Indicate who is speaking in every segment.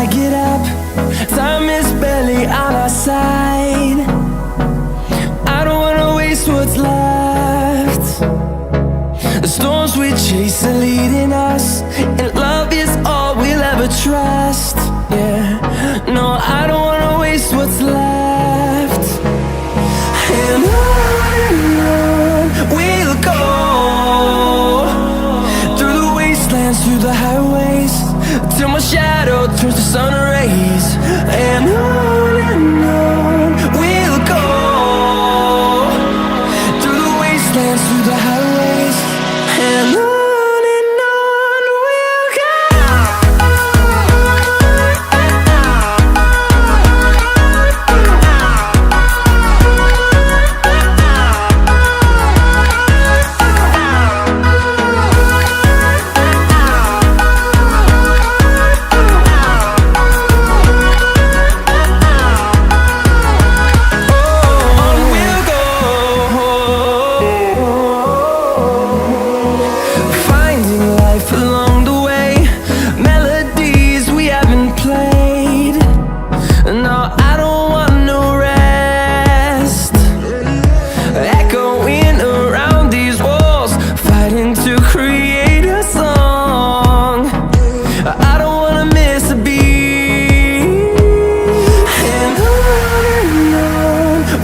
Speaker 1: I get up. Time is barely on our side. I don't wanna waste what's left. The storms we chase are leading us, and love is all we'll ever trust. Yeah, no, I don't wanna waste what's left. And on we'll go, through the wastelands, through the highways, till my shadow turns to sun rays. And on we'll go, through the wastelands, through the highways, and on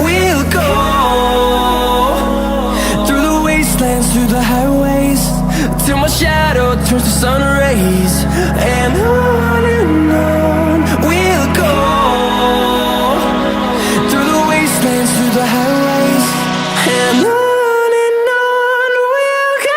Speaker 1: we'll go. Through the highways, till my shadow turns to sun rays. And on we'll go, through the wastelands, through the highways, and on we'll go.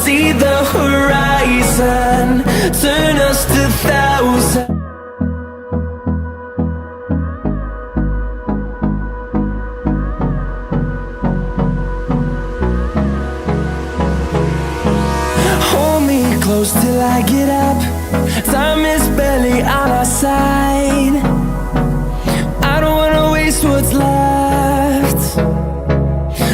Speaker 1: See the horizon, turn us to thousands. Hold me close till I get up. Time is barely on our side. I don't wanna waste what's left.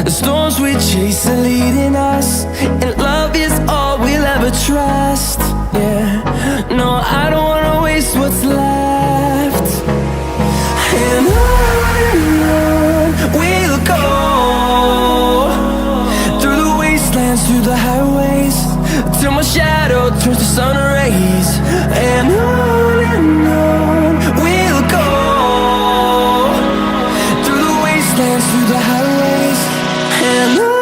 Speaker 1: The storms we chase are leading us, and love is all we'll ever trust. Yeah, no, I don't wanna waste what's left. And on we'll go, through the wastelands, through the highways, till my shadow turns to sun rays. And on we'll go, through the wastelands, through the highways, and on.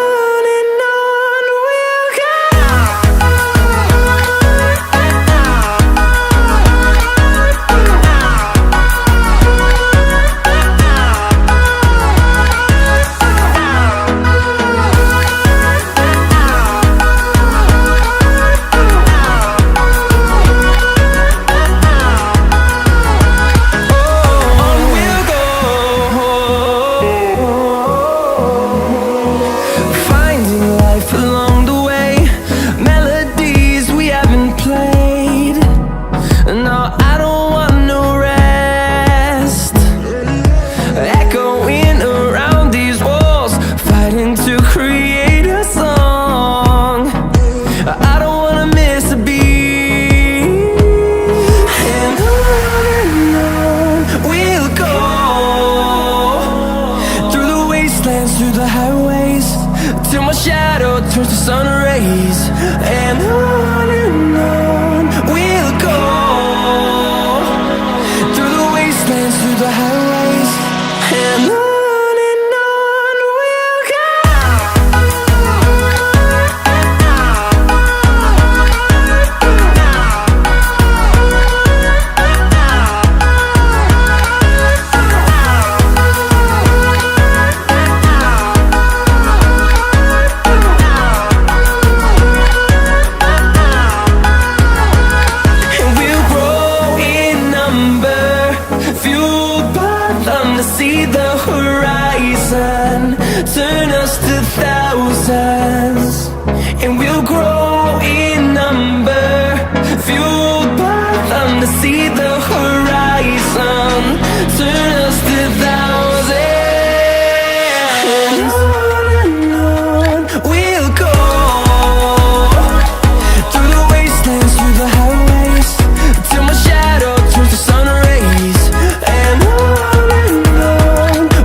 Speaker 1: Through the highways, till my shadow turns to sun rays. And on we'll go, through the wastelands, through the highways, and on we'll go. sense, and we'll grow in number, fueled by them to see the horizon, turn us to thousands. And on we'll go, through the wastelands, through the highways, till my shadow turns to sun rays. And on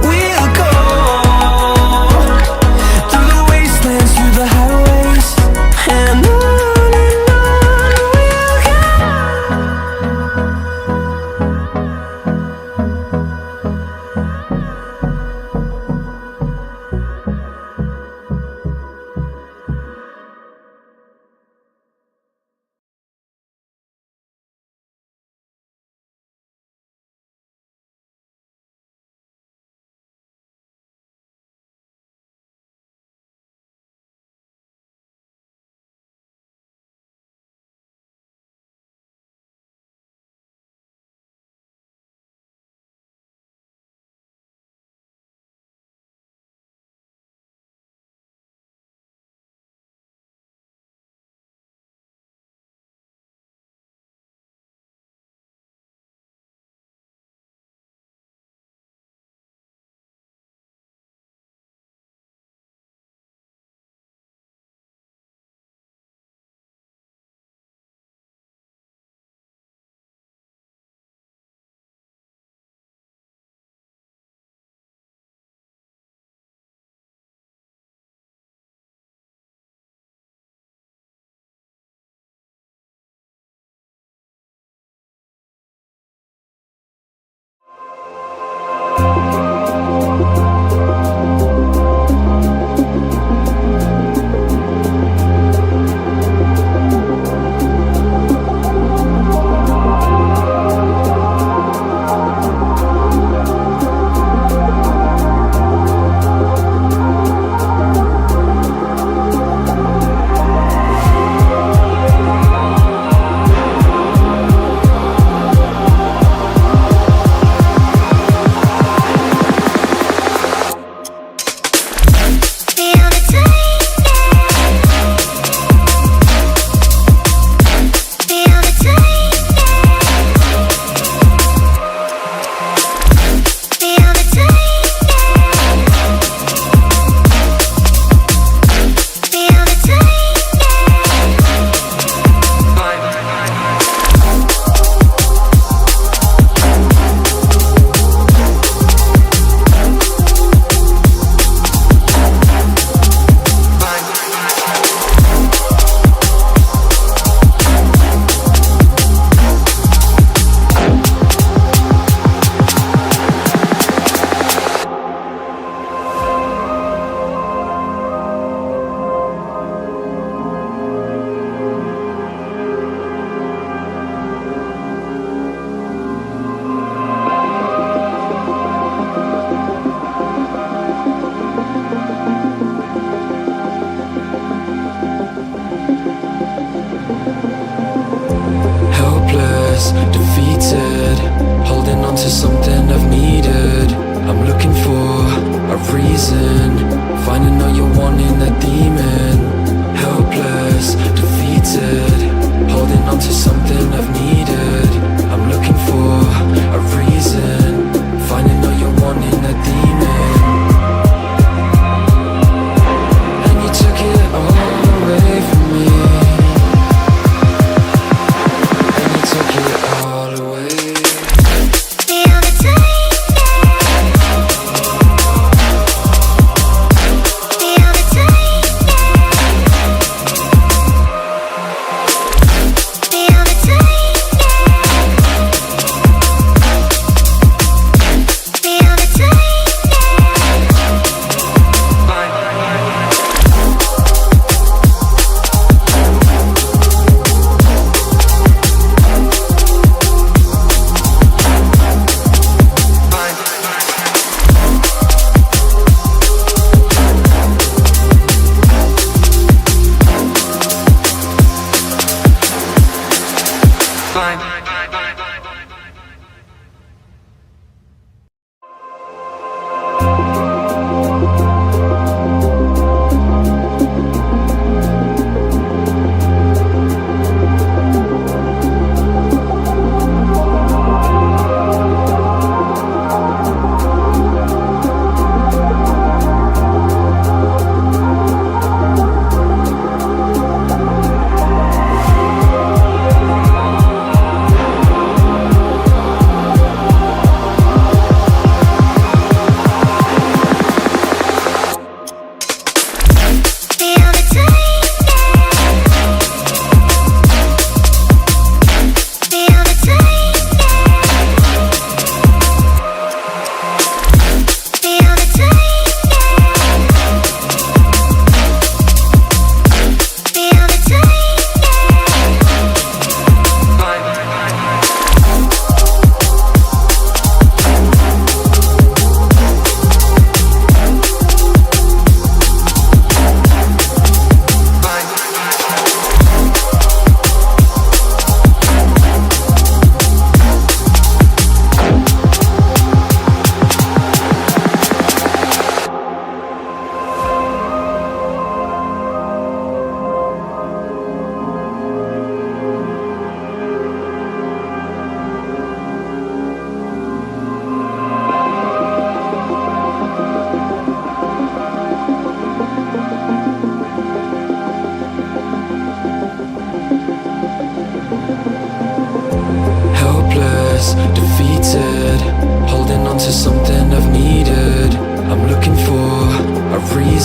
Speaker 1: we'll go, through the wastelands, through the highways. And on we'll go. Defeated, holding on to something I've needed. I'm looking for a reason, finding all you're wanting, a demon. Helpless, defeated, holding on to something I've needed. I'm looking for a reason, finding all you're wanting, a demon. And you took it all away from me, and you took it all away.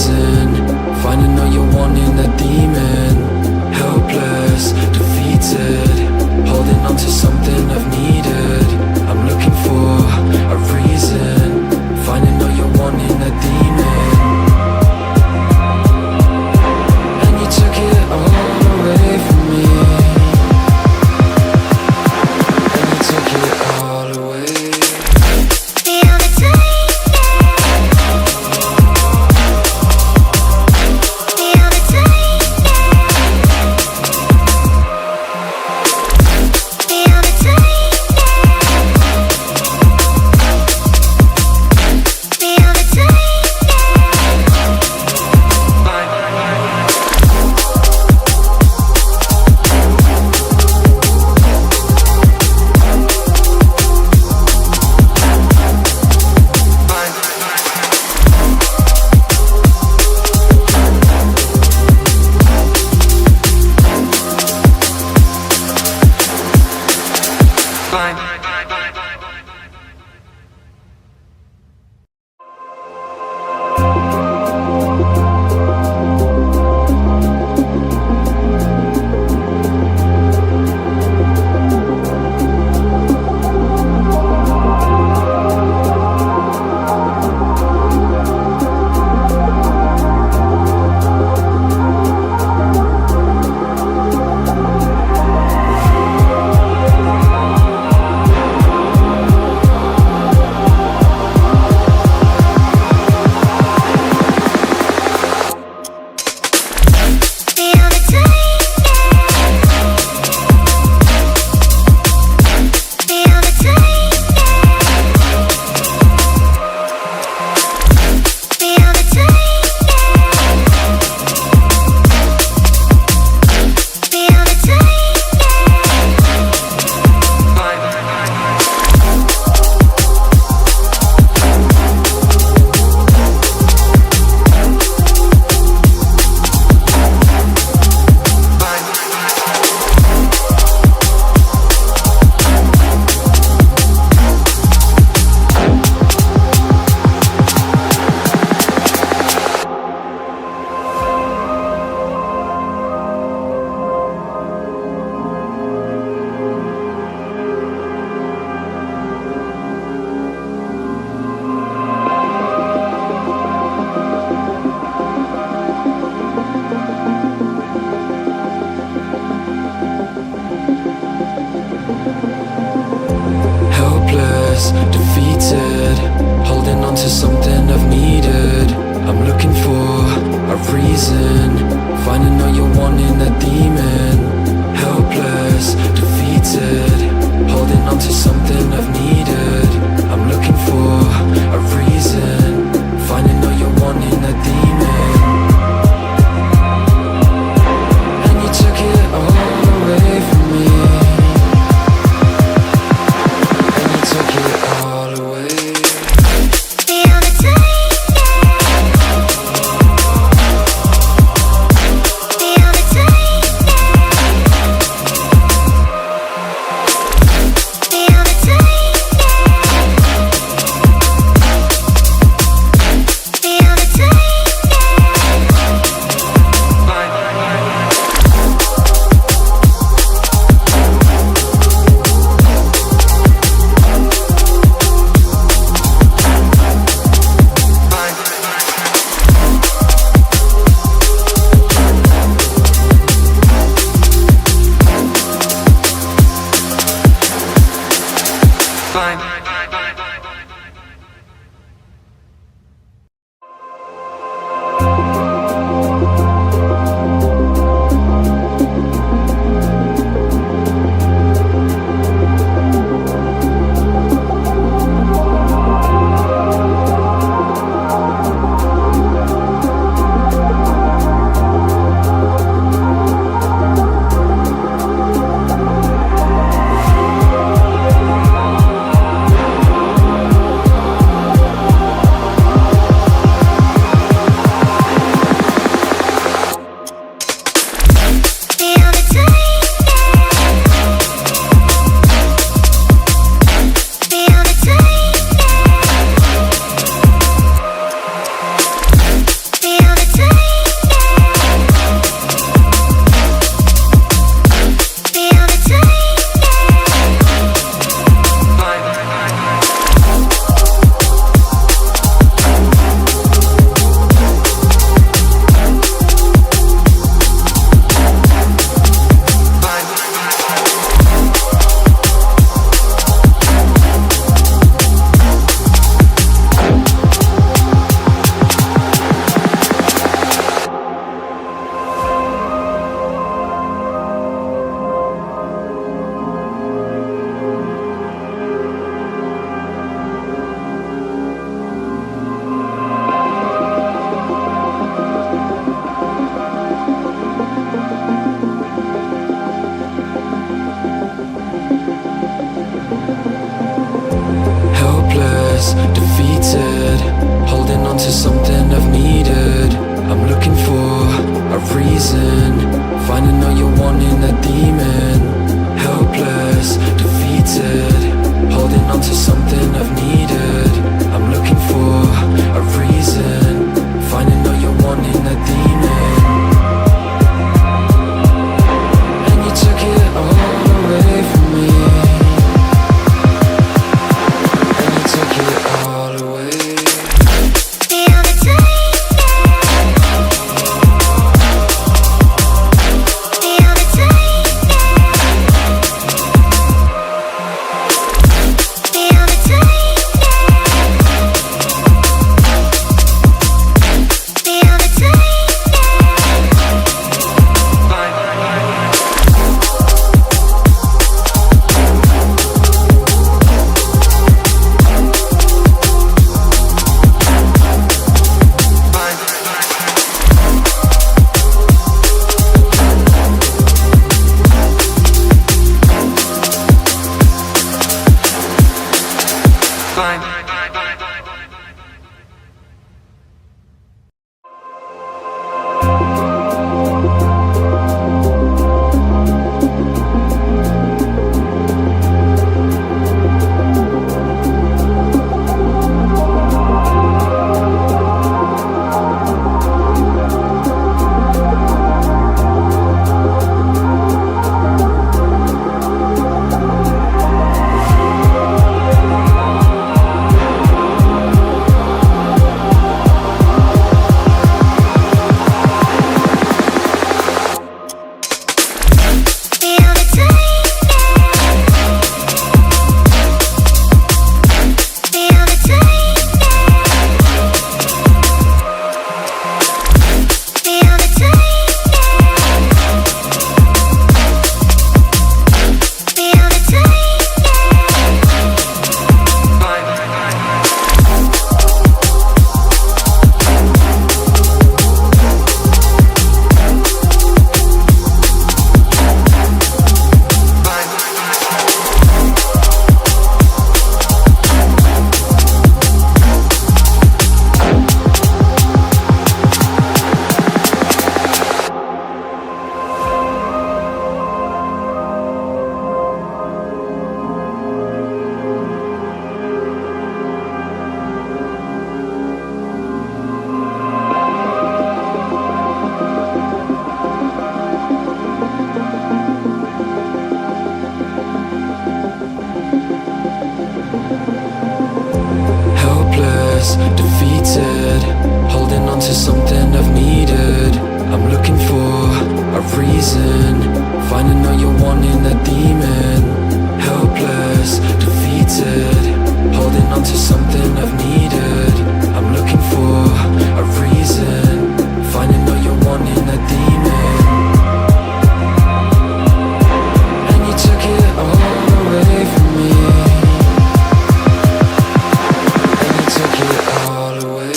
Speaker 1: reason. Finding all you're wanting, that demon. Helpless, defeated, holding on to something I've needed. I'm looking for a reason. Finding all you're wanting, that demon. And you took it all away from me. And you took it all away. Defeated, holding on to something I've needed. I'm looking for a reason. Finding all you're wanting, that demon. Helpless, defeated, holding on to something I've needed. I'm looking for a reason. Finding all you're wanting, that demon. And you took it all away from me. Took it all away. I'm looking for a reason, finding all you're wanting, a demon. Helpless, defeated, holding on to something I've needed. I'm looking for a reason, finding all you're wanting, a demon. And you took it all away from me, and you took it all away.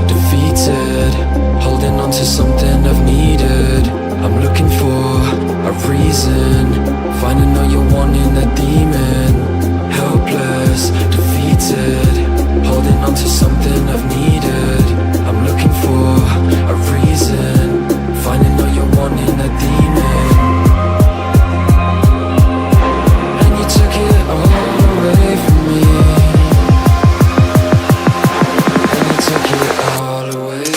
Speaker 1: Defeated, holding on to something I've needed. I'm looking for a reason, finding all you're wanting, a demon. Helpless, defeated, holding on to something I've needed. I'm looking for a reason, finding all you're wanting, a demon. And you took it all away from me, and you took it all away.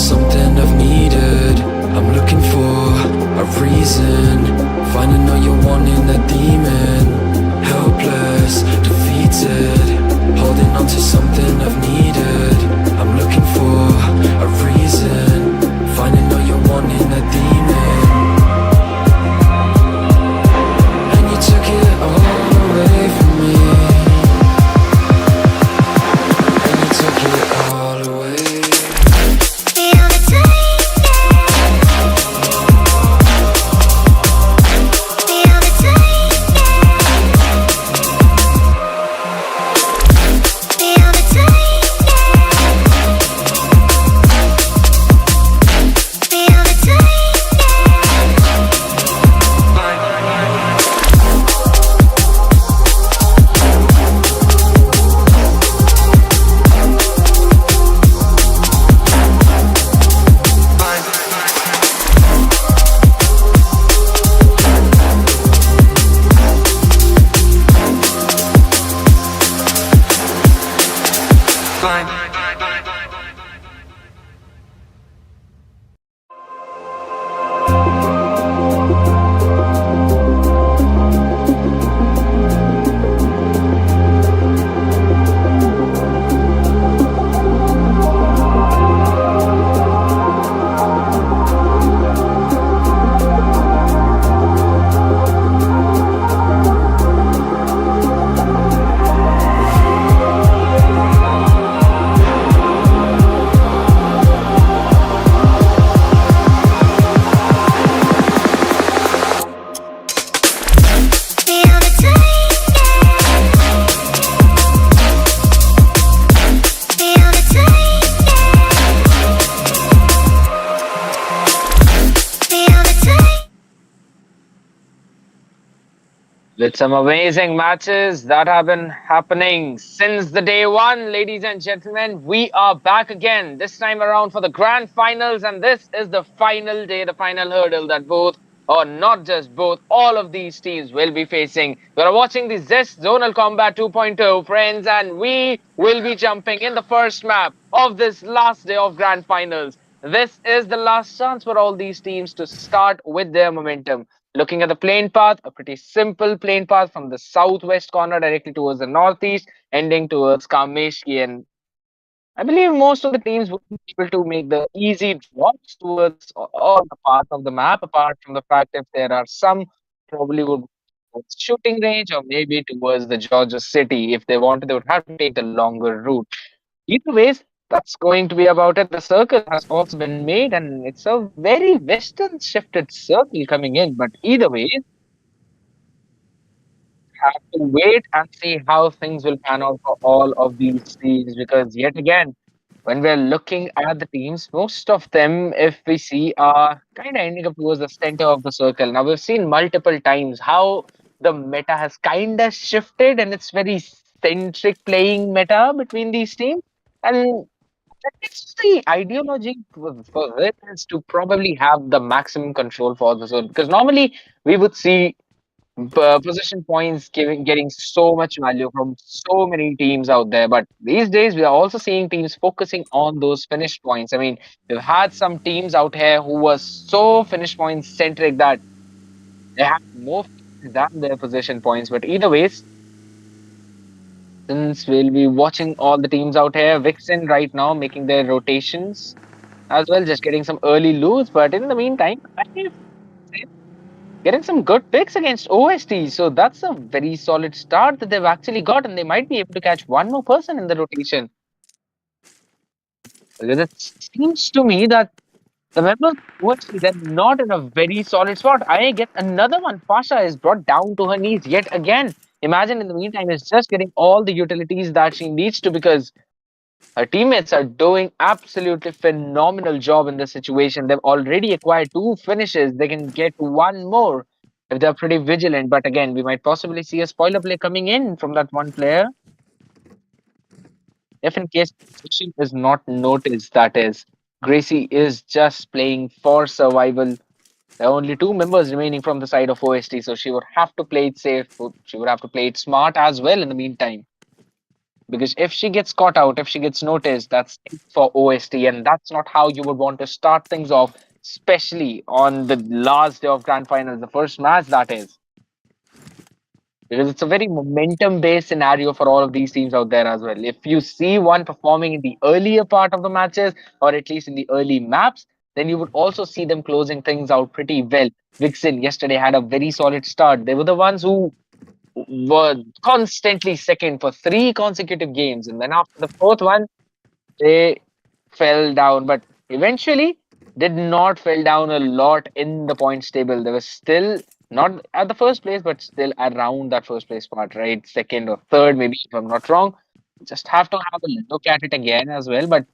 Speaker 1: something I've needed. I'm looking for a reason, finding all you're wanting, that demon. Helpless, defeated, holding on to something I've needed. I'm looking for a reason, finding all you're wanting, that demon. And you took it all away from me, and you took it all away.
Speaker 2: With some amazing matches that have been happening since the day one, ladies and gentlemen. We are back again, this time around for the grand finals, and this is the final day, the final hurdle that both, or not just both, all of these teams will be facing. You're watching the Z3St Zonal Kombat 2.0, friends, and we will be jumping in the first map of this last day of grand finals. This is the last chance for all these teams to start with their momentum. Looking at the plane path, a pretty simple plane path from the southwest corner directly towards the northeast, ending towards Kameshki. And I believe most of the teams would be able to make the easy drops towards all the parts of the map, apart from the fact if there are some probably would towards shooting range or maybe towards the Georgia city. If they wanted, they would have to take the longer route. Either ways, that's going to be about it. The circle has also been made, and it's a very western shifted circle coming in. But either way, have to wait and see how things will pan out for all of these teams. Because yet again, when we're looking at the teams, most of them, if we see, are kind of ending up towards the center of the circle. Now we've seen multiple times how the meta has kind of shifted, and it's very centric playing meta between these teams. And it's the ideology for it is to probably have the maximum control for the zone, because normally we would see position points getting so much value from so many teams out there, but these days we are also seeing teams focusing on those finish points. I mean, we've had some teams out here who were so finish point centric that they have more than their position points. But either ways, since we'll be watching all the teams out here, VIXXEN right now making their rotations as well, just getting some early lose. But in the meantime, I've getting some good picks against OST. So that's a very solid start that they've actually got, and they might be able to catch one more person in the rotation. Because it seems to me that the members of OST, they're not in a very solid spot. I get another one. Fasha is brought down to her knees yet again. Imagine in the meantime, is just getting all the utilities that she needs to, because her teammates are doing absolutely phenomenal job in this situation. They've already acquired 2 finishes. They can get one more if they're pretty vigilant. But again, we might possibly see a spoiler play coming in from that one player. If in case the position is not noticed, that is, Gracie is just playing for survival. There are only 2 members remaining from the side of OST, so she would have to play it safe. She would have to play it smart as well in the meantime. Because if she gets caught out, if she gets noticed, that's it for OST, and that's not how you would want to start things off, especially on the last day of Grand Finals, the first match that is. Because it's a very momentum based scenario for all of these teams out there as well. If you see one performing in the earlier part of the matches, or at least in the early maps, then you would also see them closing things out pretty well. VIXXEN yesterday had a very solid start. They were the ones who were constantly second for 3 consecutive games, and then after the fourth one, they fell down, but eventually did not fell down a lot in the points table. They were still not at the first place, but still around that first place part, right? Second or third, maybe, if I'm not wrong. Just have to have a look at it again as well. But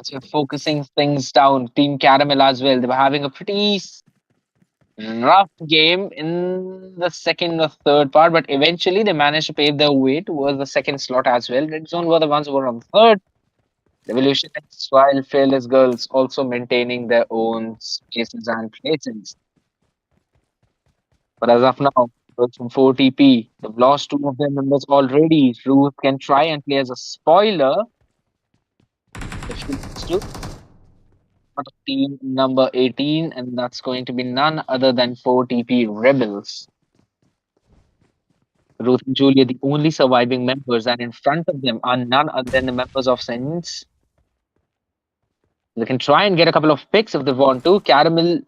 Speaker 2: as we're focusing things down, Team Caramel as well, they were having a pretty rough game in the second or third part, but eventually they managed to pave their way towards the second slot as well. REDZONE were the ones who were on third. Revolutionists, while Fearless Girls also maintaining their own spaces and places. But as of now, girls from 4TP, they've lost 2 of their members already. Ruth can try and play as a spoiler if she wants to. But team number 18, and that's going to be none other than 4TP Rebels. Ruth and Julia, the only surviving members, and in front of them are none other than the members of Saints. They can try and get a couple of picks if they want to. Caramel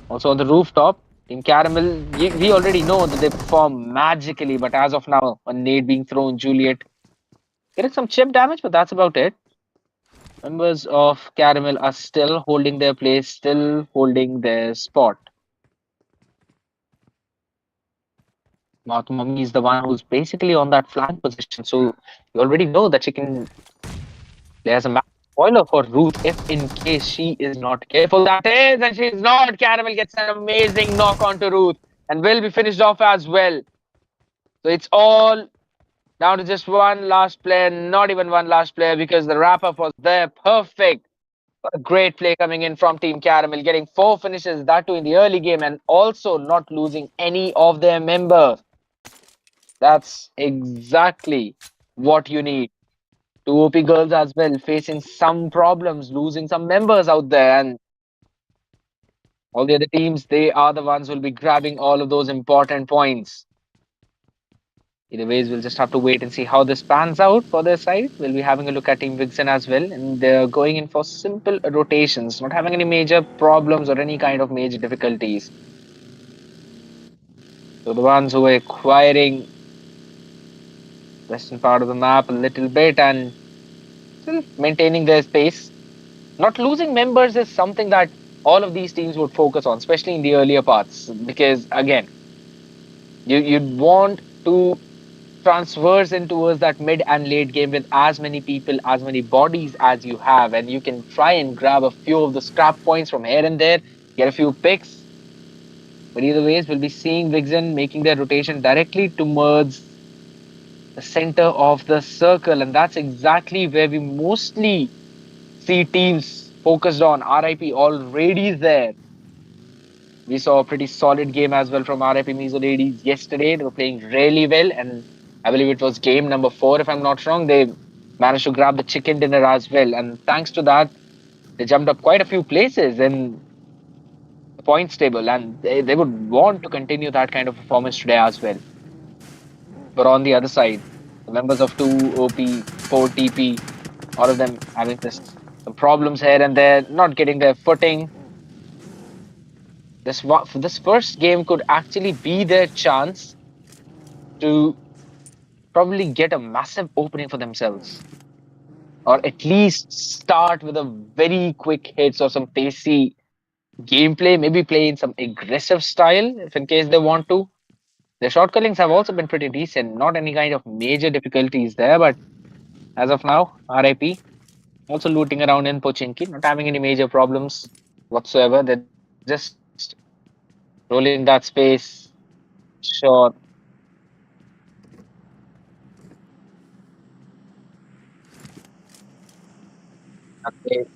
Speaker 2: also on the rooftop. Team Caramel, we already know that they perform magically, but as of now, a nade being thrown, Juliet getting some chip damage, but that's about it. Members of Caramel are still holding their place, still holding their spot. Mummy is the one who's basically on that flank position, so you already know that she can. There's a massive spoiler for Ruth if in case she is not careful. That is, and she's not. Caramel gets an amazing knock onto Ruth and will be finished off as well. So it's all down to just one last player, not even one last player, because the wrap up was there. Perfect. A great play coming in from Team Caramel, getting 4 finishes, that too in the early game, and also not losing any of their members. That's exactly what you need. 2 OP girls as well, facing some problems, losing some members out there, and all the other teams, they are the ones who will be grabbing all of those important points. Either ways, we'll just have to wait and see how this pans out for their side. We'll be having a look at Team VIXXEN as well, and they're going in for simple rotations, not having any major problems or any kind of major difficulties. So the ones who are acquiring western part of the map a little bit and still maintaining their space. Not losing members is something that all of these teams would focus on, especially in the earlier parts, because again, you'd want to transverse in towards that mid and late game with as many people, as many bodies as you have, and you can try and grab a few of the scrap points from here and there, get a few picks. But either ways, we'll be seeing VIXXEN making their rotation directly towards the center of the circle, and that's exactly where we mostly see teams focused on. RIP already there. We saw a pretty solid game as well from RIP MIZO ladies yesterday. They were playing really well, and I believe it was game number 4, if I'm not wrong. They managed to grab the chicken dinner as well, and thanks to that, they jumped up quite a few places in the points table, and they would want to continue that kind of performance today as well. But on the other side, the members of 2OP, 4TP, all of them having just some problems here and there, not getting their footing. This first game could actually be their chance to probably get a massive opening for themselves, or at least start with a very quick hits or some pacey gameplay, maybe play in some aggressive style if in case they want to. Their short killings have also been pretty decent, not any kind of major difficulties there, but as of now, RIP also looting around in Pochinki, not having any major problems whatsoever. They're just rolling that space. Sure. Okay.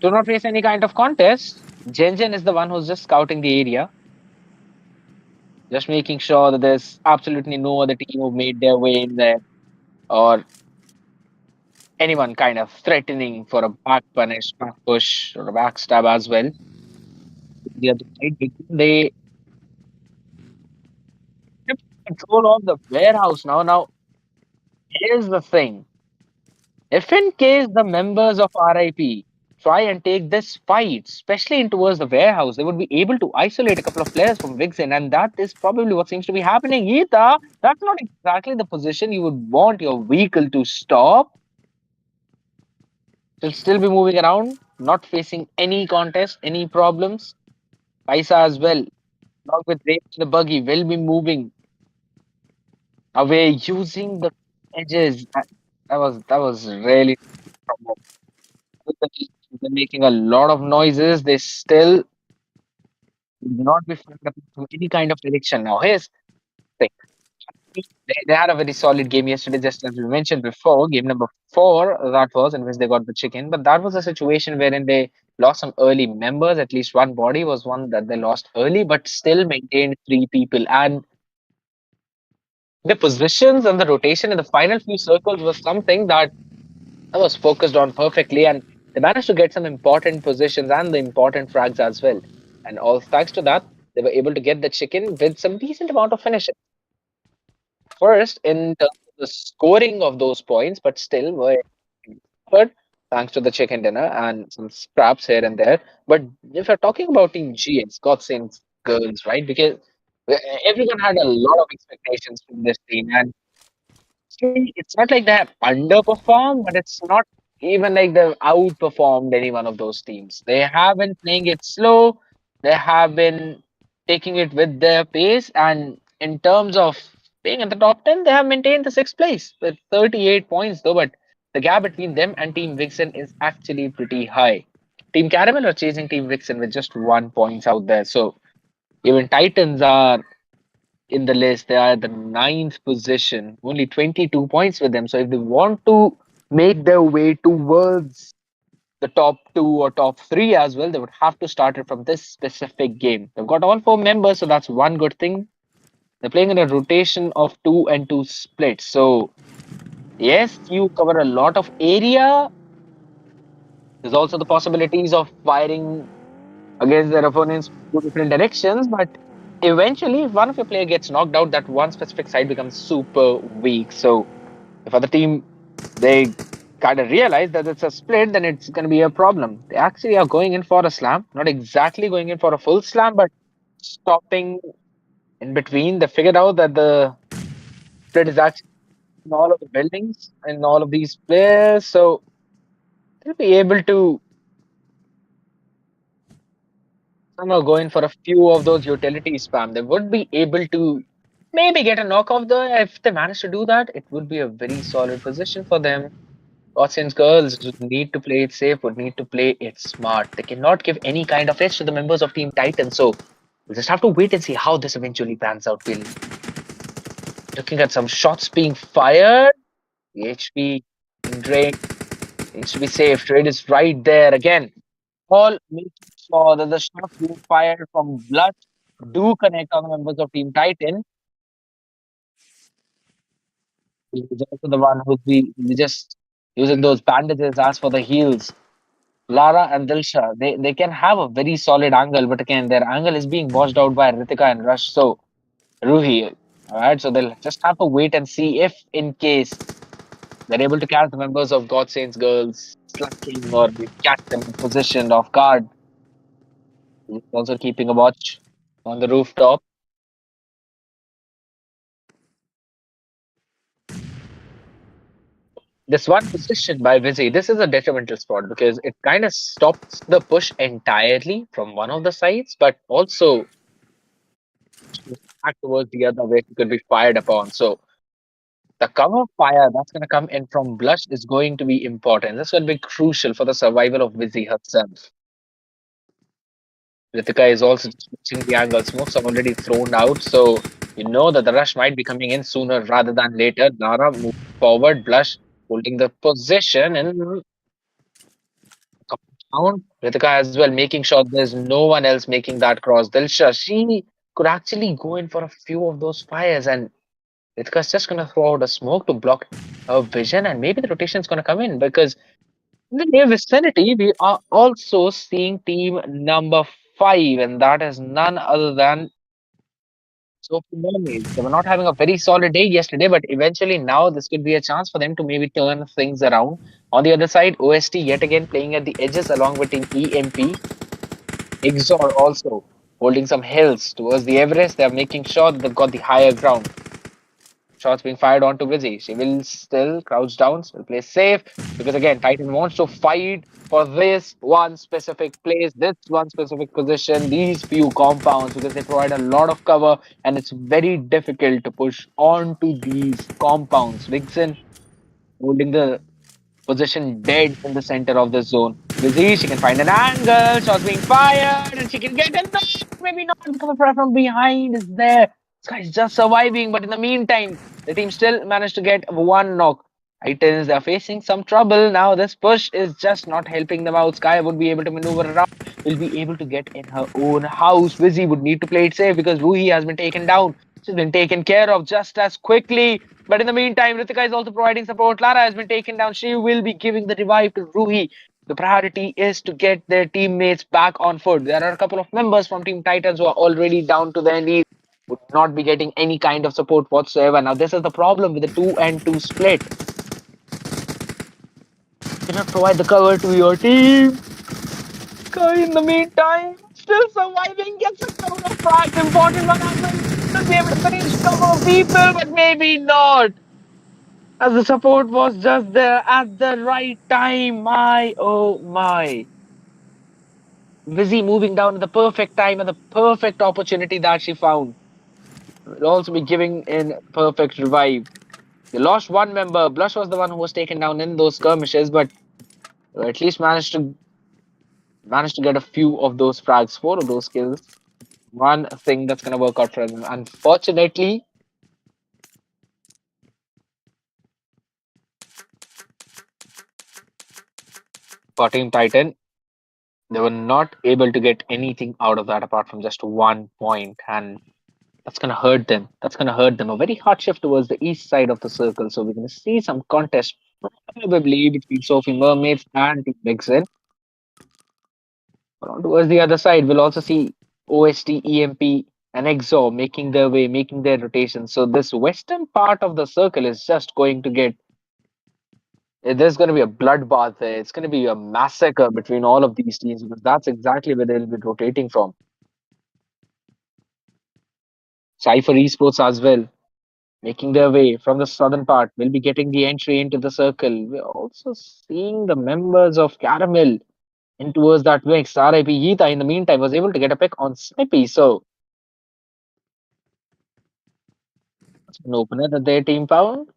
Speaker 2: Do not face any kind of contest. Jen is the one who's just scouting the area. just making sure that there's absolutely no other team who made their way in there, or anyone kind of threatening for a back punish, back push, or a backstab as well. The other side, they kept control of the warehouse now. Now, here's the thing. If in case the members of RIP try and take this fight, especially in towards the warehouse, they would be able to isolate a couple of players from VIXXEN, and that is probably what seems to be happening. Geeta, that's not exactly the position you would want your vehicle to stop. It'll still be moving around, not facing any contest, any problems. Paisa as well, along with Race the buggy, will be moving away using the edges. That was really they're making a lot of noises. They still do not be flagged up to any kind of direction. Now, here's the thing. They had a very solid game yesterday, just as we mentioned before. Game number 4, that was in which they got the chicken. But that was a situation wherein they lost some early members. At least one body was one that they lost early, but still maintained 3 people. And the positions and the rotation in the final few circles was something that was focused on perfectly, and they managed to get some important positions and the important frags as well. And all thanks to that, they were able to get the chicken with some decent amount of finishing. First, in terms of the scoring of those points, but still were covered thanks to the chicken dinner and some scraps here and there. But if you're talking about Team GS, GODSAINTS girls, right? Because everyone had a lot of expectations from this team, and see, it's not like they have underperformed, but it's not even like they've outperformed any one of those teams. They have been playing it slow. They have been taking it with their pace. And in terms of being in the top 10, they have maintained the sixth place with 38 points, though. But the gap between them and Team VIXXEN is actually pretty high. Team Caramel are chasing Team VIXXEN with just 1 point out there. So even Titans are in the list. They are at the ninth position, only 22 points with them. So if they want to make their way towards the top 2 or top 3 as well, they would have to start it from this specific game. They've got all 4 members, so that's one good thing. They're playing in a rotation of 2 and 2 splits. So yes, you cover a lot of area. There's also the possibilities of firing against their opponents in 2 different directions, but eventually, if one of your player gets knocked out, that one specific side becomes super weak. So if other team they kind of realize that it's a split, then it's going to be a problem. They actually are going in for a slam, not exactly going in for a full slam, but stopping in between. They figured out that the split is actually in all of the buildings and all of these players, so they'll be able to somehow go in for a few of those utility spam. They would be able to maybe get a knock off there. If they manage to do that, it would be a very solid position for them. Audience girls would need to play it safe, would need to play it smart. They cannot give any kind of edge to the members of Team Titan. So we'll just have to wait and see how this eventually pans out. We'll looking at some shots being fired. The HP being drained. Needs to be safe. Trade is right there again. All making sure that the shots being fired from Blood do connect on the members of Team Titan. He's also the one who's be just using those bandages as for the heals. Lara and Dilsha, they can have a very solid angle, but again, their angle is being washed out by Ritika and Rush. So, Ruhi, alright, so they'll just have to wait and see if, in case, they're able to catch the members of God Saints Girls slacking or they catch them in position off guard. He's also keeping a watch on the rooftop. This one position by Vizzy, this is a detrimental spot because it kind of stops the push entirely from one of the sides, but also back towards the other where it could be fired upon. So the cover fire that's going to come in from Blush is going to be important. This will be crucial for the survival of Vizzy herself. Ritika is also just watching the angle. Smokes are already thrown out, so you know that the rush might be coming in sooner rather than later. Nara moving forward, Blush holding the position and coming down. Ritika as well, making sure there's no one else making that cross. Dilsha, she could actually go in for a few of those fires, and Ritka's just gonna throw out a smoke to block her vision, and maybe the rotation's gonna come in because in the near vicinity we are also seeing team number 5, and that is none other than Sophie Mermaids. They were not having a very solid day yesterday, but eventually now this could be a chance for them to maybe turn things around. On the other side, OST yet again playing at the edges along with Team EMP. XZOR also holding some hills towards the Everest. They're making sure that they've got the higher ground. Shots being fired onto Vizzy. She will still crouch down, will play safe because again, Titan wants to fight for this one specific place, this one specific position, these few compounds because they provide a lot of cover and it's very difficult to push onto these compounds. Vixen holding the position dead in the center of the zone. Busy, she can find an angle, shots being fired, and she can get in there. Maybe not because the threat from behind is there. This guy's just surviving, but in the meantime, the team still managed to get one knock. Titans, they're facing some trouble now. This push is just not helping them out. Sky would be able to maneuver around, will be able to get in her own house. Vizzy would need to play it safe because Ruhi has been taken down. She's been taken care of just as quickly. But in the meantime, Ritika is also providing support. Lara has been taken down. She will be giving the revive to Ruhi. The priority is to get their teammates back on foot. There are a couple of members from Team Titans who are already down to their knees, would not be getting any kind of support whatsoever. Now, this is the problem with the 2 and 2 split. You cannot provide the cover to your team. Sky, in the meantime, still surviving, gets a couple of frags. Important one as well. Should be able to finish a couple of people, but maybe not. As the support was just there at the right time. My oh my. Vizzy moving down at the perfect time and the perfect opportunity that she found. Will also be giving in perfect revive. They lost one member. Blush was the one who was taken down in those skirmishes, but at least managed to get a few of those frags, 4 of those kills. One thing that's gonna work out for them. Unfortunately, for Team Titan, they were not able to get anything out of that apart from just 1 point, and that's gonna hurt them. That's gonna hurt them. A very hard shift towards the east side of the circle. So we're gonna see some contest probably between Sophie Mermaids and Team VIXXEN. But on towards the other side, we'll also see OST, EMP, and XZOR making their way, making their rotation. So this western part of the circle is just going to get there's going to be a bloodbath there. It's going to be a massacre between all of these teams because that's exactly where they'll be rotating from. CYPHER Esports as well, making their way from the southern part, will be getting the entry into the circle. We're also seeing the members of Caramel in towards that mix. RIP Yita, in the meantime, was able to get a pick on Snippy. So, that's an opener that their team found.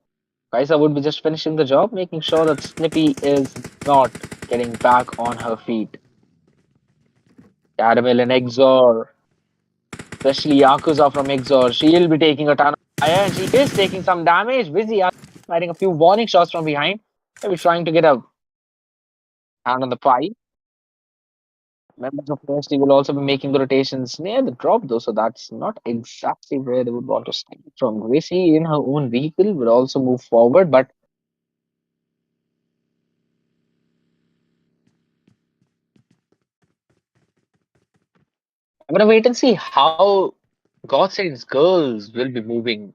Speaker 2: Kaisa would be just finishing the job, making sure that Snippy is not getting back on her feet. Caramel and XZOR, especially Yakuza from XZOR, she'll be taking a ton of fire and she is taking some damage. Busy firing a few warning shots from behind. Maybe trying to get a hand on the pie. Members of OST will also be making the rotations near the drop though, so that's not exactly where they would want to start from. Gracie in her own vehicle will also move forward, but I'm gonna wait and see how Godsaints girls will be moving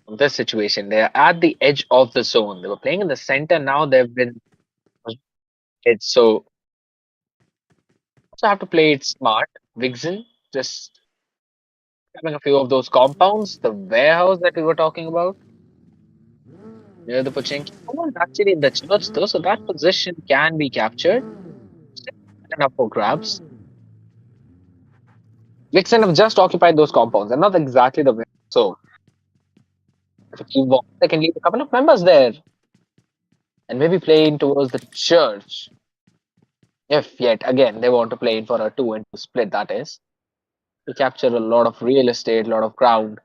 Speaker 2: from this situation. They're at the edge of the zone. They were playing in the center, now they've been edge. So also have to play it smart. Vixen just having a few of those compounds, the warehouse that we were talking about near the Pochinki. No one's actually in the church though, so that position can be captured. Still enough for grabs. Vixen have just occupied those compounds and not exactly the way. So if a team wants, they can leave a couple of members there and maybe play in towards the church. If yet again they want to play in for a 2 and 2 split, that is. To capture a lot of real estate, a lot of ground.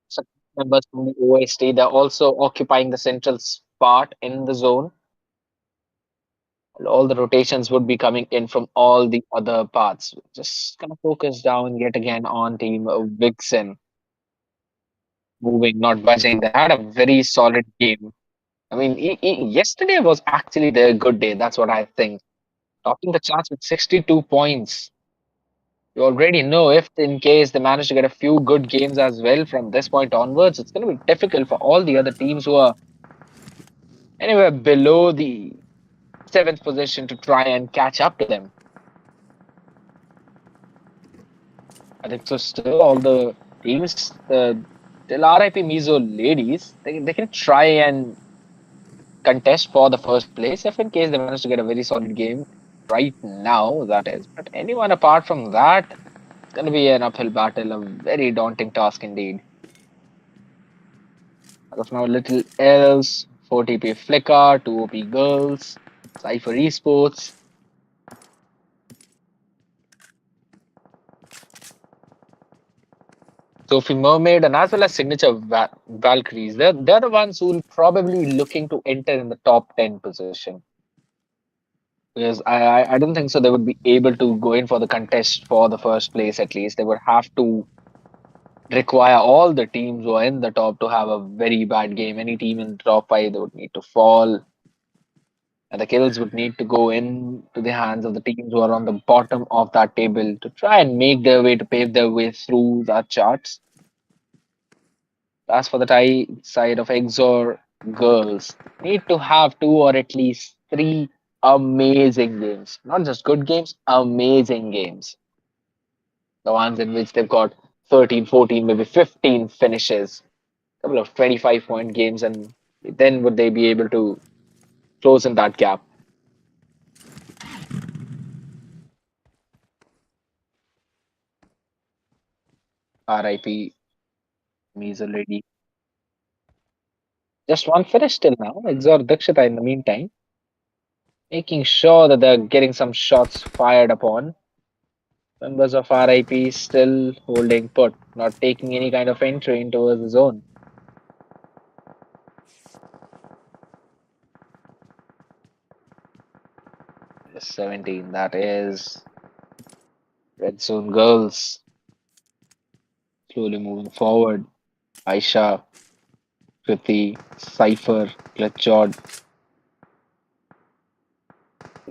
Speaker 2: Some members from the OST, they're also occupying the central spot in the zone. All the rotations would be coming in from all the other parts. Just gonna focus down yet again on team VIXXEN. Moving, not budging. They had a very solid game. I mean, yesterday was actually their good day. That's what I think. Topping the charts with 62 points. You already know if in case they manage to get a few good games as well from this point onwards, it's going to be difficult for all the other teams who are anywhere below the seventh position to try and catch up to them. I think so. Still, all the teams, till RIP MIZO ladies, they can try and contest for the first place if in case they manage to get a very solid game right now, that is. But anyone apart from that, it's going to be an uphill battle, a very daunting task indeed. As of now, little else, 4TP FLICKA, 2OP Girls, CYPHER Esports. SOPHY Mermaid, and as well as signature Valkyries. They're the ones who will probably looking to enter in the top 10 position. Because I don't think so they would be able to go in for the contest for the first place at least. They would have to require all the teams who are in the top to have a very bad game. Any team in the top 5, they would need to fall. And the kills would need to go into the hands of the teams who are on the bottom of that table to try and make their way to pave their way through the charts. As for the tie side of XZOR girls, need to have two or at least three amazing games. Not just good games, amazing games. The ones in which they've got 13, 14, maybe 15 finishes, a couple of 25-point games, and then would they be able to close in that gap? RIP MIZO lady. Just one finish till now. XZOR Dakshita in the meantime, making sure that they're getting some shots fired upon. Members of RIP still holding put, not taking any kind of entry into the zone. The 17, that is REDZONE girls. Slowly moving forward. Aisha, Kriti, Cypher, Glitchod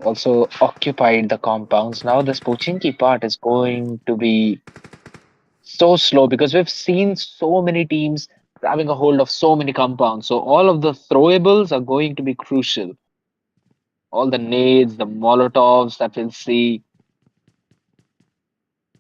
Speaker 2: also occupied the compounds. Now this Pochinki part is going to be so slow because we've seen so many teams grabbing a hold of so many compounds. So all of the throwables are going to be crucial. All the nades, the molotovs that we'll see.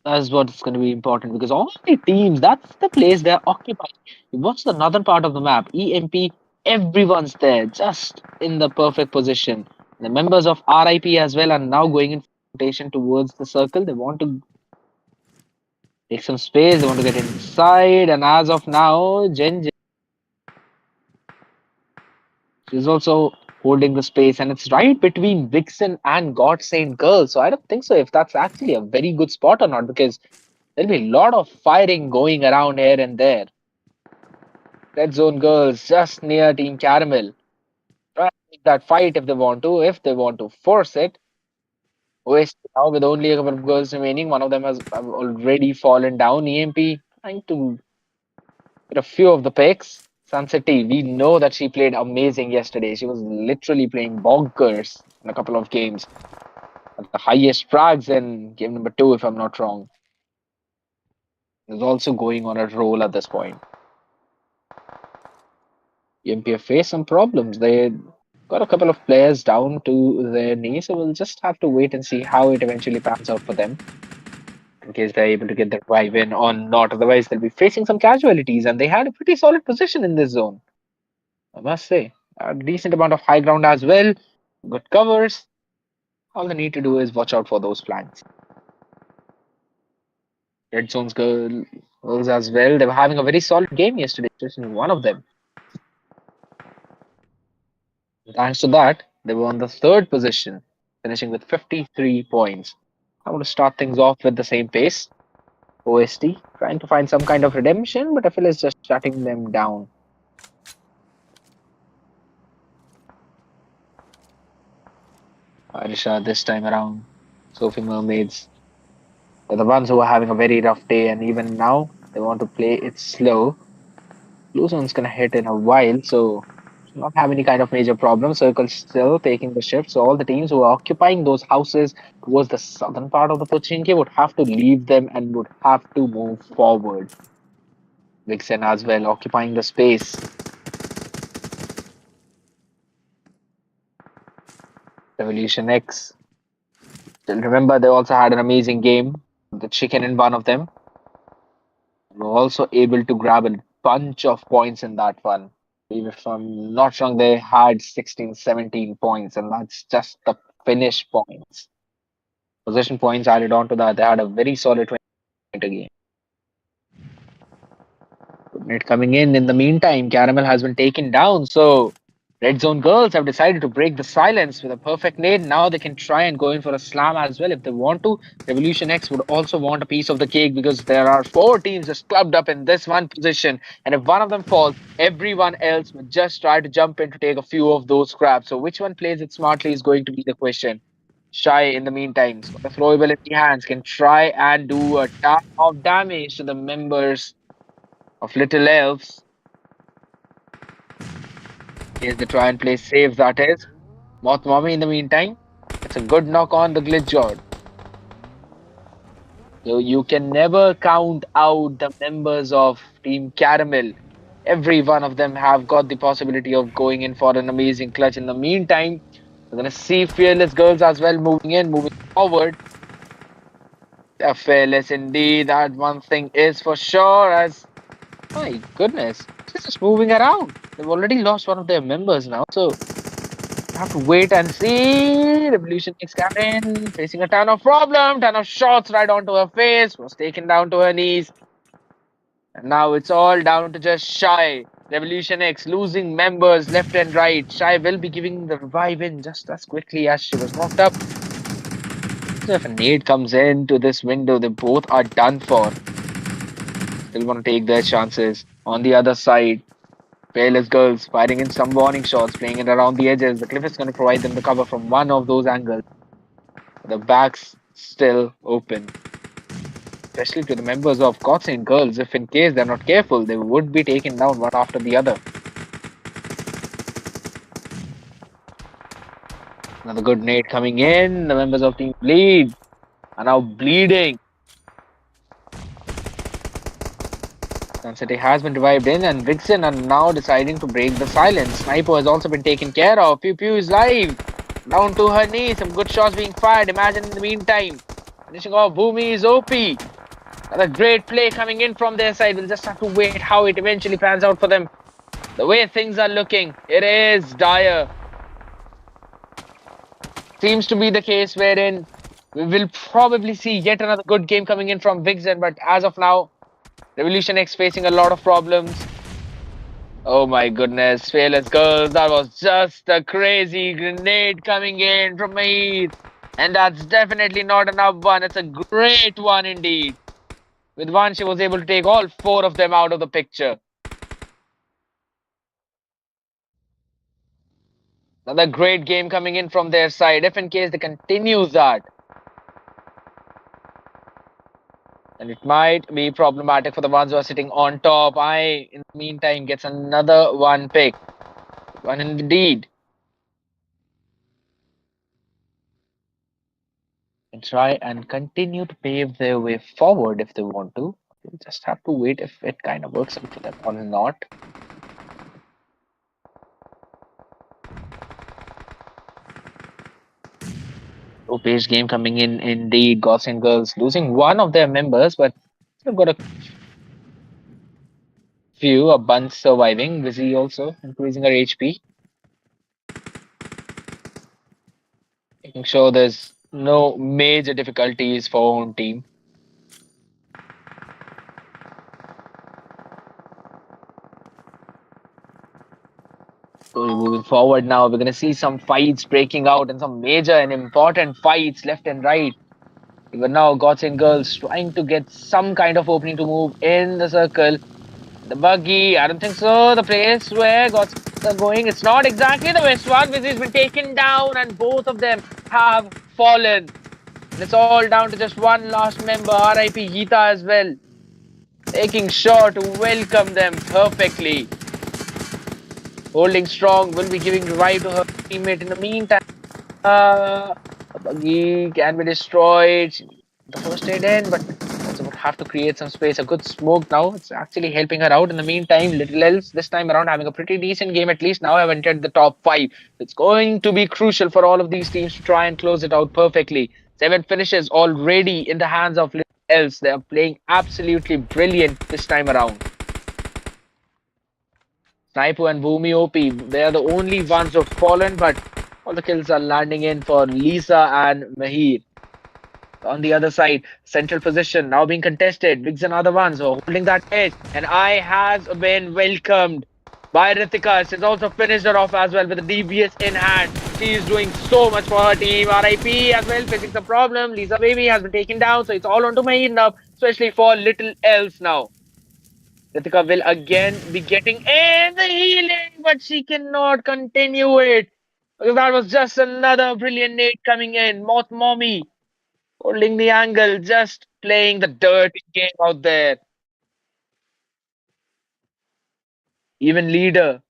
Speaker 2: That's what's going to be important because all the teams, that's the place they're occupying. You watch the northern part of the map, EMP, everyone's there, just in the perfect position. The members of RIP as well are now going in rotation towards the circle. They want to take some space, they want to get inside, and as of now, Jen is also holding the space, and it's right between VIXXEN and GODSAINT Girls. So I don't think so if that's actually a very good spot or not, because there'll be a lot of firing going around here and there. REDZONE Girls just near Team Caramel. Try to make that fight if they want to force it. OST now with only a couple of girls remaining. One of them has already fallen down. EMP trying to get a few of the picks. Sunset T, we know that she played amazing yesterday. She was literally playing bonkers in a couple of games. At the highest frags in game number 2, if I'm not wrong. Is also going on a roll at this point. EMP have faced some problems. They got a couple of players down to their knees, so we'll just have to wait and see how it eventually pans out for them. In case they're able to get the revive in or not. Otherwise, they'll be facing some casualties, and they had a pretty solid position in this zone. I must say. A decent amount of high ground as well. Good covers. All they need to do is watch out for those flanks. REDZONE's girls as well. They were having a very solid game yesterday, especially one of them. Thanks to that, they were on the third position, finishing with 53 points. I want to start things off with the same pace. OST trying to find some kind of redemption, but FL is just shutting them down. Arisha, this time around, Sophie Mermaids, they're the ones who are having a very rough day, and even now they want to play it slow. Blue zone's gonna hit in a while, so should not have any kind of major problem. Circle still taking the shift, so all the teams who are occupying those houses towards the southern part of the Pochinki would have to leave them and would have to move forward. Vixen as well occupying the space. Revolution X. Still remember they also had an amazing game. The chicken in one of them. Were also able to grab a bunch of points in that one. If I'm not wrong, they had 16, 17 points, and that's just the finish points. Possession points added on to that. They had a very solid 20 point game. Good net coming in. In the meantime, Caramel has been taken down. So, Red Zone girls have decided to break the silence with a perfect nade. Now they can try and go in for a slam as well if they want to. Revolution X would also want a piece of the cake because there are four teams just clubbed up in this one position. And if one of them falls, everyone else would just try to jump in to take a few of those scraps. So, which one plays it smartly is going to be the question. Shy, in the meantime, has got a throwable in the hands, can try and do a ton of damage to the members of Little Elves. Here's the try and play save that is. Moth Mommy in the meantime. It's a good knock on the glitch guard. So you can never count out the members of Team Caramel. Every one of them have got the possibility of going in for an amazing clutch. In the meantime, we're gonna see Fearless Girls as well moving in, moving forward. They're fearless indeed. That one thing is for sure. As my goodness, this is moving around. They've already lost one of their members now, so have to wait and see. Revolution X Captain facing a ton of shots right onto her face, was taken down to her knees. And now it's all down to just Shy. Revolution X losing members left and right. Shy will be giving the revive in just as quickly as she was knocked up. So if a nade comes into this window, they both are done for. Still want to take their chances. On the other side, Fearless Girls firing in some warning shots, playing it around the edges. The cliff is going to provide them the cover from one of those angles. The back's still open. Especially to the members of GODSAINT girls, if in case they're not careful, they would be taken down one after the other. Another good nade coming in. The members of Team Bleed are now bleeding. Sun City has been revived in, and VIXXEN are now deciding to break the silence. Sniper has also been taken care of. Pew Pew is live. Down to her knees. Some good shots being fired. Imagine in the meantime. Finishing off Bhumi is OP. Another great play coming in from their side. We'll just have to wait how it eventually pans out for them. The way things are looking, it is dire. Seems to be the case wherein we will probably see yet another good game coming in from VIXXEN, but as of now, Revolution X facing a lot of problems. Oh my goodness, Fearless Girls, that was just a crazy grenade coming in from Mahir. And that's definitely not enough one. It's a great one indeed. With one, she was able to take all four of them out of the picture. Another great game coming in from their side. If in case they continue that, and it might be problematic for the ones who are sitting on top. In the meantime, gets another one pick. One indeed. And try and continue to pave their way forward if they want to. We'll just have to wait if it kind of works out for them or not. Low-paced game coming in indeed. GODSAINT girls losing one of their members, but they've got a few, a bunch surviving. Busy also increasing her HP. Making sure there's no major difficulties for our own team. So moving forward now, we're going to see some fights breaking out and some major and important fights left and right. Even now, GODSAINT girls trying to get some kind of opening to move in the circle. The buggy, I don't think so. The place where GODSAINT are going, it's not exactly the best one. This has been taken down, and both of them have fallen. And it's all down to just one last member, RIP Geeta as well, making sure to welcome them perfectly. Holding strong, will be giving revive to her teammate. In the meantime, the buggy can be destroyed. The first aid in, but also would have to create some space. A good smoke now. It's actually helping her out. In the meantime, Little Else this time around having a pretty decent game. At least now have entered the top five. It's going to be crucial for all of these teams to try and close it out perfectly. 7 finishes already in the hands of Little Else. They are playing absolutely brilliant this time around. Sniper and Bhumi OP, they are the only ones who've fallen, but all the kills are landing in for Lisa and Mahir. On the other side, central position now being contested. VIXXEN are the ones who are holding that edge, and I has been welcomed by Ritika. She's also finished her off as well with the DBS in hand. She is doing so much for her team. RIP as well, facing some problem. Lisa Baby has been taken down, so it's all onto Mahir now, especially for Little Else now. Ritika will again be getting in the healing, but she cannot continue it. Because that was just another brilliant nade coming in. Moth Mommy holding the angle, just playing the dirty game out there. Even leader,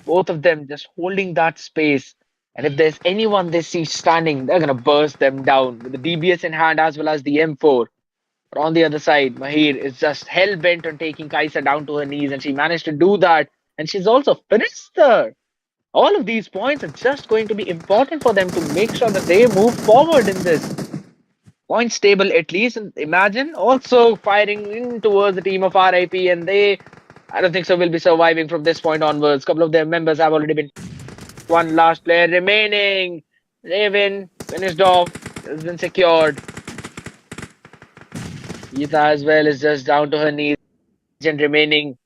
Speaker 2: both of them just holding that space. And if there's anyone they see standing, they're gonna burst them down with the DBS in hand as well as the M4. But on the other side, Mahir is just hell bent on taking Kaisa down to her knees, and she managed to do that. And she's also finished her. All of these points are just going to be important for them to make sure that they move forward in this point stable at least. And imagine also firing in towards the team of RIP, and they, I don't think so, will be surviving from this point onwards. A couple of their members have already been. One last player remaining. Raven finished off, has been secured. Geeta as well is just down to her knees and remaining.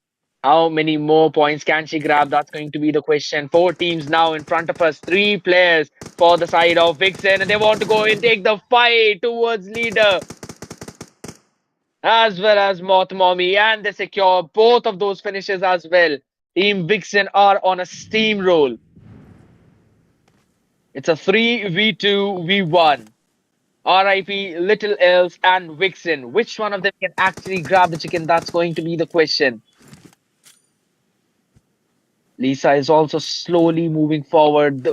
Speaker 2: How many more points can she grab? That's going to be the question. 4 teams now in front of us. 3 players for the side of VIXXEN, and they want to go and take the fight towards leader as well as Moth Mommy, and they secure both of those finishes as well. Team VIXXEN are on a steamroll. It's a 3v2v1. RIP, Little Else, and VIXXEN. Which one of them can actually grab the chicken? That's going to be the question. Lisa is also slowly moving forward.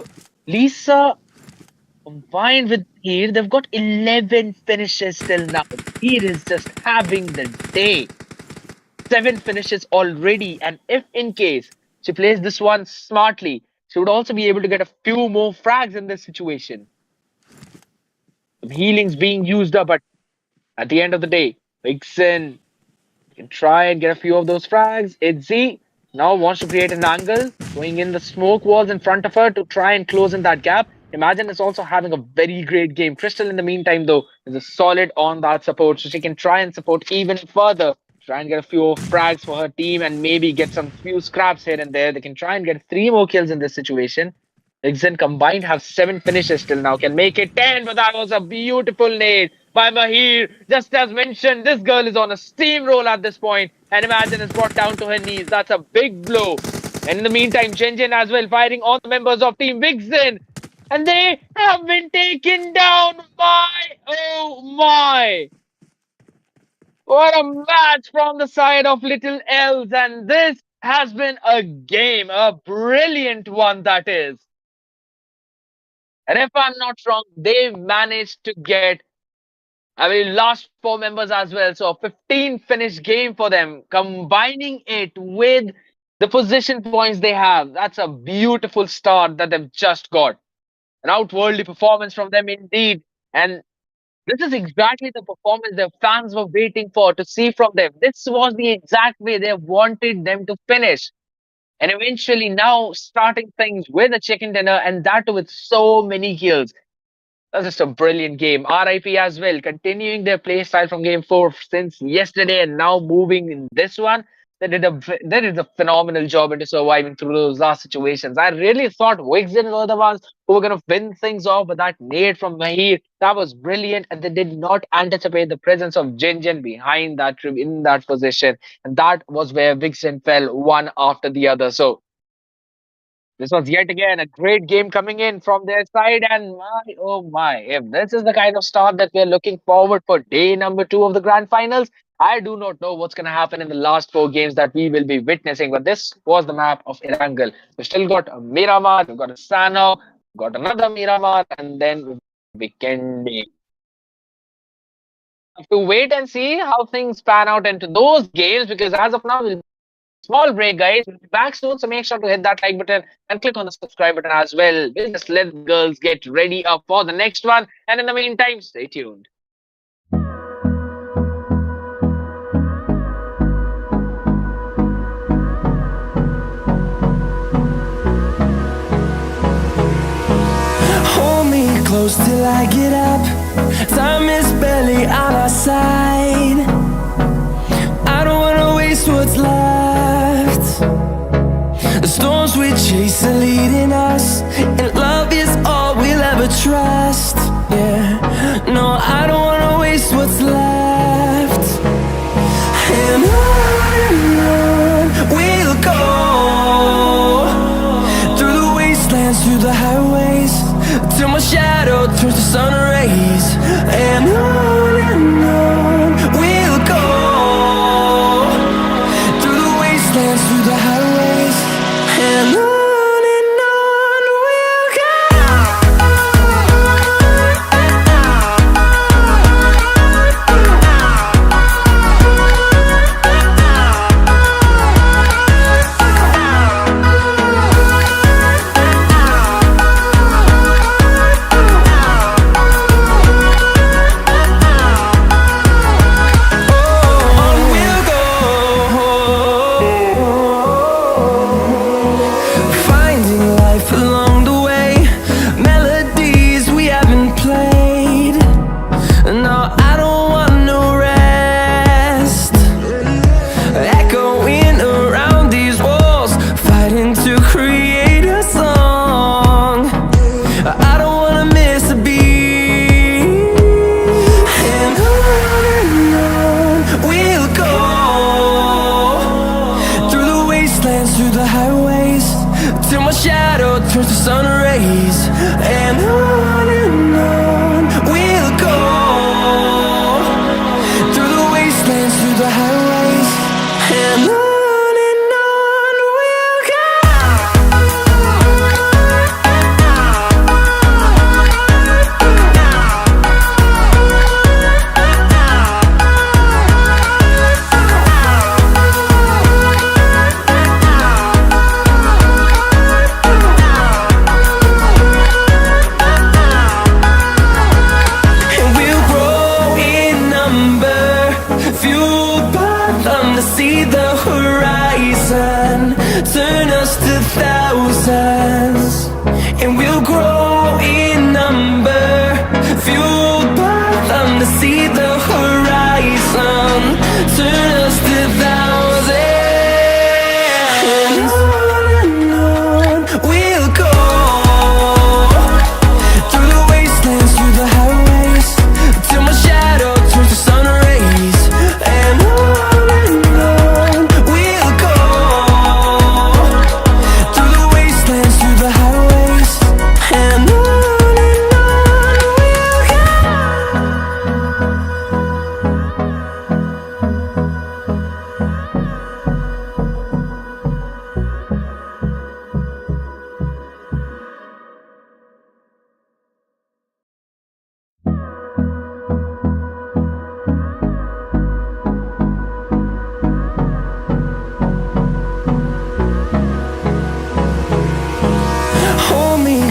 Speaker 2: Lisa combined with Heer, they've got 11 finishes till now. Heer is just having the day. 7 finishes already, and if in case she plays this one smartly, she would also be able to get a few more frags in this situation. Some healings being used up, but at the end of the day, VIXXEN can try and get a few of those frags. Itzy now wants to create an angle, going in the smoke walls in front of her to try and close in that gap. Imagine is also having a very great game. Crystal, in the meantime, though, is a solid on that support, so she can try and support even further. Try and get a few frags for her team and maybe get some few scraps here and there. They can try and get 3 more kills in this situation. VIXXEN combined have 7 finishes till now, can make it 10, but that was a beautiful nade by Mahir. Just as mentioned, this girl is on a steamroll at this point, and Imagine is brought down to her knees. That's a big blow. And in the meantime, Jinjin as well firing on the members of Team VIXXEN, and they have been taken down by, oh my. What a match from the side of Little Elves, and this has been a game, a brilliant one that is. And if I'm not wrong, they managed to get, I mean, last 4 members as well. So a 15 finish game for them, combining it with the position points they have. That's a beautiful start that they've just got. An outworldly performance from them indeed. And this is exactly the performance their fans were waiting for to see from them. This was the exact way they wanted them to finish. And eventually now starting things with a chicken dinner, and that too with so many kills. That's just a brilliant game. RIP as well, continuing their play style from game 4 since yesterday and now moving in this one. They did a phenomenal job into surviving through those last situations. I really thought VIXXEN were the ones who were going to win things off, but that nade from Mahir, that was brilliant, and they did not anticipate the presence of Jinjin behind that in that position. And that was where VIXXEN fell one after the other. So This was yet again a great game coming in from their side, and my oh my, if this is the kind of start that we are looking forward for day number two of the grand finals, I do not know what's going to happen in the last four games that we will be witnessing. But this was the map of Erangel. We've still got a Miramar, we've got a Sanhok, got another Miramar, and then Vikendi. Have to wait and see how things pan out into those games because as of now, we'll small break, guys. We'll be back soon, so make sure to hit that like button and click on the subscribe button as well. We'll just let the girls get ready up for the next one. And in the meantime, stay tuned.
Speaker 1: Hold me close till I get up. Time is barely on our side. I don't wanna waste what's left. The storms we chase are leading us, and love is all we'll ever trust. Yeah, no, I don't wanna waste what's left. And on we'll go, through the wastelands, through the highways, till my shadow turns to sun rays. And on we'll go, through the wastelands, through the highways, and on we'll go.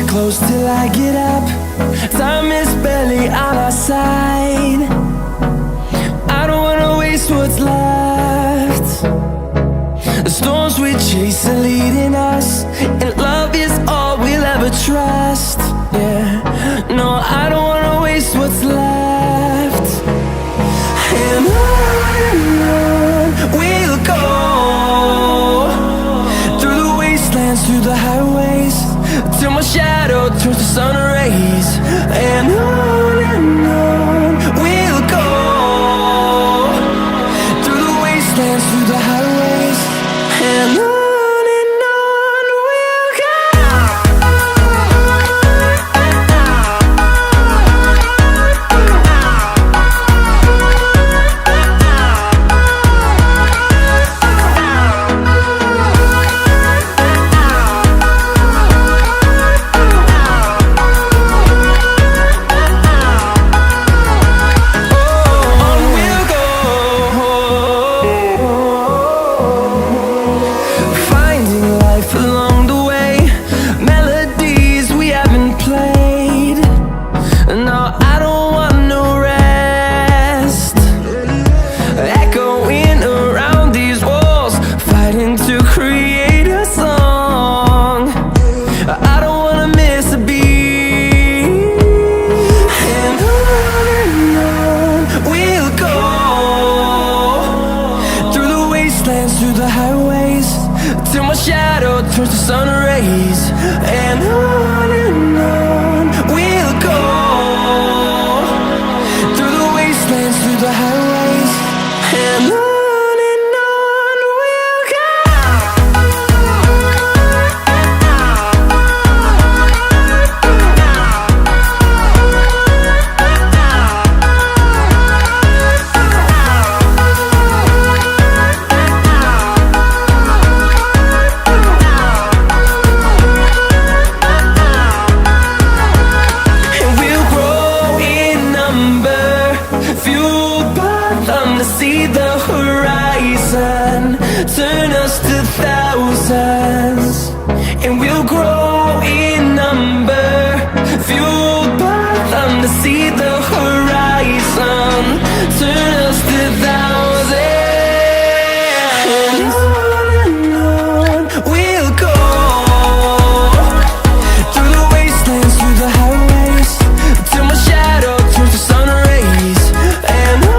Speaker 1: Close till I get up. Time is barely on our side. I don't wanna waste what's left. The storms we chase are leading us, and love is all we'll ever trust. Yeah, no, I don't wanna waste what's left. And on we'll go, through the wastelands, through the highways, till my shadow turns to sun rays. And on we'll go, through the wastelands, through the highways, and on we'll go. turns to sun rays, and on we'll go, through the wastelands, through the highways, and on we'll go. See the horizon, turn us to thousands, and we'll grow in number, fueled by them to see the horizon, turn us to thousands, and on we'll go, through the wastelands, through the highways, till my shadow turns to sun rays, and on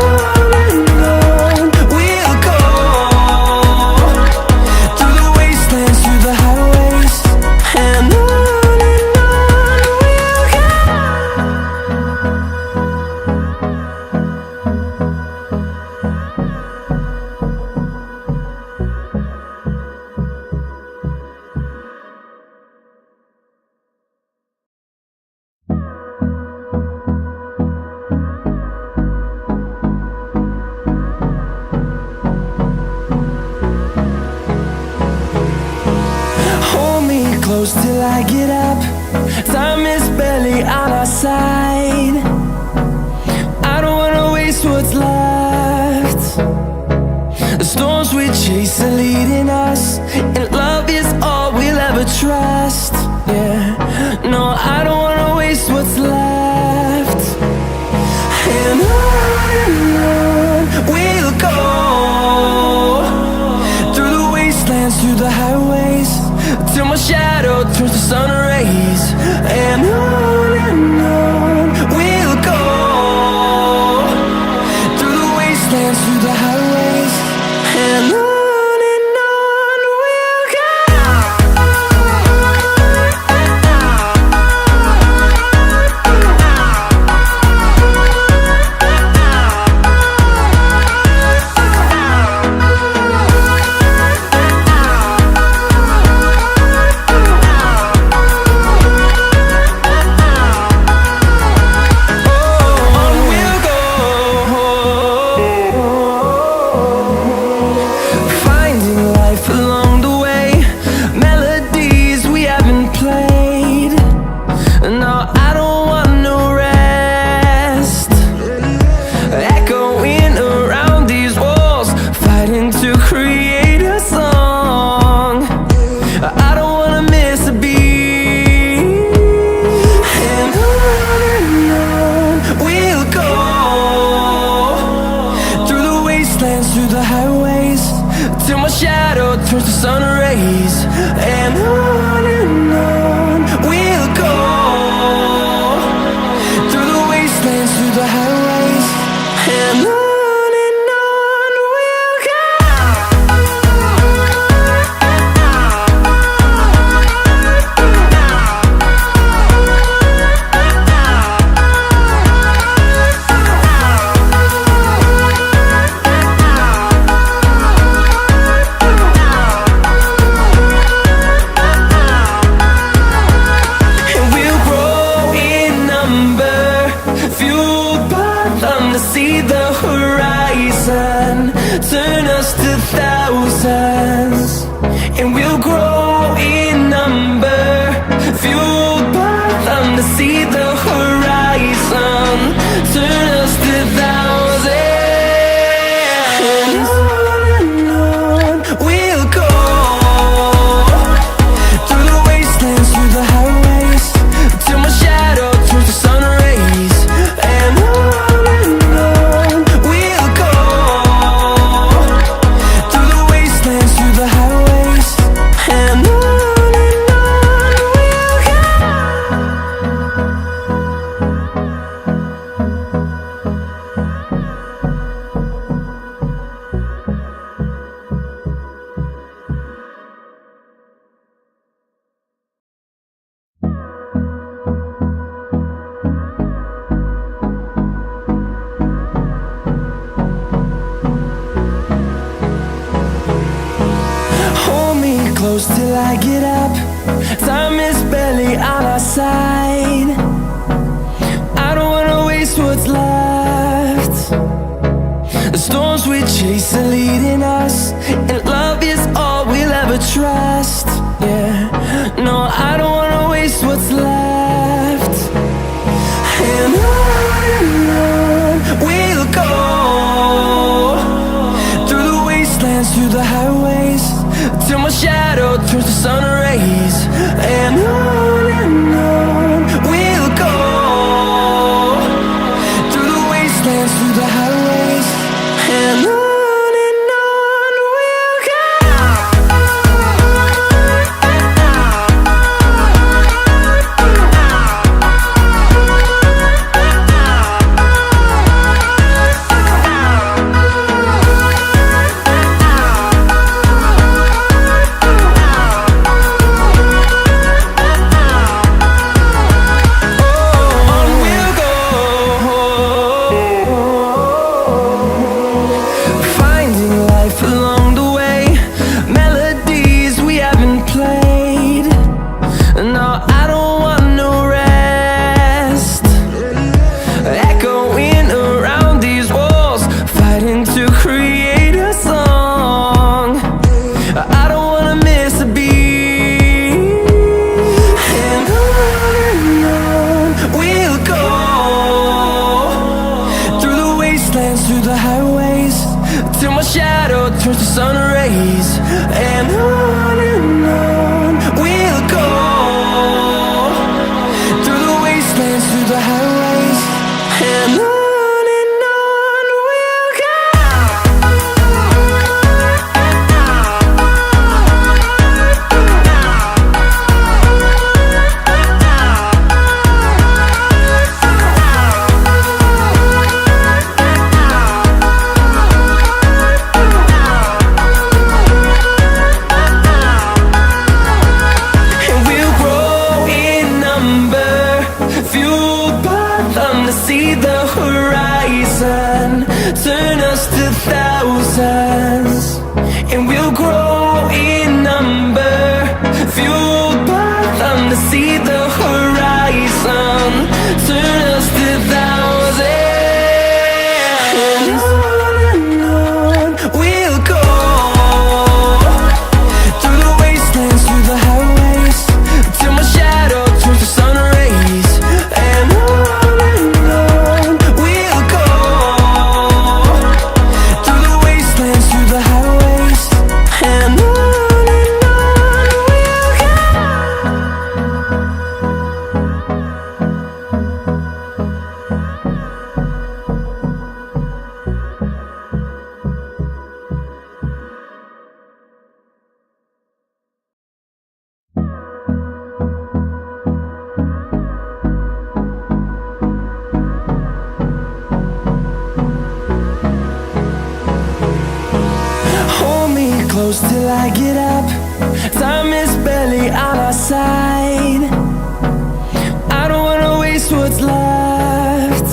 Speaker 1: close till I get up. Time is barely on our side. I don't wanna waste what's left. The storms we chase are leading us, and love is all we'll ever trust. Yeah, no, I don't wanna waste what's left. And on we'll go, through the wastelands, through the highways, till my shadow turns to sun rays, and on we'll go, through the wastelands, through the highways, and on we'll go. Turns to sun rays, and on we'll go, through the wastelands, through the highways, and on we'll go. See the horizon, turn us to thousands, and we'll grow in number, fueled by them to see the horizon, turn us to thousands, and on we'll go, through the wastelands, through the highways, till my shadow turns to sun rays, and on we'll go. close till I get up. Time is barely on our side. I don't wanna waste what's left. The storms we chase are leading us, and love is all we'll ever trust. Yeah, no, I don't wanna waste what's left. And on we'll go, through the wastelands, through the highways, till my shadow turns to sun rays. And on we'll go, through the wastelands, through the highways, and on we'll go. Through the highways, till my shadow turns to sun rays. And on we'll go, through the wastelands, through the highways, and on we'll go. See the horizon, turn us to thousands, and we'll grow in number, fueled by them to see the horizon, turn us to thousands, and on we'll go, through the wastelands, through the highways, till my shadow turns to sun rays. And on close till I get up. Time is barely on our side. I don't wanna waste what's left.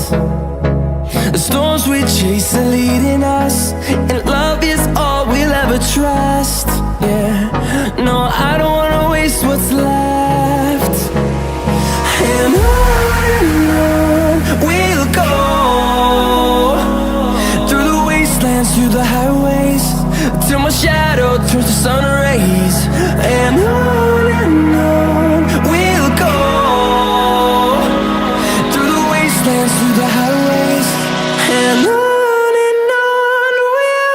Speaker 1: The storms we chase are leading us, and love is all we'll ever trust. Yeah, no, I don't wanna waste what's left. And on we'll go, through the wastelands, through the highways, till my shadow turns to sun rays. And on we'll go, through the wastelands, through the highways, and on we'll go.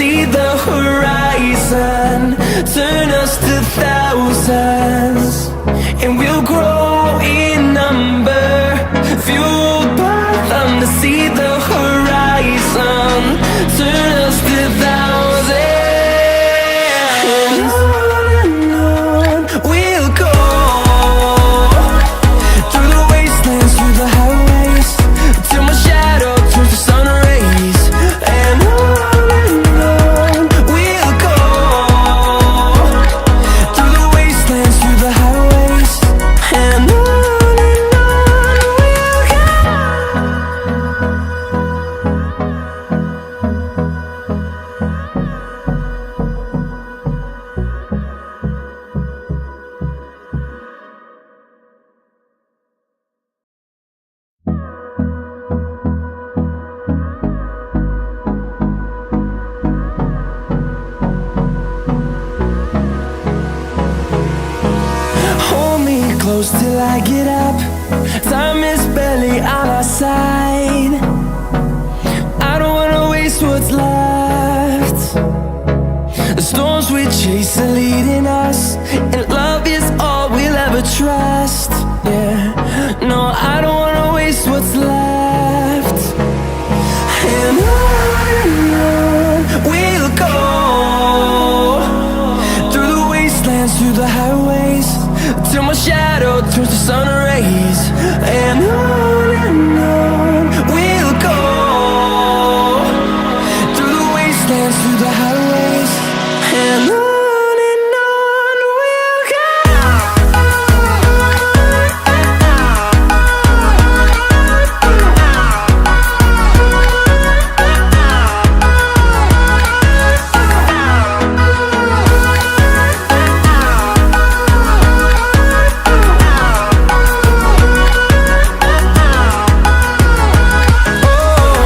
Speaker 1: see the horizon, turn us to thousands, and we'll grow in number, fueled by them to see the horizon, turn us to thousands. And on we'll go, through the wastelands, through the highways, till my shadow turns to sun rays. And on we'll go, through the wastelands, through the highways. And on we'll go. Hold me close till I get up. Time is barely on our side. I don't wanna waste what's left. The storms we chase are leading us, and love is all we'll ever trust. Yeah, no, I don't wanna waste what's left. And on we'll go, through the wastelands, through the highways, till my shadow turns to sun rays. And on we'll go, through the wastelands, through the highways. And on we'll go.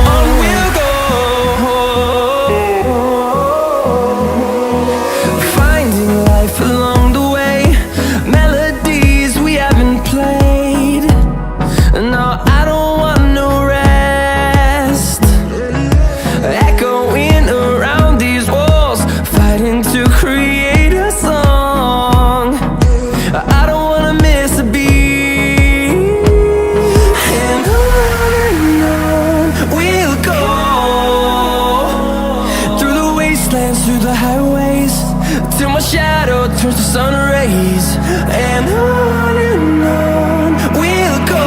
Speaker 1: On we'll go, finding life along the way, melodies we haven't played. No, I don't want no rest, echoing around these walls, fighting to create a song. I don't wanna miss a beat. And on we'll go, through the wastelands, through the highways, till my shadow turns to sun rays. And on we'll go,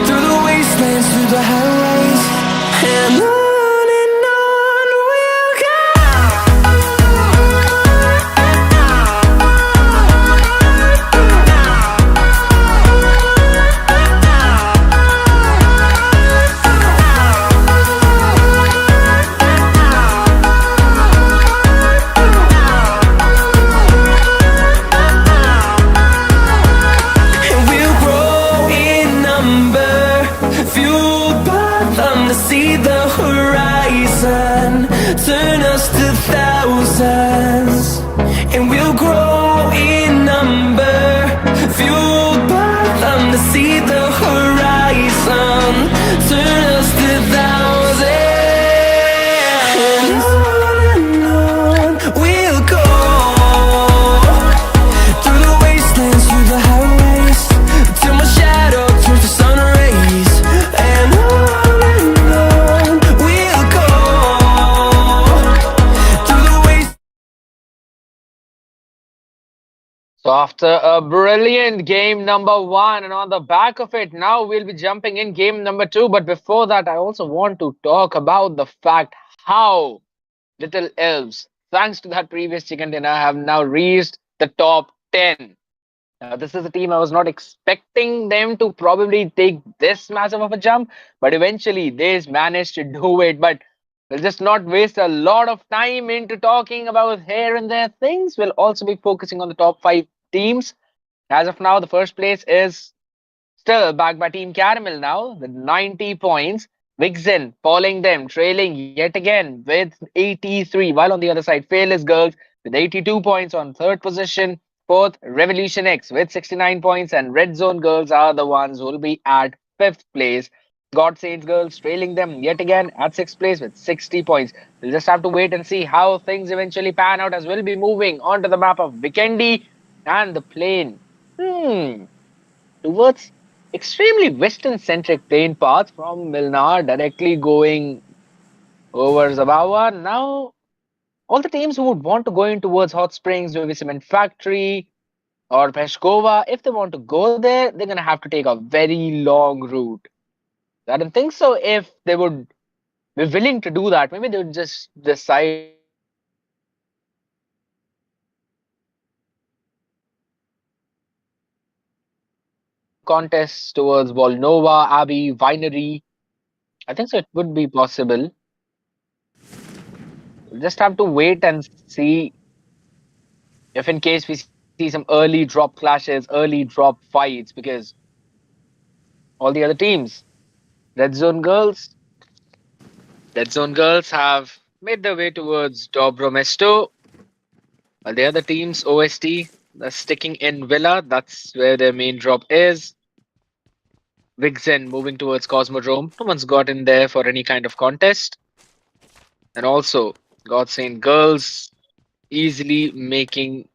Speaker 1: through the wastelands, through the highways. And on we'll go. And we'll grow in number, fueled by them to see the horizon, turn us to thousands. And we'll grow in number, fueled by them to see the horizon, turn us to thousands. And on we'll go, through the wastelands, through the highways, till my shadow turns to sun rays. And on we'll go, through the wastelands.
Speaker 2: So after a brilliant game number one, and on the back of it, now we'll be jumping in game number two. But before that, I also want to talk about the fact how little elves, thanks to that previous chicken dinner, have now reached the top 10. Now, this is a team I was not expecting them to probably take this massive of a jump, but eventually they managed to do it. But we'll just not waste a lot of time into talking about here and there things. We'll also be focusing on the top 5 teams. As of now, the first place is still backed by Team Caramel now with 90 points. VIXXEN following them, trailing yet again with 83. While on the other side, Fearless Girls with 82 points on third position. Fourth, Revolution X with 69 points, and Red Zone Girls are the ones who will be at fifth place. God Saints girls trailing them yet again at sixth place with 60 points. We'll just have to wait and see how things eventually pan out as we'll be moving onto the map of Vikendi and the plane. Towards extremely western centric plane path from Milnar directly going over Zabawa. Now, all the teams who would want to go in towards Hot Springs, maybe Cement Factory or Peshkova, if they want to go there, they're going to have to take a very long route. I don't think so. If they would be willing to do that, maybe they would just decide to go contests towards Volnova, Abbey, Vinery. I think so. It would be possible. We'll just have to wait and see if, in case we see some early drop clashes, early drop fights, because all the other teams, Red Zone girls, Red Zone girls have made their way towards Dobromesto, while the other teams, OST, they're sticking in Villa. That's where their main drop is. VIXXEN moving towards Cosmodrome. No one's got in there for any kind of contest. And also, Godsend girls easily making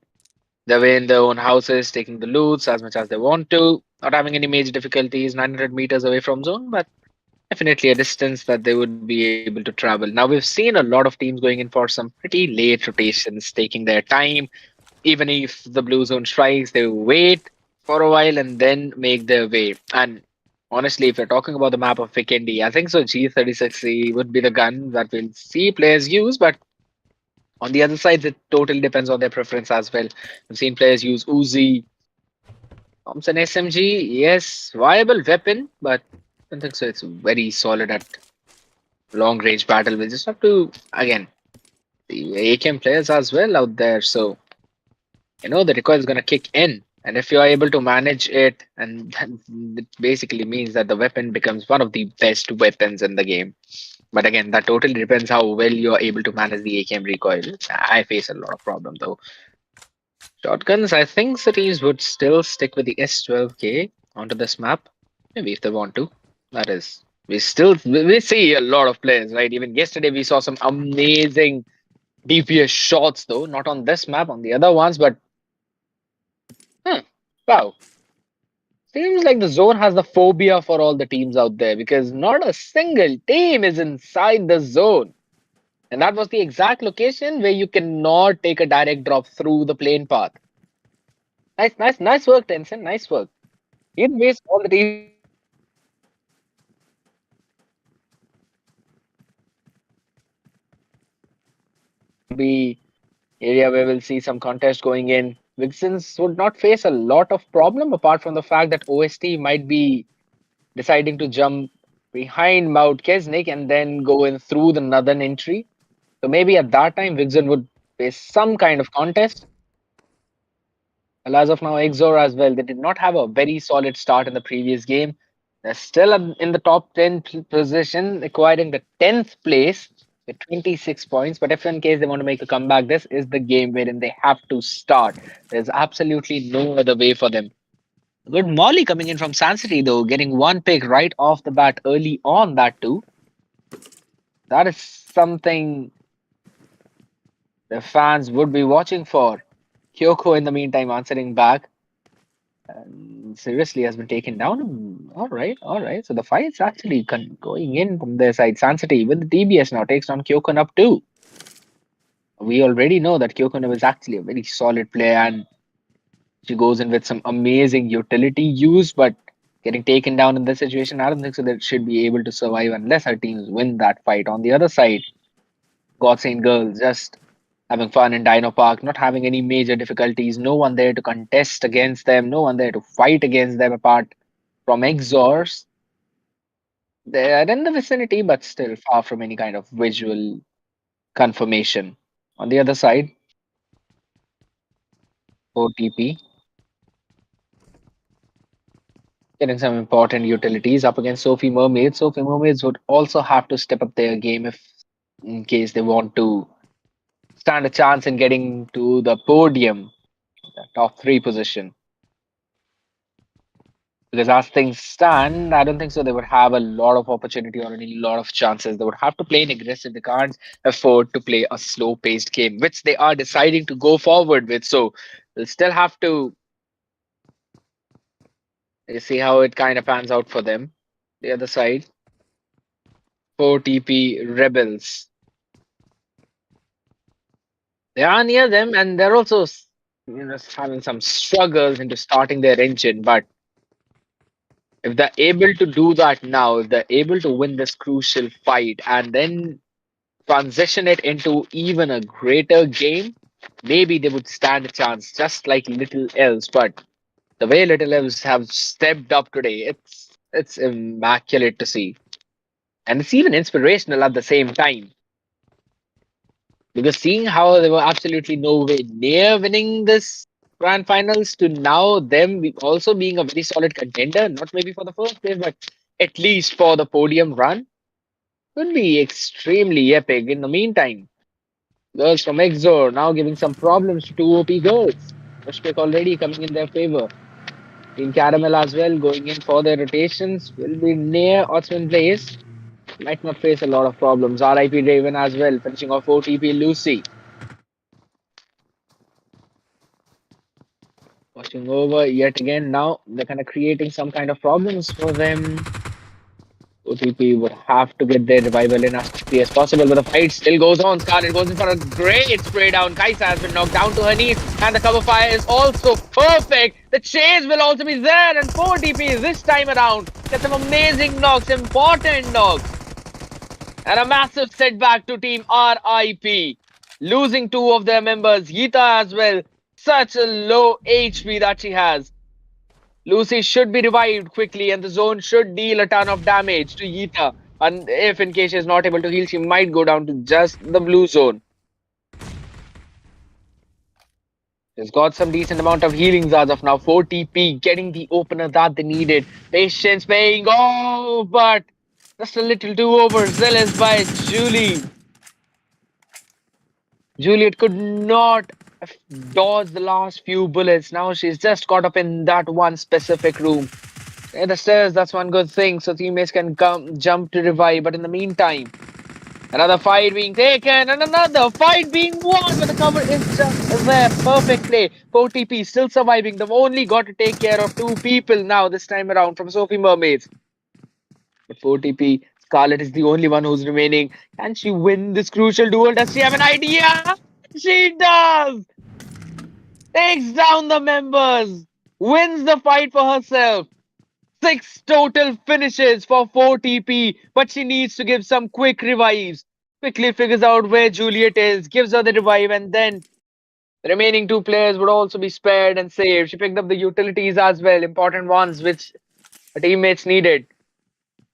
Speaker 2: their way in their own houses, taking the loots as much as they want to. Not having any major difficulties, 900 meters away from zone, but definitely a distance that they would be able to travel. Now, we've seen a lot of teams going in for some pretty late rotations, taking their time. Even if the blue zone strikes, they wait for a while and then make their way. And honestly, if you're talking about the map of Vikendi, I think so G36C would be the gun that we'll see players use, but on the other side, it totally depends on their preference as well. I've seen players use Uzi, Thompson SMG, yes, viable weapon, but I don't think so. It's very solid at long range battle. We just have to, again, the AKM players as well out there. So the recoil is going to kick in. And if you are able to manage it, and it basically means that the weapon becomes one of the best weapons in the game. But again, that totally depends how well you are able to manage the AKM recoil. I face a lot of problem though. Shotguns, I think cities would still stick with the S12K onto this map. Maybe if they want to. That is. We see a lot of players, right? Even yesterday we saw some amazing DPS shots though, not on this map, on the other ones, but huh, wow. Seems like the zone has the phobia for all the teams out there because not a single team is inside the zone. And that was the exact location where you cannot take a direct drop through the plane path. Nice work, Tencent. Nice work. Either ways, all the teams would be area where we'll see some contest going in. Vixens would not face a lot of problem apart from the fact that OST might be deciding to jump behind Mount Kesnick and then go in through the northern entry. So maybe at that time, Vixen would face some kind of contest. Well, as of now, XZOR as well. They did not have a very solid start in the previous game. They're still in the top 10 position, acquiring the 10th place with 26 points. But if in case they want to make a comeback, this is the game wherein they have to start. There's absolutely no other way for them. Good Molly coming in from San City, though, getting one pick right off the bat early on, that too. That is something the fans would be watching for. Kyoko, in the meantime, answering back. Seriously has been taken down. All right. So the fight's actually going in from their side. Sansity with the DBS now takes down Kyokun up too. We already know that Kyokun is actually a very solid player and she goes in with some amazing utility use, but getting taken down in this situation, I don't think so that should be able to survive unless her teams win that fight. On the other side, Godsend girls just having fun in Dino Park, not having any major difficulties, no one there to contest against them, no one there to fight against them apart from XZORs. They are in the vicinity, but still far from any kind of visual confirmation. On the other side, OTP getting some important utilities up against Sophie Mermaids. Sophie Mermaids would also have to step up their game if, in case they want to stand a chance in getting to the podium, the top three position. Because as things stand, I don't think so. They would have a lot of opportunity or any lot of chances. They would have to play an aggressive. They can't afford to play a slow-paced game, which they are deciding to go forward with. So they'll still have to see how it kind of pans out for them. The other side, 4TP Rebels. They are near them, and they're also having some struggles into starting their engine. But if they're able to do that now, if they're able to win this crucial fight, and then transition it into even a greater game, maybe they would stand a chance, just like Little Elves. But the way Little Elves have stepped up today, it's immaculate to see, and it's even inspirational at the same time. Because seeing how they were absolutely no way near winning this grand finals to now them also being a very solid contender, not maybe for the first place, but at least for the podium run, would be extremely epic. In the meantime, girls from XZOR now giving some problems to two OP girls. First pick already coming in their favor. Team Caramel as well going in for their rotations will be near Otsman place. Might not face a lot of problems. RIP Raven as well, finishing off OTP Lucy. Watching over yet again now. They're kind of creating some kind of problems for them. OTP would have to get their revival in as quickly as possible, but the fight still goes on. Scarlet goes in for a great spray down. Kaisa has been knocked down to her knees, and the cover fire is also perfect. The chase will also be there, and 4TP this time around get some amazing knocks, important knocks, and a massive setback to Team RIP, losing two of their members, Geeta as well. Such a low HP that she has. Lucy should be revived quickly, and the zone should deal a ton of damage to Yita. And if in case she is not able to heal, she might go down to just the blue zone. She's got some decent amount of healings as of now. 4TP getting the opener that they needed. Patience paying off, but just a little too overzealous by Julie. Juliet could not dodge the last few bullets. Now she's just caught up in that one specific room. The stairs, that's one good thing, so teammates can come jump to revive. But in the meantime, another fight being taken and another fight being won, but the cover is just there. Perfect play. 4TP still surviving. They've only got to take care of two people now this time around from Sophie Mermaids. But 4TP, Scarlet is the only one who's remaining. Can she win this crucial duel? Does she have an idea? She does! Takes down the members, wins the fight for herself. 6 total finishes for 4TP, but she needs to give some quick revives. Quickly figures out where Juliet is, gives her the revive, and then the remaining two players would also be spared and saved. She picked up the utilities as well, important ones which her teammates needed.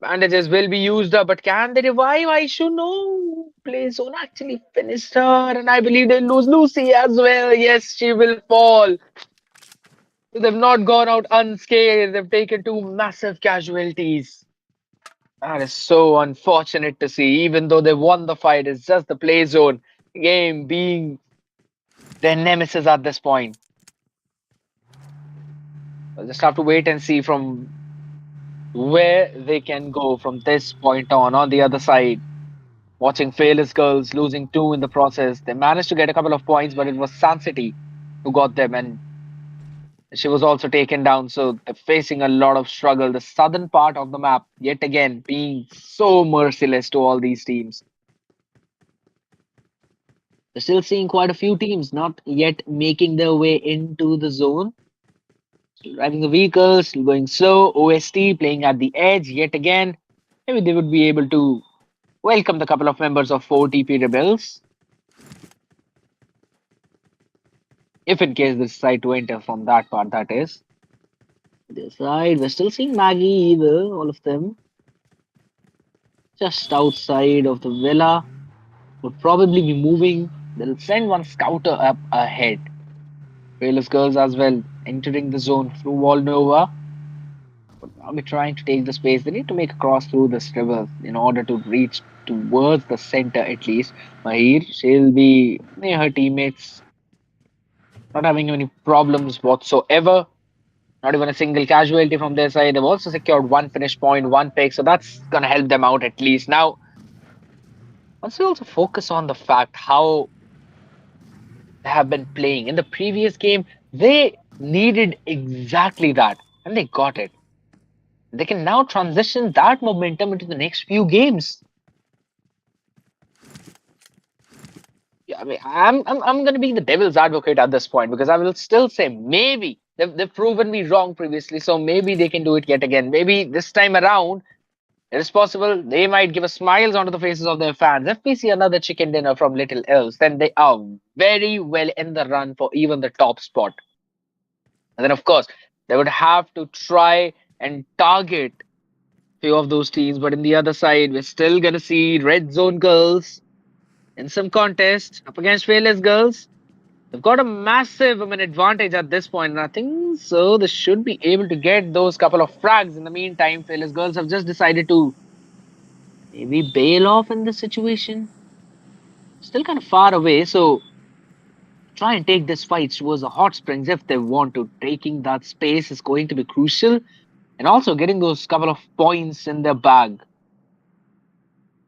Speaker 2: Bandages will be used up, but can they revive Aishu? No. Playzone actually finished her, and I believe they'll lose Lucy as well. Yes, she will fall. They've not gone out unscathed. They've taken two massive casualties. That is so unfortunate to see. Even though they won the fight, it's just the play zone game being their nemesis at this point. We'll just have to wait and see from where they can go from this point on. On the other side, watching Fearless Girls losing two in the process. They managed to get a couple of points, but it was Sun City who got them, and she was also taken down. So they're facing a lot of struggle. The southern part of the map, yet again, being so merciless to all these teams. They're still seeing quite a few teams not yet making their way into the zone. Still driving the vehicles, still going slow. OST playing at the edge yet again. Maybe they would be able to welcome the couple of members of 4TP Rebels. If in case they decide to enter from that part, that is. This side, we're still seeing Maggie either, all of them. Just outside of the villa. Would probably be moving. They'll send one scouter up ahead. Fearless Girls as well, entering the zone through Wall Nova. But now we're trying to take the space. They need to make a cross through this river in order to reach towards the center at least. Mahir, she'll be near her teammates, not having any problems whatsoever. Not even a single casualty from their side. They've also secured one finish point, one pick, so that's gonna help them out at least. Now, once we also focus on the fact how they have been playing in the previous game, they needed exactly that, and they got it. They can now transition that momentum into the next few games. Yeah, I mean, I'm going to be the devil's advocate at this point because I will still say maybe they've proven me wrong previously, so maybe they can do it yet again. Maybe this time around it is possible they might give a smiles onto the faces of their fans. If we see another chicken dinner from Little Elves, then they are very well in the run for even the top spot. And then, of course, they would have to try and target few of those teams. But in the other side, we're still gonna see Red Zone girls in some contest up against Fearless girls. They've got a massive advantage at this point, and I think so. They should be able to get those couple of frags. In the meantime, Fearless girls have just decided to maybe bail off in this situation. Still kind of far away, so try and take this fight towards the hot springs if they want to. Taking that space is going to be crucial, and also getting those couple of points in their bag.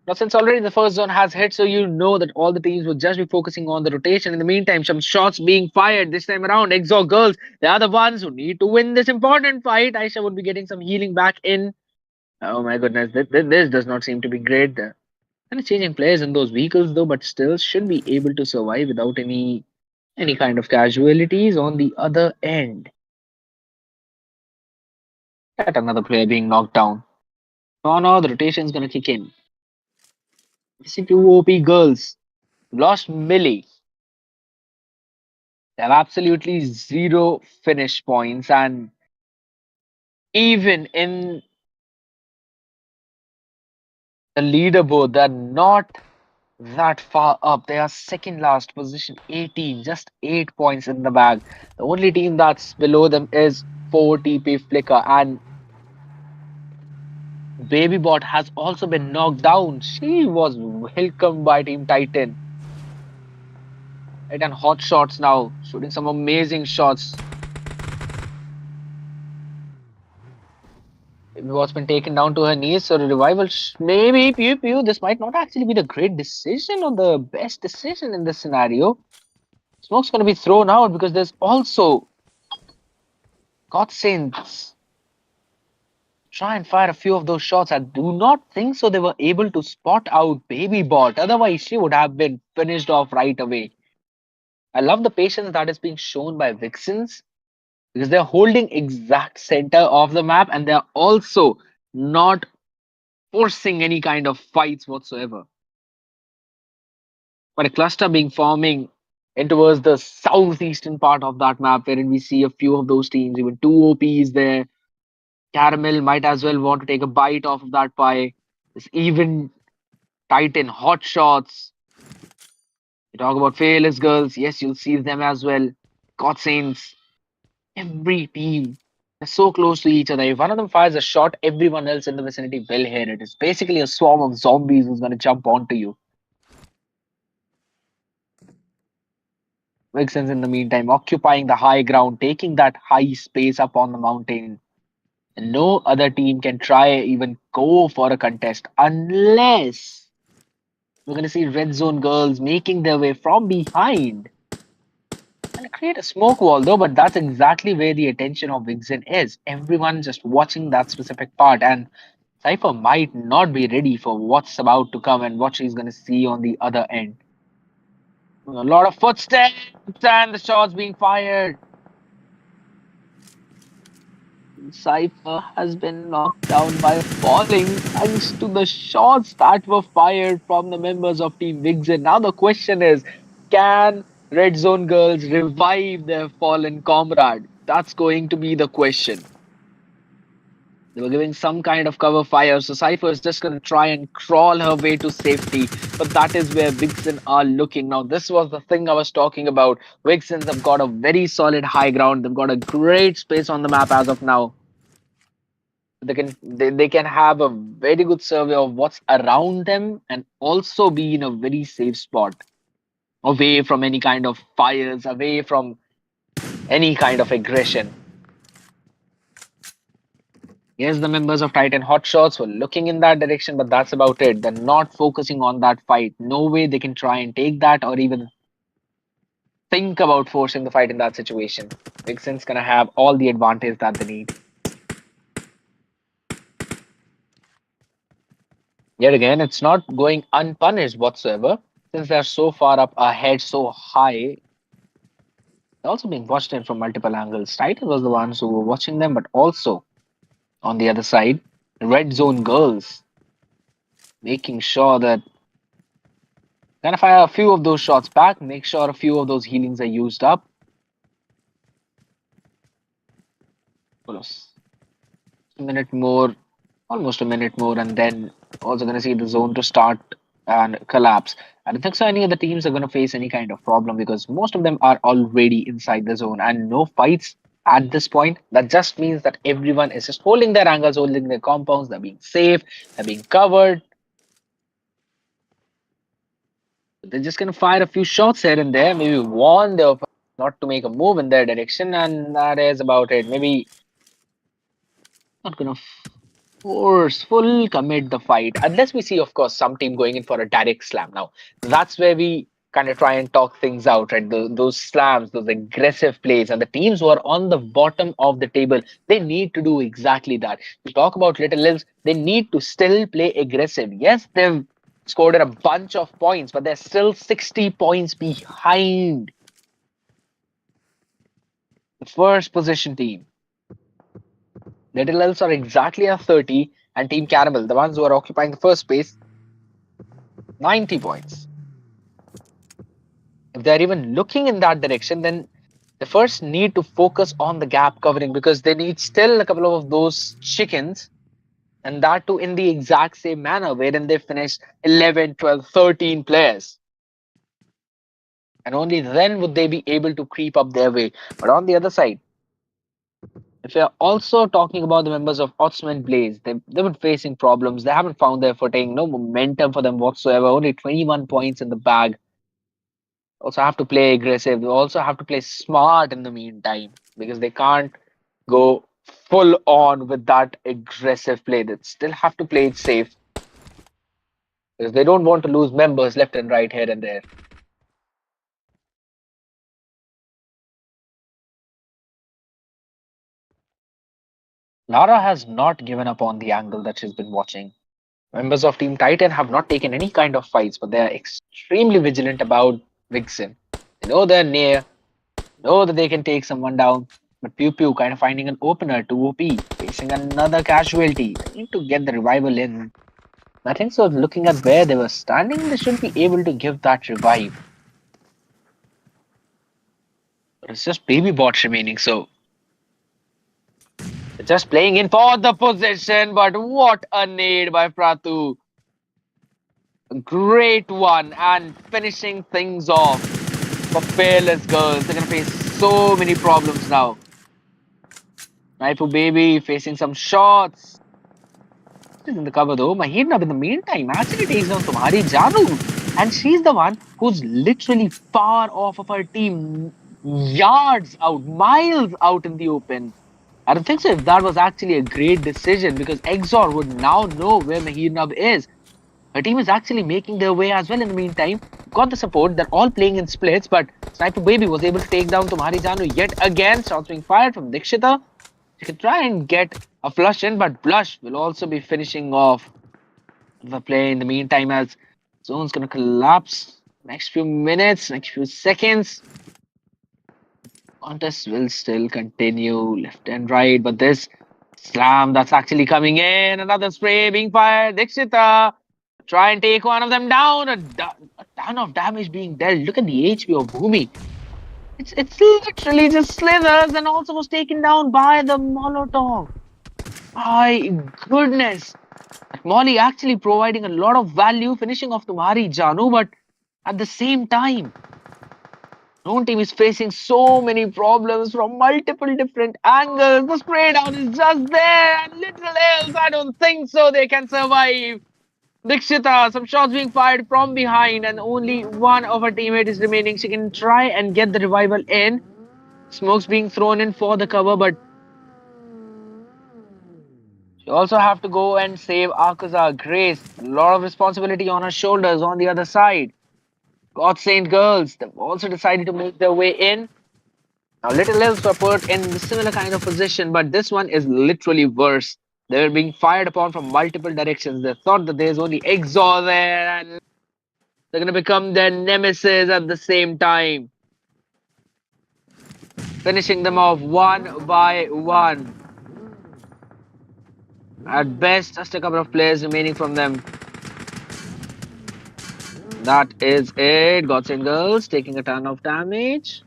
Speaker 2: Now, since already the first zone has hit, so you know that all the teams will just be focusing on the rotation. In the meantime, some shots being fired this time around. XZOR girls, they are the ones who need to win this important fight. Aisha would be getting some healing back in. Oh my goodness, this does not seem to be great. Kind of changing players in those vehicles though, but still should be able to survive without any kind of casualties on the other end. Yet another player being knocked down. Oh no, the rotation is gonna kick in. You see two OP girls. Lost Millie. They have absolutely zero finish points, and even in the leaderboard, they're not that far up. They are second last, position 18, just 8 points in the bag. The only team that's below them is 4TP FLICKA, and Babybot has also been knocked down. She was welcomed by Team Titan. Right, and HOTSHOTS now, shooting some amazing shots. What's been taken down to her knees, so the revival maybe pew pew. This might not actually be the great decision or the best decision in this scenario. Smoke's going to be thrown out because there's also GODSAINTS. Try and fire a few of those shots. I do not think so. They were able to spot out Babybot. Otherwise, she would have been finished off right away. I love the patience that is being shown by VIXXENs because they're holding exact center of the map and they're also not forcing any kind of fights whatsoever. But a cluster being forming in towards the southeastern part of that map, wherein we see a few of those teams, even two OPs there. Caramel might as well want to take a bite off of that pie. This even Titan hot shots. You talk about fearless girls, yes, you'll see them as well. God Saints, every team. They're so close to each other. If one of them fires a shot, everyone else in the vicinity will hear it. It's basically a swarm of zombies who's going to jump onto you. VIXXENs, in the meantime, occupying the high ground, taking that high space up on the mountain. And no other team can try even go for a contest unless we're going to see red zone girls making their way from behind and create a smoke wall though. But that's exactly where the attention of VIXXEN is. Everyone just watching that specific part, and Cypher might not be ready for what's about to come and what she's going to see on the other end. A lot of footsteps and the shots being fired. Cypher has been knocked down by falling thanks to the shots that were fired from the members of Team VIXXEN. Now the question is, can Red Zone girls revive their fallen comrade? That's going to be the question. They were giving some kind of cover fire, so Cypher is just going to try and crawl her way to safety. But that is where VIXXEN are looking. Now, this was the thing I was talking about. VIXXENs have got a very solid high ground. They've got a great space on the map as of now. They can have a very good survey of what's around them and also be in a very safe spot, away from any kind of fires, away from any kind of aggression. Yes, the members of Titan Hotshots were looking in that direction, but that's about it. They're not focusing on that fight. No way they can try and take that or even think about forcing the fight in that situation. VIXXEN's gonna have all the advantage that they need. Yet again, it's not going unpunished whatsoever, since they're so far up ahead, so high. They're also being watched in from multiple angles. Titan was the ones who were watching them, but also on the other side, the red zone girls making sure that gonna fire a few of those shots back, make sure a few of those healings are used up. Almost a minute more, almost a minute more, and then also gonna see the zone to start and collapse. I don't think so any of the teams are gonna face any kind of problem because most of them are already inside the zone and no fights at this point. That just means that everyone is just holding their angles, holding their compounds, they're being safe, they're being covered. They're just gonna fire a few shots here and there, maybe warn their opponent not to make a move in their direction, and that is about it. Maybe not gonna force full commit the fight unless we see, of course, some team going in for a direct slam. Now that's where we kind of try and talk things out, right? Those slams, those aggressive plays, and the teams who are on the bottom of the table, they need to do exactly that. We talk about little Lils, they need to still play aggressive. Yes, they've scored a bunch of points, but they're still 60 points behind the first position team. Little Elves are exactly at 30, and Team Caramel, the ones who are occupying the first space, 90 points. If they're even looking in that direction, then they first need to focus on the gap covering because they need still a couple of those chickens, and that too in the exact same manner, wherein they finish 11, 12, 13 players. And only then would they be able to creep up their way. But on the other side, if you're also talking about the members of OSTMEN Blaze, they've been facing problems. They haven't found their footing, no momentum for them whatsoever. Only 21 points in the bag. Also have to play aggressive. They also have to play smart in the meantime because they can't go full on with that aggressive play. They still have to play it safe because they don't want to lose members left and right here and there. Lara has not given up on the angle that she's been watching. Members of Team Titan have not taken any kind of fights, but they are extremely vigilant about VIXXEN. They know they're near, know that they can take someone down, but Pew Pew kind of finding an opener to OP, facing another casualty. They need to get the revival in. I think so. Looking at where they were standing, they should be able to give that revive. But it's just baby bots remaining, so they're just playing in for the position. But what a nade by Pratu! Great one and finishing things off for Fearless Girls. They're gonna face so many problems now. Raifu Baby facing some shots. She's in the cover though. Mahirnab in the meantime actually takes down Tumhari Janu. And she's the one who's literally far off of her team. Yards out, miles out in the open. I don't think so if that was actually a great decision because XZOR would now know where Mahirnab is. Her team is actually making their way as well in the meantime. Got the support. They're all playing in splits, but Sniper Baby was able to take down Tumhari Janu yet again. Shots being fired from Dikshita. She can try and get a flush in, but Blush will also be finishing off the play in the meantime as zone's gonna collapse. Next few minutes, next few seconds. Contest will still continue left and right, but this slam that's actually coming in. Another spray being fired. Dikshita try and take one of them down. A ton of damage being dealt. Look at the HP of Bhumi. It's literally just slithers and also was taken down by the Molotov. My goodness. Molly actually providing a lot of value, finishing off Tumhari Janu, but at the same time, Zone team is facing so many problems from multiple different angles. The spray down is just there, and little else, I don't think so they can survive. Dikshita, some shots being fired from behind, and only one of her teammates is remaining. She can try and get the revival in. Smokes being thrown in for the cover, but You also have to go and save Akaza Grace. A lot of responsibility on her shoulders on the other side. God Saint girls, they've also decided to make their way in. Now, little elves were put in the similar kind of position, but this one is literally worse. They're being fired upon from multiple directions. They thought that there's only XZOR there, and they're gonna become their nemesis at the same time, finishing them off one by one. At best, just a couple of players remaining from them. That is it. Gods and girls taking a ton of damage.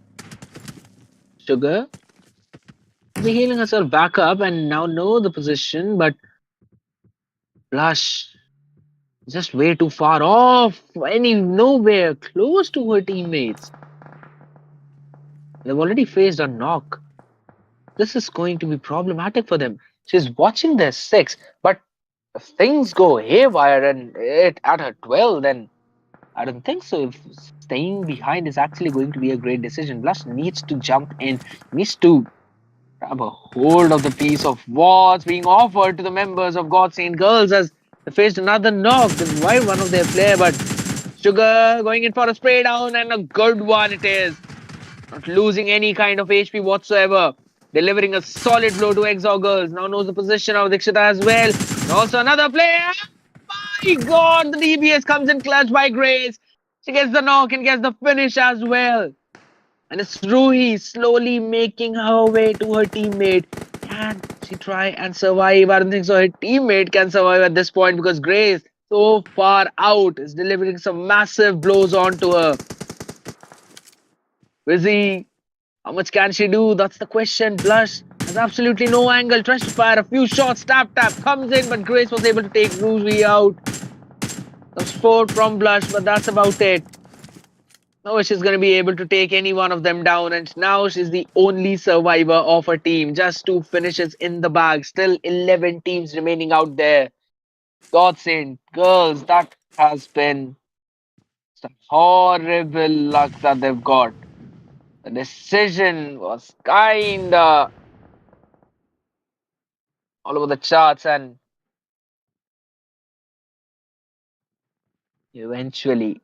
Speaker 2: Sugar will be healing herself back up and now know the position, but Blush just way too far off. Nowhere close to her teammates. They've already faced a knock. This is going to be problematic for them. She's watching their six, but if things go haywire and it at her 12, then I don't think so. If staying behind is actually going to be a great decision, Blush needs to jump in, needs to grab a hold of the piece of what's being offered to the members of God Saint Girls as they faced another knock. They revived one of their player, but Sugar going in for a spray down and a good one it is. Not losing any kind of HP whatsoever. Delivering a solid blow to XZOR Girls. Now knows the position of Dikshita as well. And also another player. My God, the DBS comes in clutch by Grace. She gets the knock and gets the finish as well. And it's Ruhi slowly making her way to her teammate. Can she try and survive? I don't think so. Her teammate can survive at this point because Grace, so far out, is delivering some massive blows onto her. Busy. How much can she do? That's the question. Blush has absolutely no angle. Tries to fire a few shots. Tap, tap. Comes in, but Grace was able to take Ruhi out. Some support from Blush, but that's about it. No, she's going to be able to take any one of them down, and now she's the only survivor of her team. Just 2 finishes in the bag. Still 11 teams remaining out there. God sent girls, that has been some horrible luck that they've got. The decision was kinda all over the charts, and eventually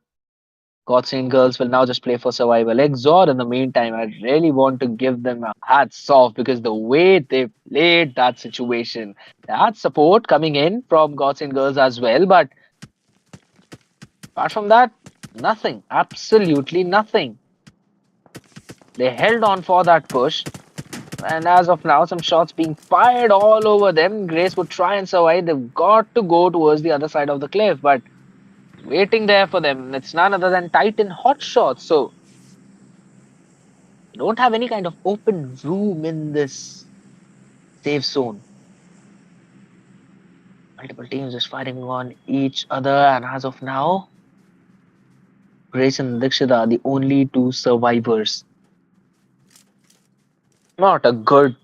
Speaker 2: Godsend girls will now just play for survival. XZOR in the meantime, I really want to give them a hats off because the way they played that situation. They had support coming in from Godsend girls as well, but apart from that, nothing. Absolutely nothing. They held on for that push. And as of now, some shots being fired all over them. Grace would try and survive. They've got to go towards the other side of the cliff, but waiting there for them, it's none other than Titan HOTSHOTS. So you don't have any kind of open room in this safe zone. Multiple teams just fighting on each other, and as of now, Grace and Dikshita are the only two survivors. Not a good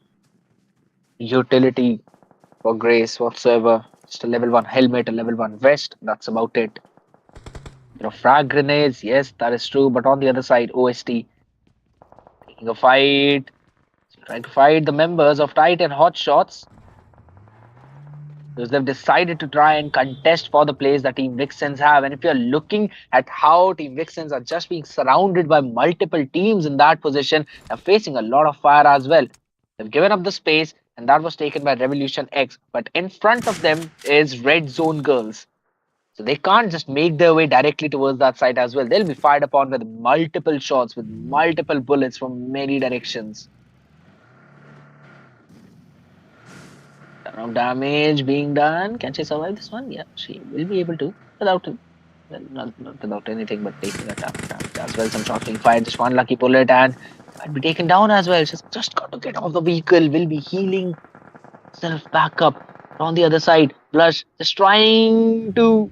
Speaker 2: utility for Grace whatsoever. Just a level 1 helmet, a level 1 vest, that's about it. Frag grenades, yes, that is true, but on the other side, OST taking a fight, trying to fight the members of Titan HOTSHOTS. Because they've decided to try and contest for the place that Team VIXXENs have. And if you're looking at how Team VIXXENs are just being surrounded by multiple teams in that position, they're facing a lot of fire as well. They've given up the space, and that was taken by Revolution X. But in front of them is REDZONE girls. So they can't just make their way directly towards that side as well. They'll be fired upon with multiple shots, with multiple bullets from many directions. Ton of damage being done. Can she survive this one? Yeah, she will be able to without not without anything but taking a ton of damage as well. Some shots being fired. Just one lucky bullet and might be taken down as well. She's just got to get off the vehicle. Will be healing herself back up. On the other side, Blush just trying to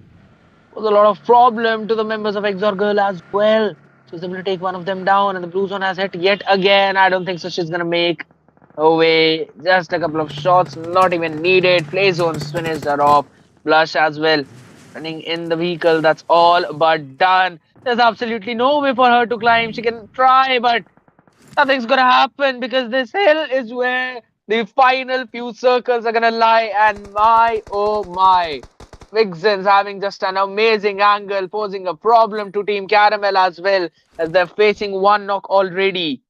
Speaker 2: cause a lot of problem to the members of XZOR Girl as well. She was able to take one of them down, and the blue zone has hit yet again. I don't think so. She's gonna make away. Just a couple of shots, not even needed. Play zones finished her off. Blush as well. Running in the vehicle, that's all but done. There's absolutely no way for her to climb. She can try, but nothing's gonna happen because this hill is where The final few circles are gonna lie, and my oh my. VIXXEN's having just an amazing angle, posing a problem to Team Caramel as well, as they're facing one knock already.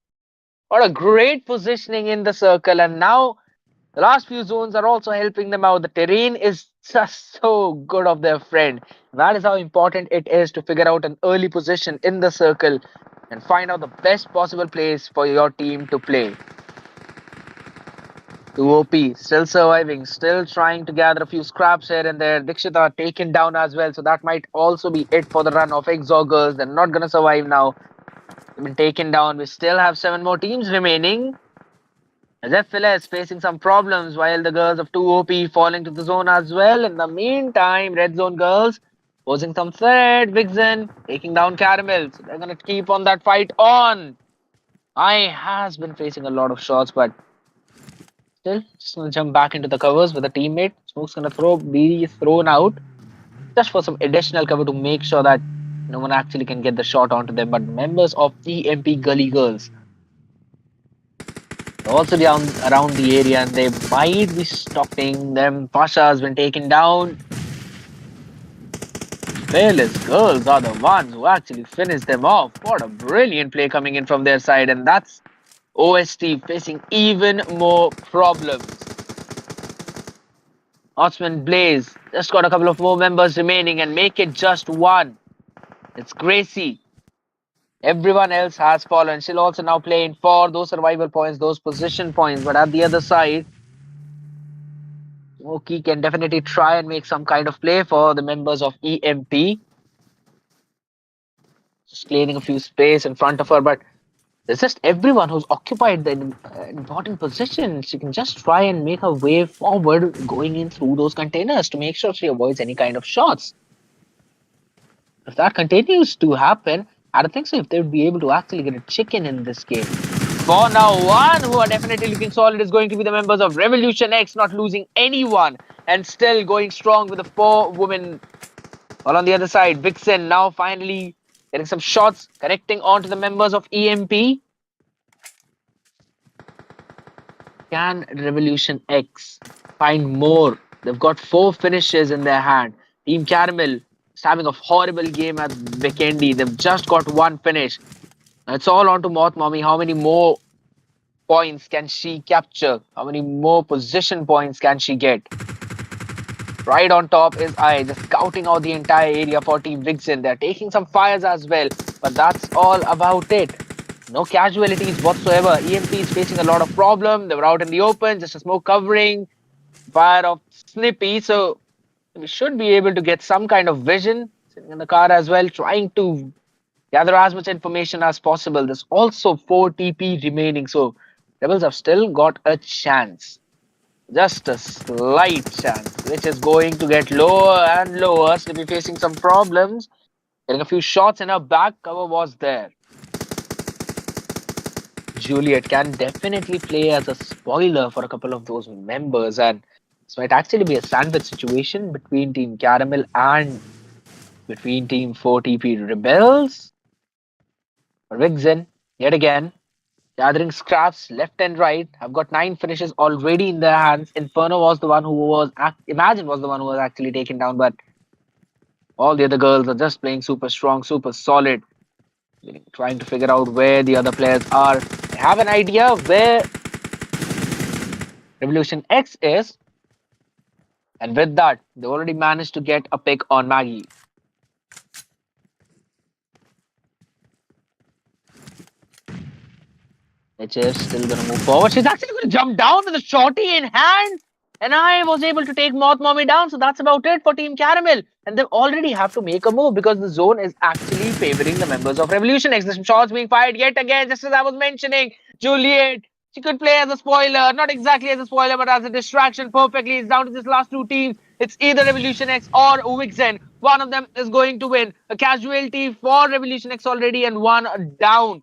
Speaker 2: What a great positioning in the circle, and now the last few zones are also helping them out. The terrain is just so good of their friend. That is how important it is to figure out an early position in the circle and find out the best possible place for your team to play. 2OP still surviving, still trying to gather a few scraps here and there. Dikshita taken down as well, so that might also be it for the run of XZOR girls. They're not gonna survive now. They've been taken down. We still have 7 more teams remaining. As FLS facing some problems while the girls of 2OP falling to the zone as well. In the meantime, Red Zone girls posing some threat. VIXXEN taking down Caramel. So they're gonna keep on that fight on. I has been facing a lot of shots, but still just gonna jump back into the covers with a teammate. Smoke's gonna be thrown out just for some additional cover to make sure that no one actually can get the shot onto them. But members of EMP Gully girls also down around the area, and they might be stopping them. Pasha has been taken down. Fearless girls are the ones who actually finish them off. What a brilliant play coming in from their side, and that's OST facing even more problems. HOTSMEN Blaze just got a couple of more members remaining and make it just one. It's Gracie. Everyone else has fallen. She'll also now play in for those survival points, those position points. But at the other side, Smokey can definitely try and make some kind of play for the members of EMP. Just clearing a few space in front of her, but there's just everyone who's occupied the important position. She can just try and make her way forward, going in through those containers to make sure she avoids any kind of shots. If that continues to happen, I don't think so if they would be able to actually get a chicken in this game. For now, one who are definitely looking solid is going to be the members of Revolution X, not losing anyone and still going strong with the 4 women. While on the other side, VIXXEN now finally getting some shots, connecting onto the members of EMP. Can Revolution X find more? They've got 4 finishes in their hand. Team Caramel is having a horrible game at Vikendi. They've just got 1 finish. It's all on to Moth Mommy. How many more points can she capture? How many more position points can she get? Right on top is I, just scouting out the entire area for Team VIXXEN. They're taking some fires as well, but that's all about it. No casualties whatsoever. EMP is facing a lot of problem. They were out in the open, just a smoke covering, fire of Snippy. So we should be able to get some kind of vision. Sitting in the car as well, trying to gather as much information as possible. There's also 4 TP remaining, so Rebels have still got a chance. Just a slight chance, which is going to get lower and lower. So they'll be facing some problems. Getting a few shots in her back, cover was there. Juliet can definitely play as a spoiler for a couple of those members, and this might actually be a sandwich situation between Team Caramel and between Team 4TP Rebels. For VIXXEN, yet again, gathering scraps left and right. Have got 9 finishes already in their hands. Inferno was the one who was Imagine was the one who was actually taken down, but all the other girls are just playing super strong, super solid. Trying to figure out where the other players are. They have an idea where Revolution X is, and with that, they already managed to get a pick on Maggie. HF still gonna move forward. She's actually gonna jump down with a shorty in hand. And I was able to take Moth Mommy down. So that's about it for Team Caramel. And they already have to make a move because the zone is actually favoring the members of Revolution X. There's shots being fired yet again, just as I was mentioning. Juliet, she could play as a spoiler. Not exactly as a spoiler, but as a distraction perfectly. It's down to this last 2 teams. It's either Revolution X or VIXXEN. One of them is going to win. A casualty for Revolution X already and 1 down.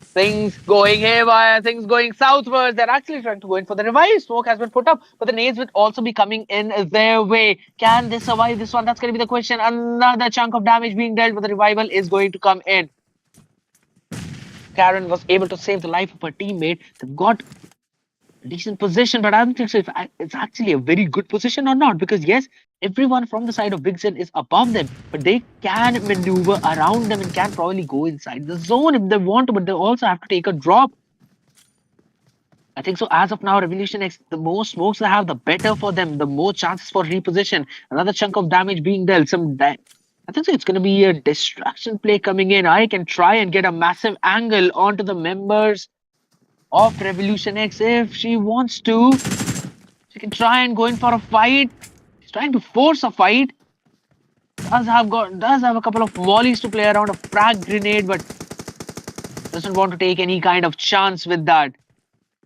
Speaker 2: Things going haywire, things going southwards. They're actually trying to go in for the revive. Smoke has been put up, but the nades will also be coming in their way. Can they survive this one? That's going to be the question. Another chunk of damage being dealt, but the revival is going to come in. Karen was able to save the life of her teammate. They've got
Speaker 3: decent position, but I don't think so if it's actually a very good position or not. Because yes, everyone from the side of VIXXEN is above them, but they can maneuver around them and can probably go inside the zone if they want to, but they also have to take a drop. I think so. As of now, Revolution X, the more smokes they have, the better for them. The more chances for reposition. Another chunk of damage being dealt. I think so. It's going to be a distraction play coming in. I can try and get a massive angle onto the members of Revolution X if she wants to. She can try and go in for a fight. She's trying to force a fight. Does have a couple of volleys to play around, a frag grenade, but doesn't want to take any kind of chance with that.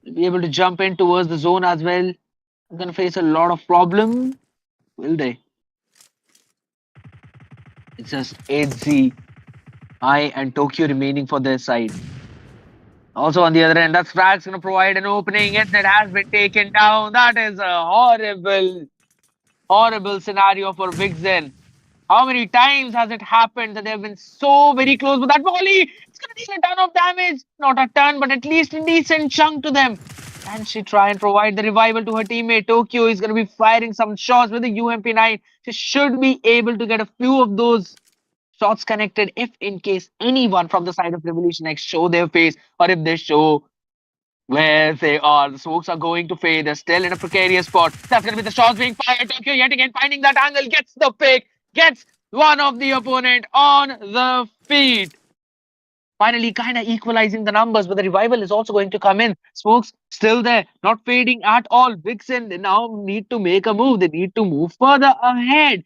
Speaker 3: Will be able to jump in towards the zone as well. I'm gonna face a lot of problem. Will they? It's just 8Z, I and Tokyo remaining for their side. Also on the other end, that frag's gonna provide an opening. It has been taken down. That is a horrible scenario for VIXXEN. How many times has it happened that they've been so very close with that volley? It's going to deal a ton of damage. Not a ton, but at least a decent chunk to them. Can she try and provide the revival to her teammate? Tokyo is going to be firing some shots with the UMP9. She should be able to get a few of those shots connected if in case anyone from the side of Revolution X show their face, or if they show where they are. The smokes are going to fade. They're still in a precarious spot. That's going to be the shots being fired. Tokyo yet again finding that angle. Gets the pick. Gets one of the opponent on the feet. Finally, kind of equalizing the numbers, but the revival is also going to come in. Smokes still there, not fading at all. VIXXEN, they now need to make a move. They need to move further ahead.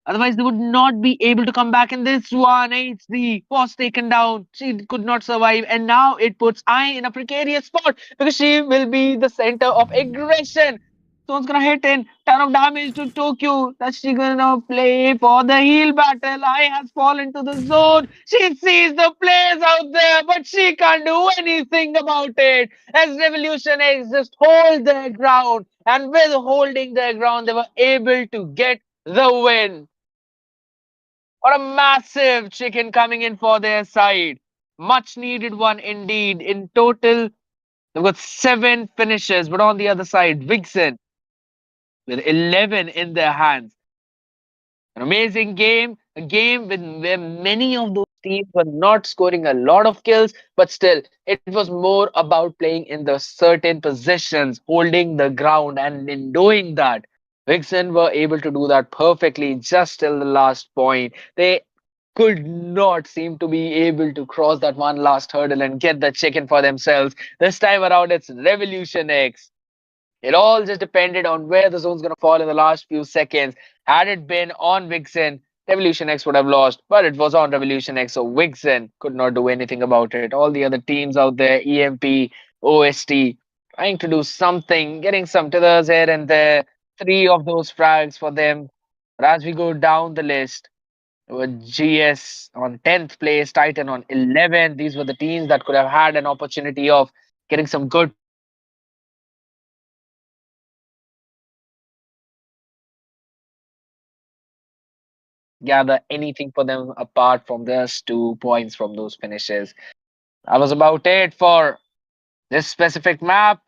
Speaker 3: Otherwise, they would not be able to come back in this one. H3 was taken down. She could not survive. And now it puts I in a precarious spot because she will be the center of aggression. Someone's gonna hit in. Ton of damage to Tokyo. That's she gonna play for the heal battle. I has fallen to the zone. She sees the players out there, but she can't do anything about it. As Revolution X just hold their ground. And with holding their ground, they were able to get the win. What a massive chicken coming in for their side. Much needed one indeed. In total, they've got 7 finishes, but on the other side, VIXXEN with 11 in their hands. An amazing game, a game where many of those teams were not scoring a lot of kills, but still, it was more about playing in the certain positions, holding the ground, and in doing that, VIXXEN were able to do that perfectly just till the last point. They could not seem to be able to cross that one last hurdle and get the chicken for themselves. This time around, it's Revolution X. It all just depended on where the zone's going to fall in the last few seconds. Had it been on VIXXEN, Revolution X would have lost, but it was on Revolution X, so VIXXEN could not do anything about it. All the other teams out there, EMP, OST, trying to do something, getting some tethers here and there. 3 of those frags for them. But as we go down the list, with GS on 10th place, Titan on 11. These were the teams that could have had an opportunity of getting some good points from those finishes. But unfortunately, VIXXEN could not gather anything for them apart from just 2 points from those finishes. That was about it for this specific map.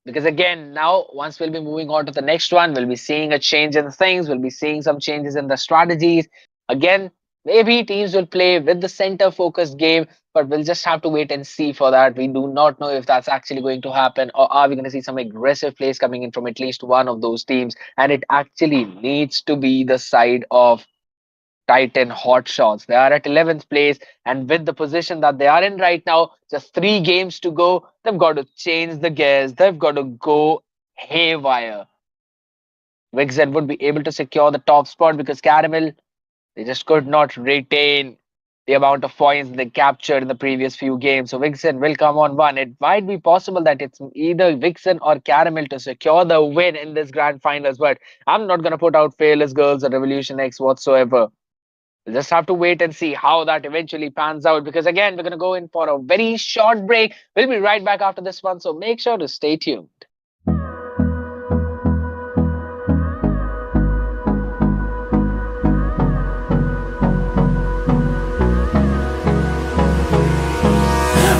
Speaker 3: Because again, now once we'll be moving on to the next one, we'll be seeing a change in things, we'll be seeing some changes in the strategies. Again, maybe teams will play with the center focused game, but we'll just have to wait and see for that. We do not know if that's actually going to happen, or are we going to see some aggressive plays coming in from at least one of those teams, and it actually needs to be the side of Titan HOTSHOTS. They are at 11th place, and with the position that they are in right now, just 3 games to go, they've got to change the gears. They've got to go haywire. VIXXEN would be able to secure the top spot because Caramel, they just could not retain the amount of points they captured in the previous few games. So VIXXEN will come on one. It might be possible that it's either VIXXEN or Caramel to secure the win in this grand finals, but I'm not going to put out Fearless Girls or Revolution X whatsoever. We'll just have to wait and see how that eventually pans out because again, we're going to go in for a very short break. We'll be right back after this one, so make sure to stay tuned.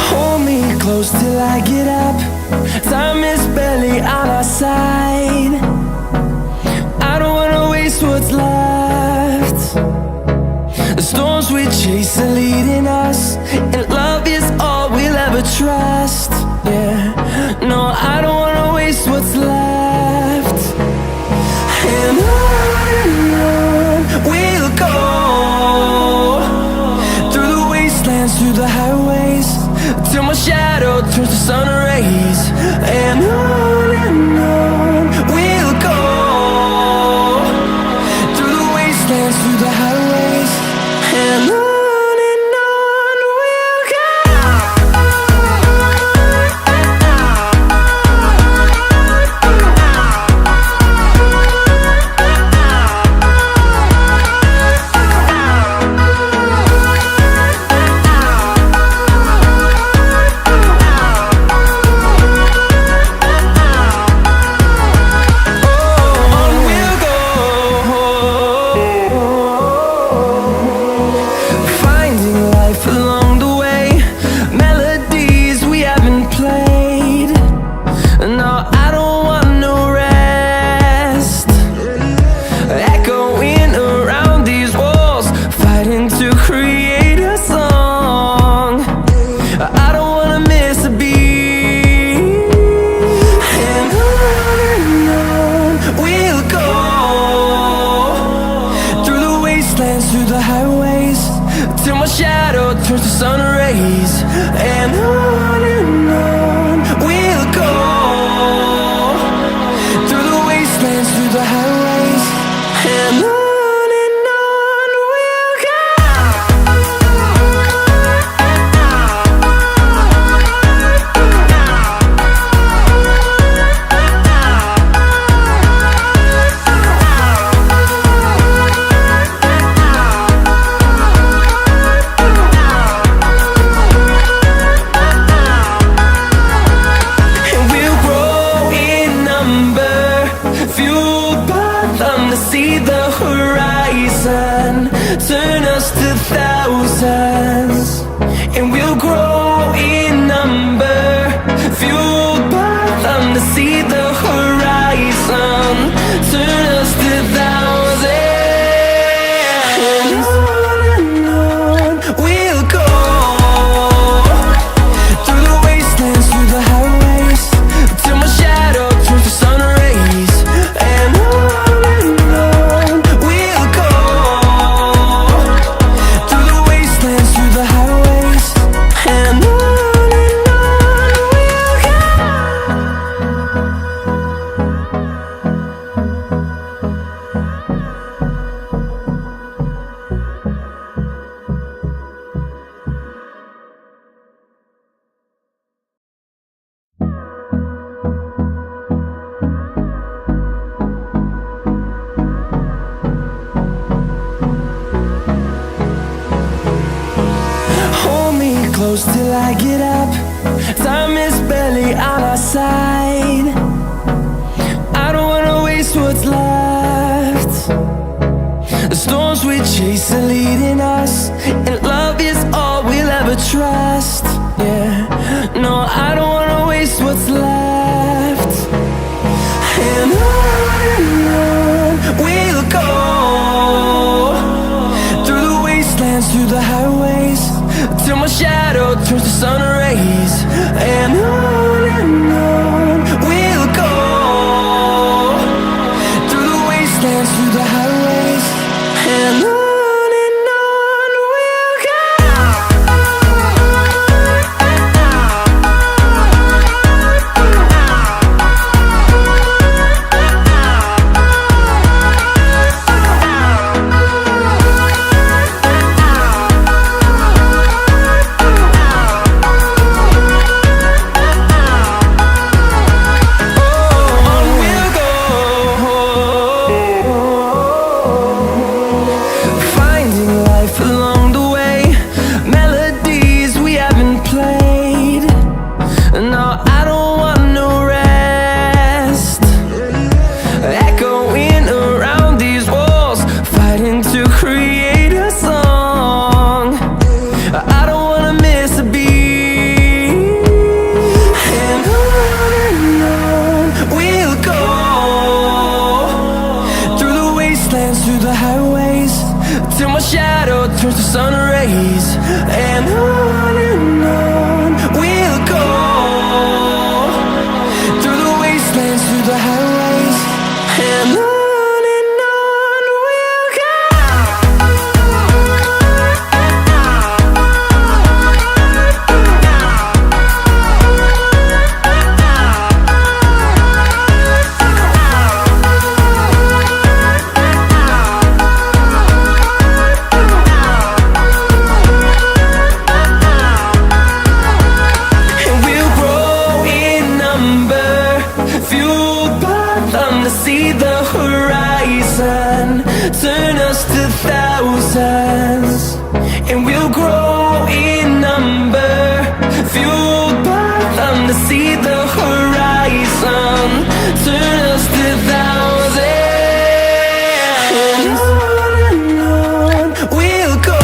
Speaker 1: Hold me close till I get up. Time is barely on our side. I don't wanna waste what's left. The storms we chase are leading us, and love is all we'll ever trust. Yeah, no, I don't wanna waste what's left. And on we'll go, through the wastelands, through the highways, till my shadow turns to sun rays. And on we'll go, through the wastelands, through the highways, and on. Till I get up, time is barely on our side. I don't wanna waste what's left. The storms we chase are leading us, and love is all we'll ever trust. Yeah, no, I don't wanna waste what's left. And on we'll go, through the wastelands, through the highways, till my shadow turns to sun rays. And on we'll go, through the wastelands, through the highways, and on. sun rays, and on we'll go, through the wastelands, through the highways, and on we'll go. See the horizon, turn us to thousands, and we'll grow in number, fueled by them to see the horizon, turn us to thousands, and on we'll go,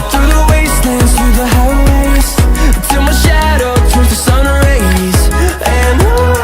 Speaker 1: through the wastelands, through the highways, till my shadow turns to sun rays, and on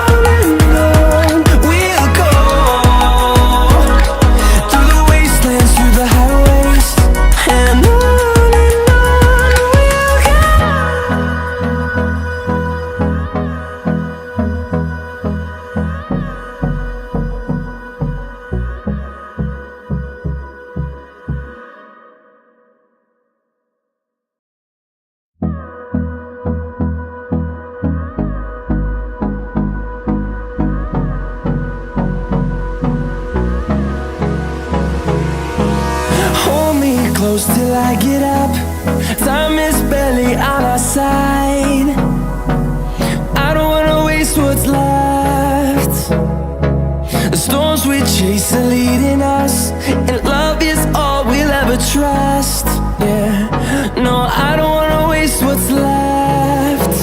Speaker 1: close till I get up. Time is barely on our side. I don't wanna waste what's left. The storms we chase are leading us, and love is all we'll ever trust. Yeah, no, I don't wanna waste what's left.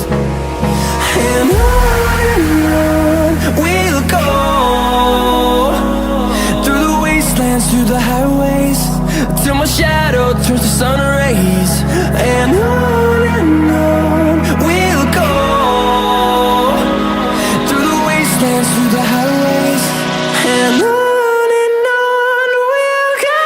Speaker 1: And on we'll go, through the wastelands, through the highways, till my shadow turns to sun rays, and on we'll go, through the wastelands, through the highways, and on we'll go.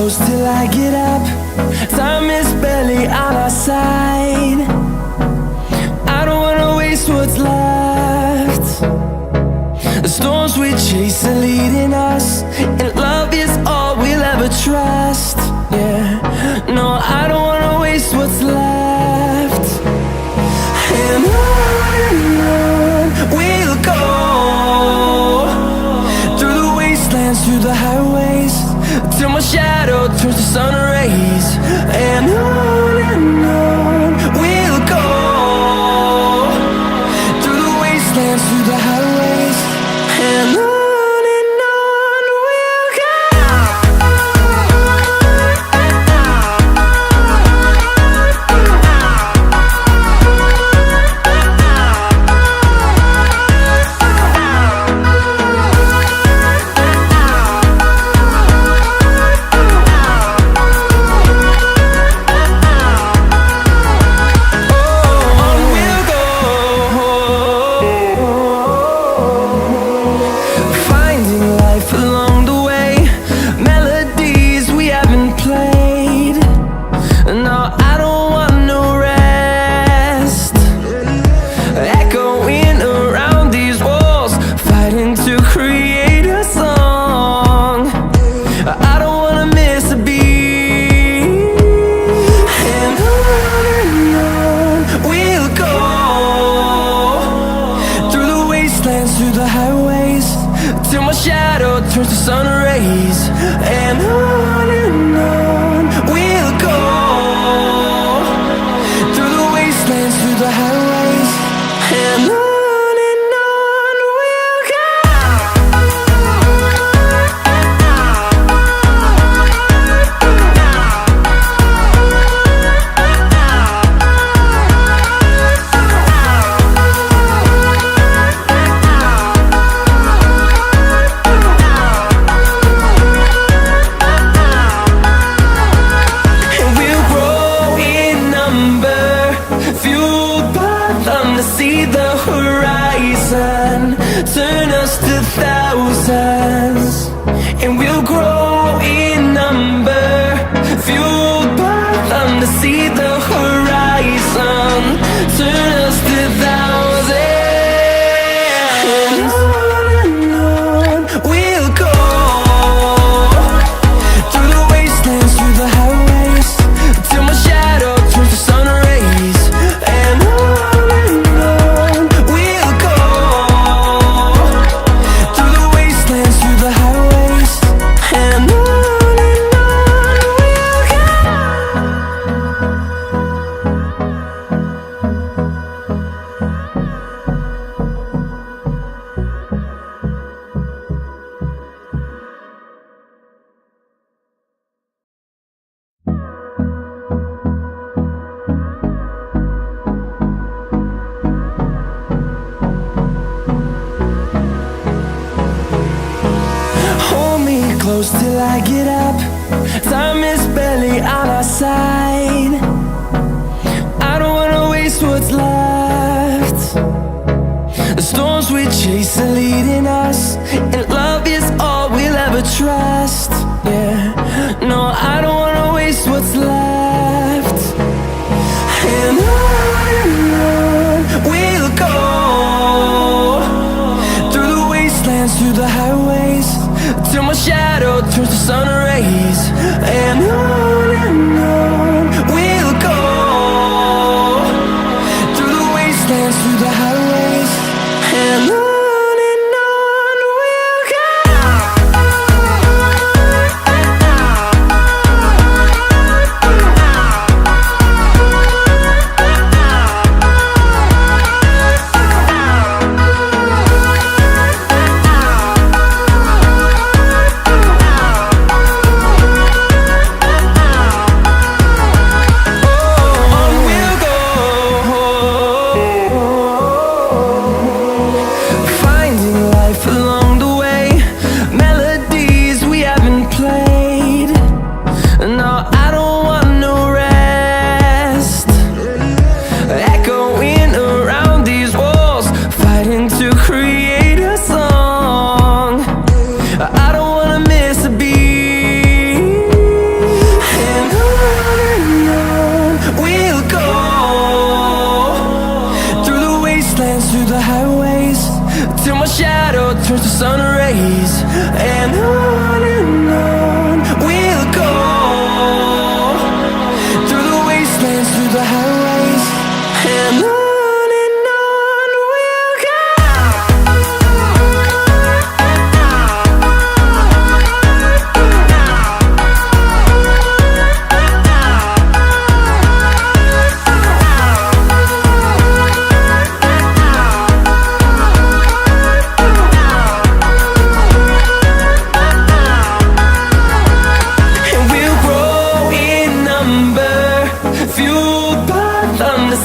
Speaker 1: close till I get up. Time is barely on our side. I don't wanna waste what's left. The storms we chase are leading us, and love is all we'll ever trust. Yeah, no, I don't wanna waste what's left. And on we'll go, through the wastelands, through the highways, till my shadow turns to sun rays. And on we'll go, through the wastelands, through the highways, and on we'll go. Turns to sun rays, and on we'll go, through the wastelands, through the highways, and on we'll go. See the horizon turn us to thousands, and we'll grow in number, fueled by them to see the horizon turn us to thousands. And on we'll go, through the wastelands, through the highways, till my shadow turns to sun rays. And close till I get up. Time is barely on our side. I don't wanna waste what's left. The storms we chase are leading us, and love is all we'll ever trust. Yeah, no, I don't wanna waste what's left. And on we'll go, through the wastelands, through the highways, till my shadow turns to sun rays. And on we'll go, through the wastelands, through the highways, and on we'll go.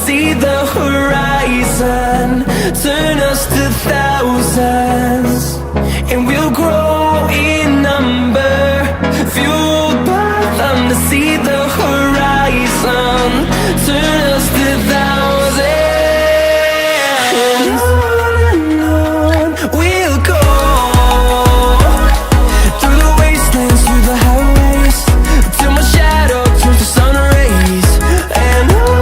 Speaker 1: see the horizon, turn us to thousands, and we'll grow in number, fueled by them to see the horizon, turn us to thousands, and on we'll go, through the wastelands, through the highways, till my shadow turns to sun rays, and on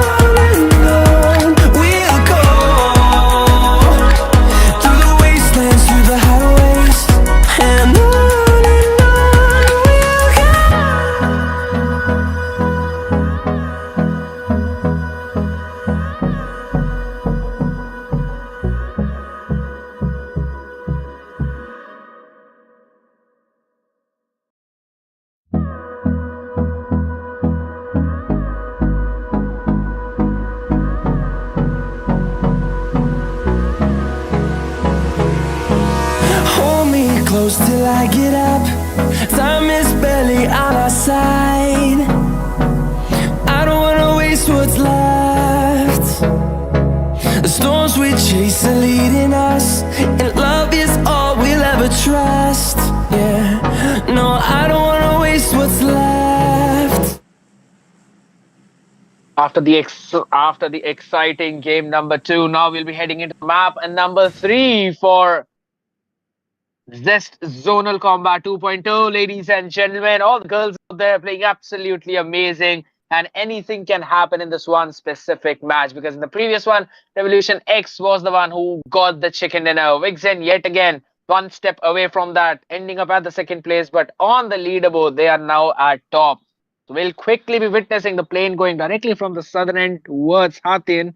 Speaker 1: we'll go, through the wastelands, through the highways, and on we'll go. Hold me close till I get up. Time is barely on our side. I don't wanna waste what's left. The storms we chase are leading us, and love is all we'll ever trust. Yeah, no, I don't wanna waste what's left.
Speaker 2: After the exciting game number 2, now we'll be heading into map and number 3 for Z3St Zonal Kombat 2.0, ladies and gentlemen. All the girls out there playing absolutely amazing, and anything can happen in this one specific match, because in the previous one, Revolution X was the one who got the chicken dinner. VIXXEN yet again one step away from that, ending up at the second place, but on the leaderboard, they are now at top. So we'll quickly be witnessing the plane going directly from the southern end towards Hathin.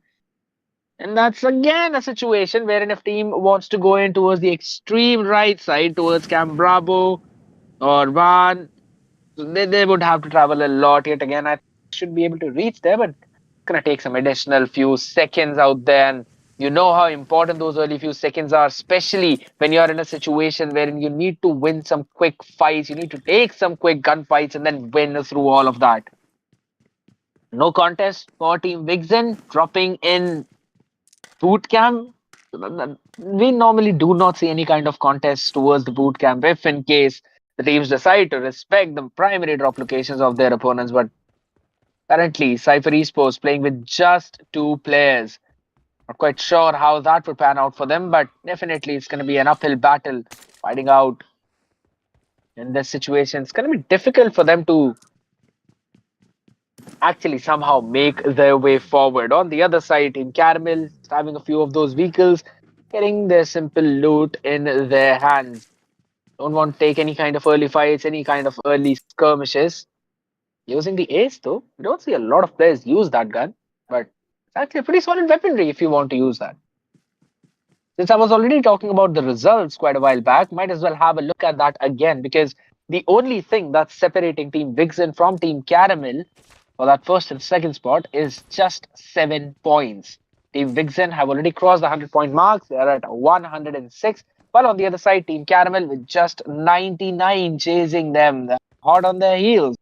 Speaker 2: And that's again a situation wherein if team wants to go in towards the extreme right side, towards Camp Bravo or Van, so they would have to travel a lot yet again. I should be able to reach there, but it's gonna take some additional few seconds out there. And you know how important those early few seconds are, especially when you're in a situation wherein you need to win some quick fights, you need to take some quick gunfights and then win through all of that. No contest for Team VIXXEN, dropping in boot camp. We normally do not see any kind of contest towards the boot camp if in case the teams decide to respect the primary drop locations of their opponents. But currently, CYPHER Esports playing with just 2 players. Not quite sure how that would pan out for them, but definitely it's going to be an uphill battle fighting out in this situation. It's going to be difficult for them to actually somehow make their way forward. On the other side, Team Caramel having a few of those vehicles, getting their simple loot in their hands. Don't want to take any kind of early fights, any kind of early skirmishes. Using the ace though, we don't see a lot of players use that gun, but it's actually a pretty solid weaponry if you want to use that. Since I was already talking about the results quite a while back, might as well have a look at that again, because the only thing that's separating Team VIXXEN from Team Caramel for that first and second spot is just 7 points. Team VIXXEN have already crossed the 100-point mark. They are at 106. While on the other side, Team Caramel with just 99 chasing them. They're hot on their heels.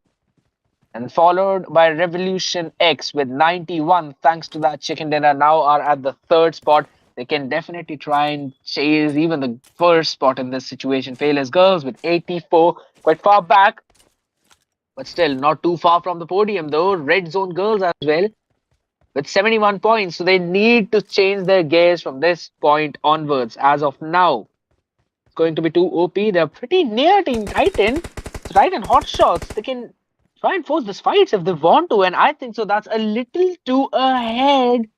Speaker 2: And followed by Revolution X with 91. Thanks to that chicken dinner, now are at the 3rd spot. They can definitely try and chase even the 1st spot in this situation. Fearless Girls with 84. Quite far back, but still not too far from the podium though. REDZONE Girls as well with 71 points. So they need to change their gears from this point onwards. As of now, it's going to be too OP. They're pretty near Team Titan. Titan HOTSHOTS, they can try and force this fights if they want to. And I think so that's a little too ahead.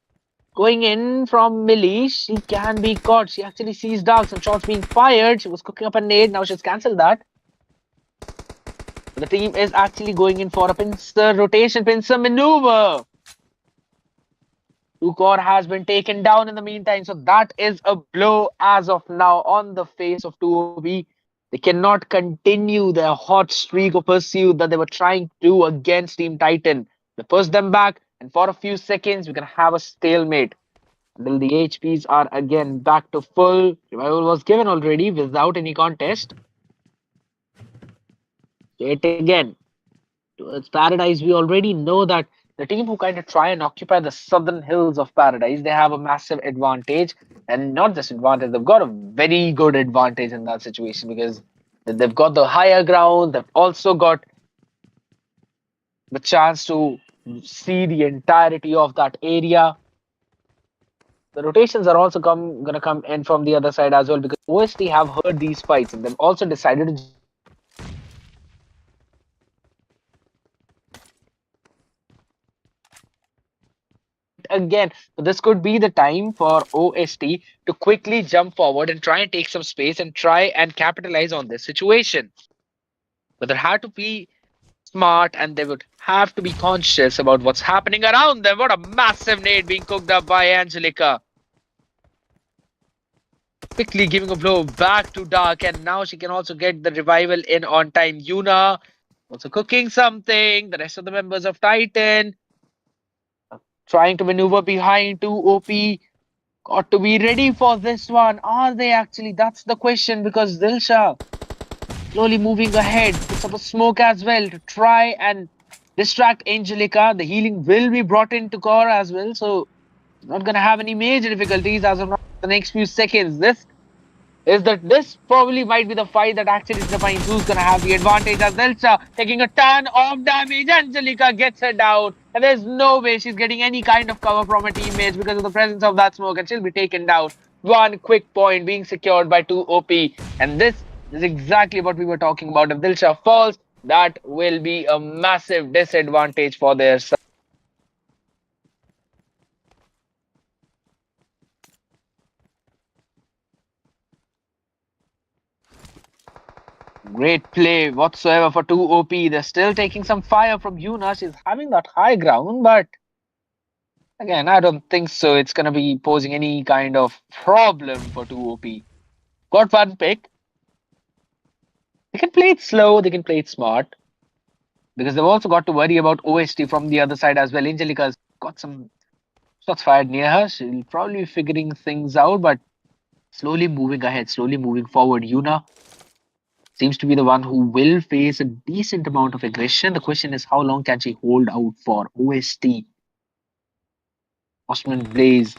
Speaker 2: Going in from Millie, she can be caught. She actually sees dark. Some shots being fired. She was cooking up a nade. Now she's cancelled that. The team is actually going in for a pincer rotation, pincer maneuver. 2-core has been taken down in the meantime. So that is a blow as of now on the face of 2OB. They cannot continue their hot streak of pursuit that they were trying to do against Team Titan. They push them back, and for a few seconds, we can have a stalemate until the HPs are again back to full. Revival was given already without any contest. Yet again, towards Paradise, we already know that the team who kind of try and occupy the southern hills of Paradise, they have a massive advantage. And not just advantage, they've got a very good advantage in that situation because they've got the higher ground, they've also got the chance to see the entirety of that area. The rotations are also gonna come in from the other side as well because OST have heard these fights and they've also decided to jump forward and try and capitalize on this situation. Yet again, so this could be the time for OST to quickly jump forward and try and take some space and try and capitalize on this situation. But there had to be smart and they would have to be conscious about what's happening around them. What a massive nade being cooked up by Angelica. Quickly giving a blow back to Dark, and now she can also get the revival in on time. Yuna also cooking something. The rest of the members of Titan trying to maneuver behind to OP. Got to be ready for this one. Are they actually? That's the question because Dilsha slowly moving ahead, puts up a smoke as well to try and distract Angelica. The healing will be brought into core as well, so not gonna have any major difficulties as of now. The next few seconds, this probably might be the fight that actually defines who's gonna have the advantage. As Delta taking a ton of damage, Angelica gets her down, and there's no way she's getting any kind of cover from her teammates because of the presence of that smoke, and she'll be taken down. One quick point being secured by 2 OP, and this is exactly what we were talking about. If Dilsha falls, that will be a massive disadvantage for their side. Great play whatsoever for 2 OP. They're still taking some fire from Yuna. She's having that high ground, but again, I don't think so. It's going to be posing any kind of problem for 2 OP. Got one pick. They can play it slow, they can play it smart because they've also got to worry about OST from the other side as well. Angelica's got some shots fired near her. She'll probably be figuring things out, but slowly moving ahead, slowly moving forward. Yuna seems to be the one who will face a decent amount of aggression. The question is, how long can she hold out for? OST, Osman Blaze,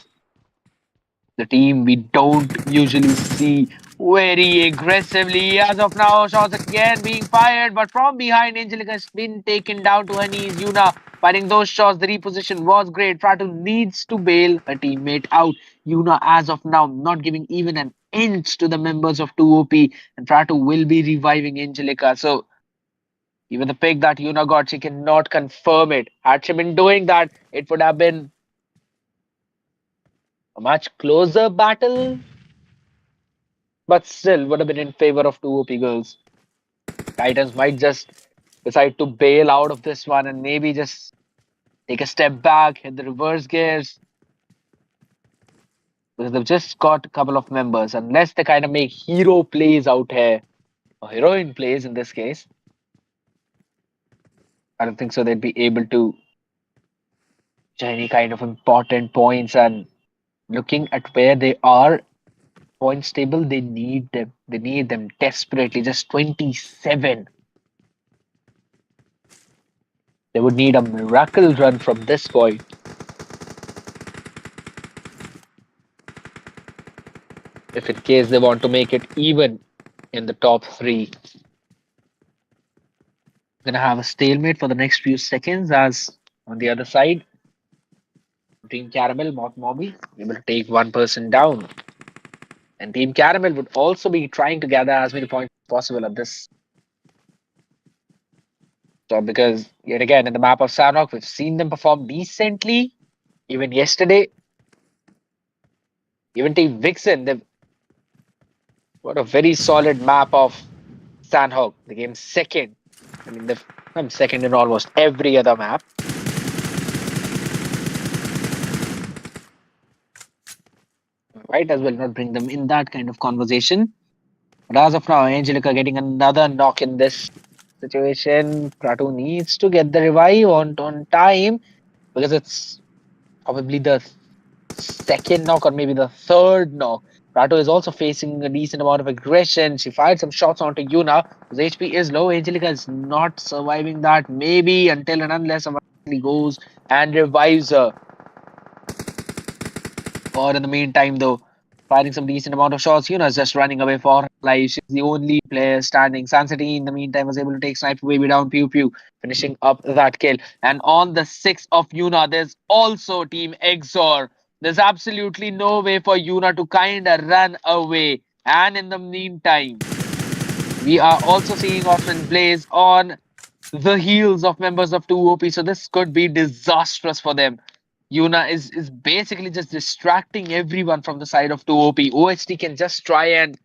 Speaker 2: the team we don't usually see very aggressively. As of now, shots again being fired, but from behind, Angelica has been taken down to her knees. Yuna firing those shots. The reposition was great. Pratu needs to bail her teammate out. Yuna, as of now, not giving even an inch to the members of 2 OP, and Pratu will be reviving Angelica. So, even the pick that Yuna got, she cannot confirm it. Had she been doing that, it would have been a much closer battle, but still would have been in favor of 2 OP girls. Titans might just decide to bail out of this one and maybe just take a step back, hit the reverse gears. Because they've just got a couple of members. Unless they kind of make hero plays out here, or heroine plays in this case, I don't think so they'd be able to get any kind of important points. And looking at where they are points table, they need them. They need them desperately. Just 27. They would need a miracle run from this point. If in case they want to make it even in the top 3. Gonna have a stalemate for the next few seconds as on the other side, Team Caramel, Moth Mobby, able to take one person down. And Team Caramel would also be trying to gather as many points as possible at this. So because yet again in the map of Sanhok, we've seen them perform decently. Even yesterday, even Team VIXXEN, they've got a very solid map of Sanhok. They came second. I mean, they've come second in almost every other map. Might as well not bring them in that kind of conversation. But as of now, Angelica getting another knock in this situation. Pratu needs to get the revive on time because it's probably the second knock or maybe the third knock. Pratu is also facing a decent amount of aggression. She fired some shots onto Yuna. His HP is low. Angelica is not surviving that. Maybe until and unless someone
Speaker 3: he goes and revives her. Or in the meantime, though, firing some decent amount of shots, Yuna is just running away for her life. She's the only player standing. Sansity, in the meantime, was able to take Sniper Baby down, pew pew, finishing up that kill. And on the 6th of Yuna, there's also Team XZOR. There's absolutely no way for Yuna to kind of run away. And in the meantime, we are also seeing Osman Blaze on the heels of members of 2OP, so this could be disastrous for them. Yuna is basically just distracting everyone from the side of 2OP. OHT can just try and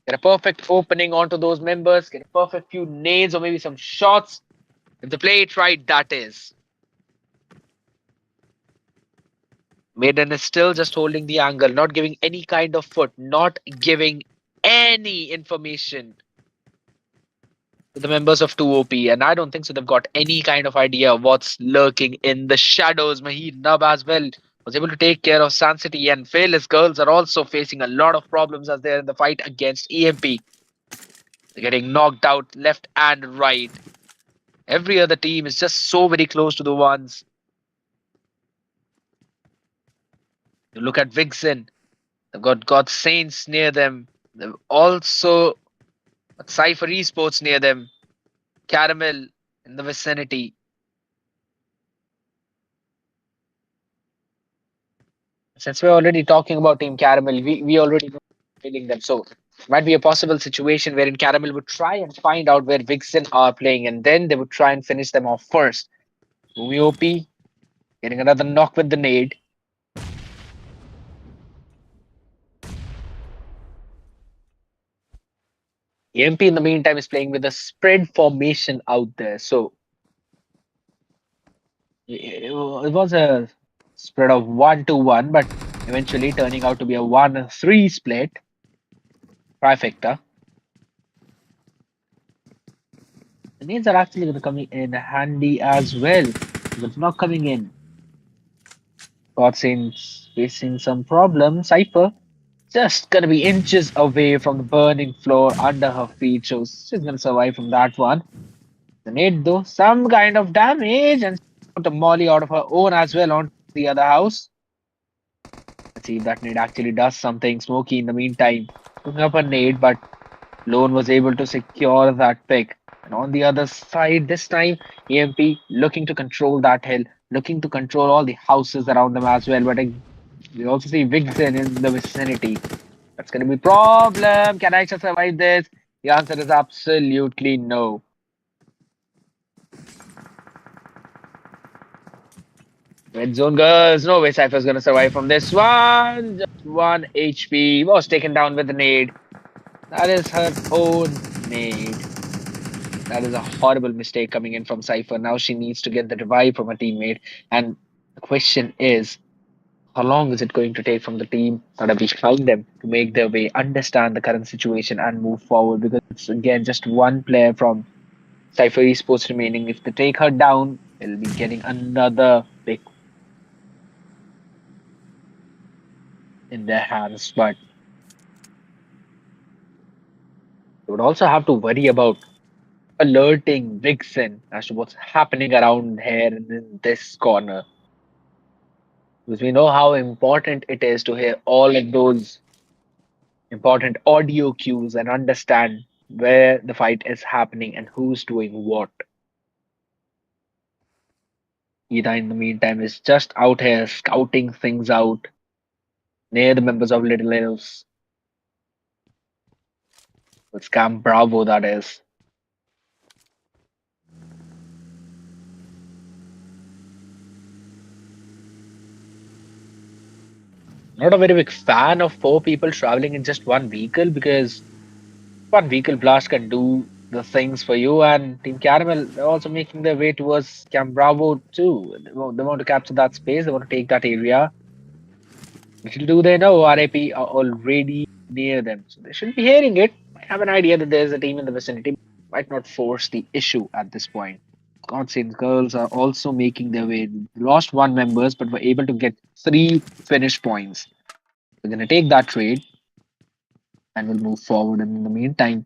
Speaker 3: get a perfect opening onto those members, get a perfect few nades or maybe some shots. If they play it right, that is. Maiden is still just holding the angle, not giving any kind of foot, not giving any information to the members of 2OP, and I don't think so they've got any kind of idea what's lurking in the shadows. Mahir Nub as well was able to take care of Sancity, and Fearless Girls are also facing a lot of problems as they're in the fight against EMP. They're getting knocked out left and right. Every other team is just so very close to the ones. You look at VIXXEN, they've got GODSAINTS near them. They've also got CYPHER Esports near them. Caramel in the vicinity. Since we're already talking about Team Caramel, we already know feeling them. So might be a possible situation wherein Caramel would try and find out where Vixen are playing, and then they would try and finish them off first. Umi OP getting another knock with the nade. EMP in the meantime is playing with a spread formation out there. So it was a spread of 1-1, but eventually turning out to be a 1-3 split. Trifecta. The nades are actually going to come in handy as well. But it's not coming in. GODSAINTS facing some problems. CYPHER just going to be inches away from the burning floor under her feet. So she's going to survive from that one. The nade, though, some kind of damage and put a molly out of her own as well onto the other house. Let's see if that nade actually does something. Smokey, in the meantime, picking up a nade, but Lone was able to secure that pick. And on the other side, this time, EMP looking to control that hill, looking to control all the houses around them as well. But we also see VIXXEN in the vicinity. That's going to be a problem. Can I just survive this? The answer is absolutely no. Red zone girls, no way Cypher's going to survive from this one. Just 1 HP. Was taken down with the nade. That is her own nade. That is a horrible mistake coming in from Cypher. Now she needs to get the revive from a teammate. And the question is, how long is it going to take from the team that have behind them to make their way, understand the current situation, and move forward? Because it's again just one player from Cypher Esports remaining. If they take her down, they'll be getting another pick in their hands. But they would also have to worry about alerting VIXXEN as to what's happening around here in this corner. Because we know how important it is to hear all of those important audio cues and understand where the fight is happening and who's doing what. Ida, in the meantime, is just out here scouting things out near the members of Little Elves. With Camp Bravo, that is. Not a very big fan of 4 people traveling in just one vehicle because one vehicle blast can do the things for you. And Team Caramel, they're also making their way towards Camp Bravo too. They want to capture that space, they want to take that area. Little do they know, RAP are already near them. So they should be hearing it. Might have an idea that there's a team in the vicinity. Might not force the issue at this point. GODSAINTS girls are also making their way. Lost 1 members, but were able to get 3 finish points. We're going to take that trade and we'll move forward. And in the meantime,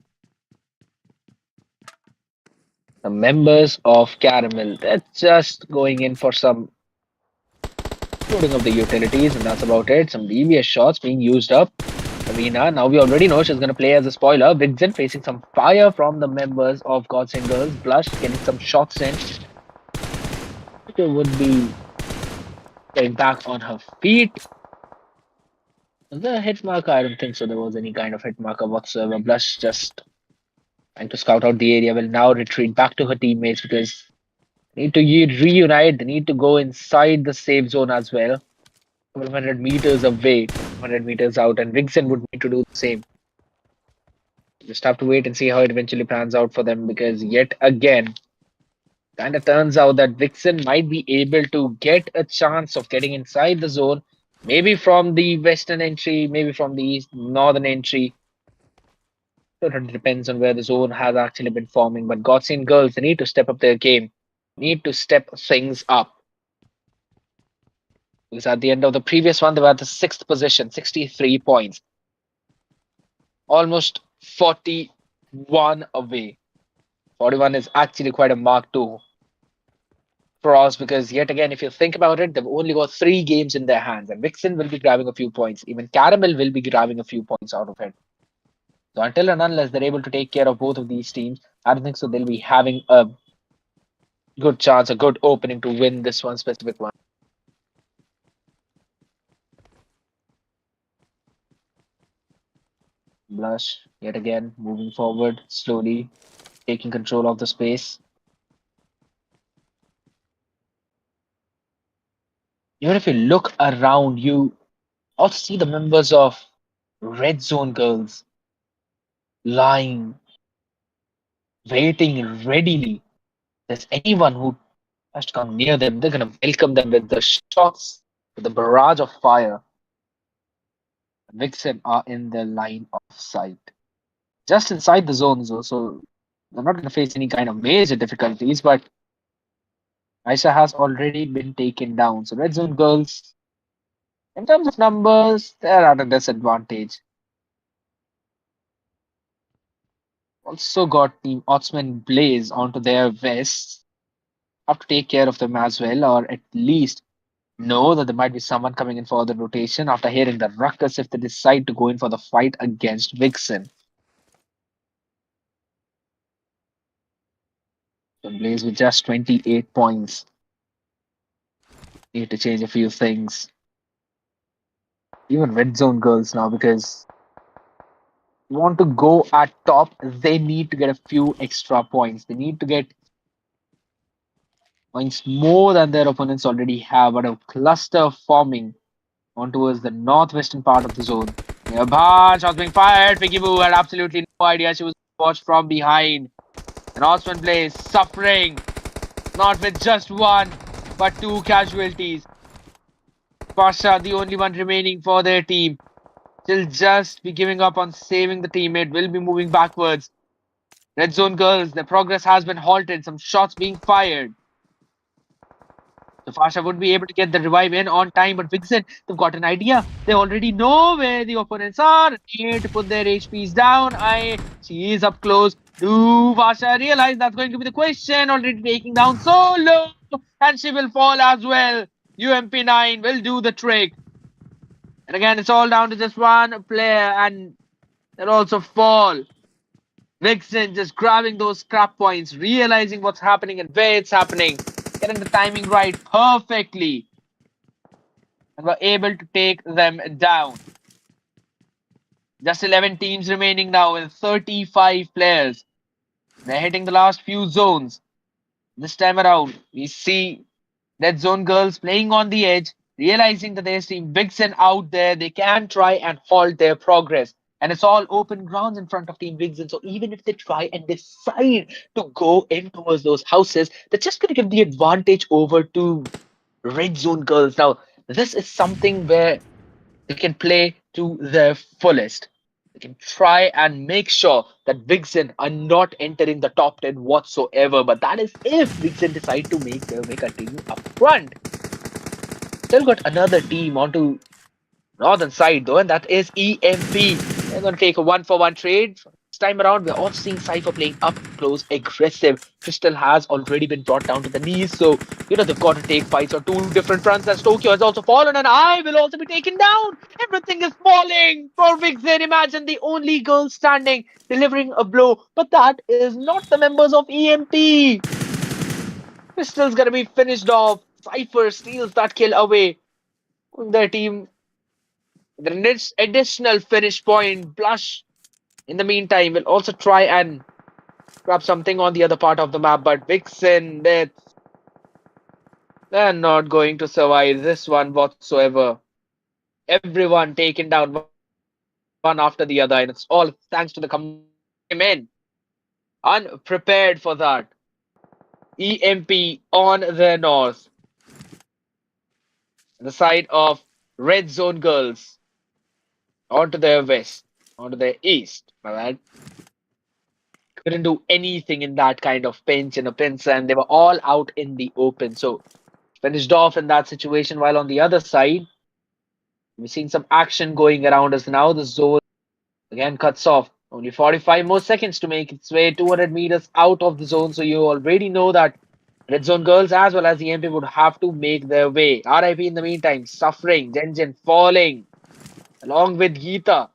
Speaker 2: The members of Caramel, they're just going in for some loading of the utilities, and that's about it. Some devious shots being used up. Arena. Now we already know she's going to play as a spoiler. VIXXEN facing some fire from the members of Gods and Girls. Blush getting some shots in. She would be getting back on her feet. The hit marker, I don't think so. There was any kind of hit marker whatsoever. Blush just trying to scout out the area. Will now retreat back to her teammates because they need to reunite. They need to go inside the safe zone as well. 100 meters away, 100 meters out, and VIXXEN would need to do the same. Just have to wait and see how it eventually pans out for them because yet again, kind of turns out that VIXXEN might be able to get a chance of getting inside the zone, maybe from the western entry, maybe from the northern entry. It depends on where the zone has actually been forming. But GODSAINT Girls, they need to step up their game, need to step things up. Because at the end of the previous one, they were at the 6th position, 63 points. Almost 41 away. 41 is actually quite a mark too for us because yet again, if you think about it, they've only got 3 games in their hands, and VIXXEN will be grabbing a few points. Even Caramel will be grabbing a few points out of it. So until and unless they're able to take care of both of these teams, I don't think so they'll be having a good chance, a good opening to win this one specific one. Blush yet again moving forward slowly, taking control of the space. Even if you look around, you also see the members of REDZONE Girls lying, waiting readily. If there's anyone who has to come near them, they're going to welcome them with the shots, with the barrage of fire. VIXXEN are in the line of sight. Just inside the zone, though, so they're not going to face any kind of major difficulties, but Aisha has already been taken down. So REDZONE Girls, in terms of numbers, they're at a disadvantage. Also got Team HOTSMEN Blaze onto their vests. Have to take care of them as well, or at least know that there might be someone coming in for the rotation after hearing the ruckus if they decide to go in for the fight against VIXXEN. So Blaze with just 28 points. Need to change a few things. Even REDZONE Girls now, because want to go at top, they need to get a few extra points. They need to get points more than their opponents already have, but a cluster forming on towards the northwestern part of the zone. A bunch was being fired. Vicky Boo had absolutely no idea she was watched from behind. And Osman Blaze suffering, not with just one, but 2 casualties. Pasha, the only one remaining for their team, will just be giving up on saving the teammate, will be moving backwards. REDZONE Girls, their progress has been halted, some shots being fired. So Fasha would be able to get the revive in on time, but VIXXEN, they've got an idea. They already know where the opponents are. Need to put their HPs down. She is up close. Do Fasha realize that's going to be the question? Already taking down so low, and she will fall as well. UMP9 will do the trick. And again, it's all down to just one player, and they'll also fall. VIXXEN just grabbing those scrap points, realizing what's happening and where it's happening, getting the timing right perfectly, and were able to take them down. Just 11 teams remaining now with 35 players. They're hitting the last few zones. This time around, we see REDZONE Girls playing on the edge, realizing that there's Team VIXXEN out there. They can try and halt their progress. And it's all open grounds in front of Team VIXXEN. So even if they try and decide to go in towards those houses, they're just going to give the advantage over to REDZONE Girls. Now, this is something where they can play to their fullest. They can try and make sure that VIXXEN are not entering the top 10 whatsoever. But that is if VIXXEN decide to make a team up front. Still got another team onto northern side though, and that is EMP. They're going to take a 1-for-1 trade.
Speaker 3: time around, we're also seeing Cypher playing up close, aggressive. Crystal has already been brought down to the knees, so they've got to take fights on two different fronts. As Tokyo has also fallen, and I will also be taken down. Everything is falling for VIXXEN. Imagine the only girl standing, delivering a blow, but that is not the members of EMP. Crystal's gonna be finished off. Cypher steals that kill away. Their team, the next additional finish point. Blush, in the meantime, will also try and grab something on the other part of the map, but VIXXEN, they're not going to survive this one whatsoever. Everyone taken down one after the other, and it's all thanks to the community that came in unprepared for that. EMP on the north, the side of red zone girls, onto their west, onto their east, my bad. Couldn't do anything in that kind of pinch and a pincer, and they were all out in the open. So finished off in that situation. While on the other side, we've seen some action going around us now. The zone again cuts off. Only 45 more seconds to make its way 200 meters out of the zone. So you already know that red zone girls as well as the MP would have to make their way. RIP in the meantime, suffering. Genjin falling along with Geeta.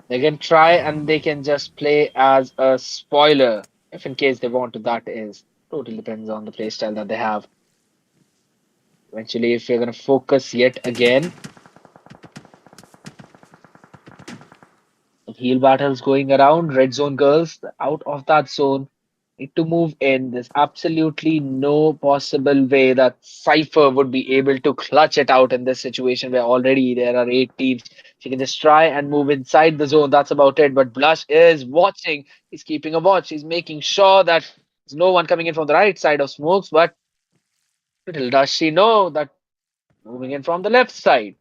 Speaker 3: They can try and they can just play as a spoiler if in case they want to. That is totally depends on the playstyle that they have. Eventually, if you're going to focus yet again, heal battles going around, red zone girls out of that zone need to move in. There's absolutely no possible way that Cypher would be able to clutch it out in this situation where already there are 8 teams. She can just try and move inside the zone. That's about it. But Blush is watching. He's keeping a watch. He's making sure that there's no one coming in from the right side of smokes. But little does she know that moving in from the left side.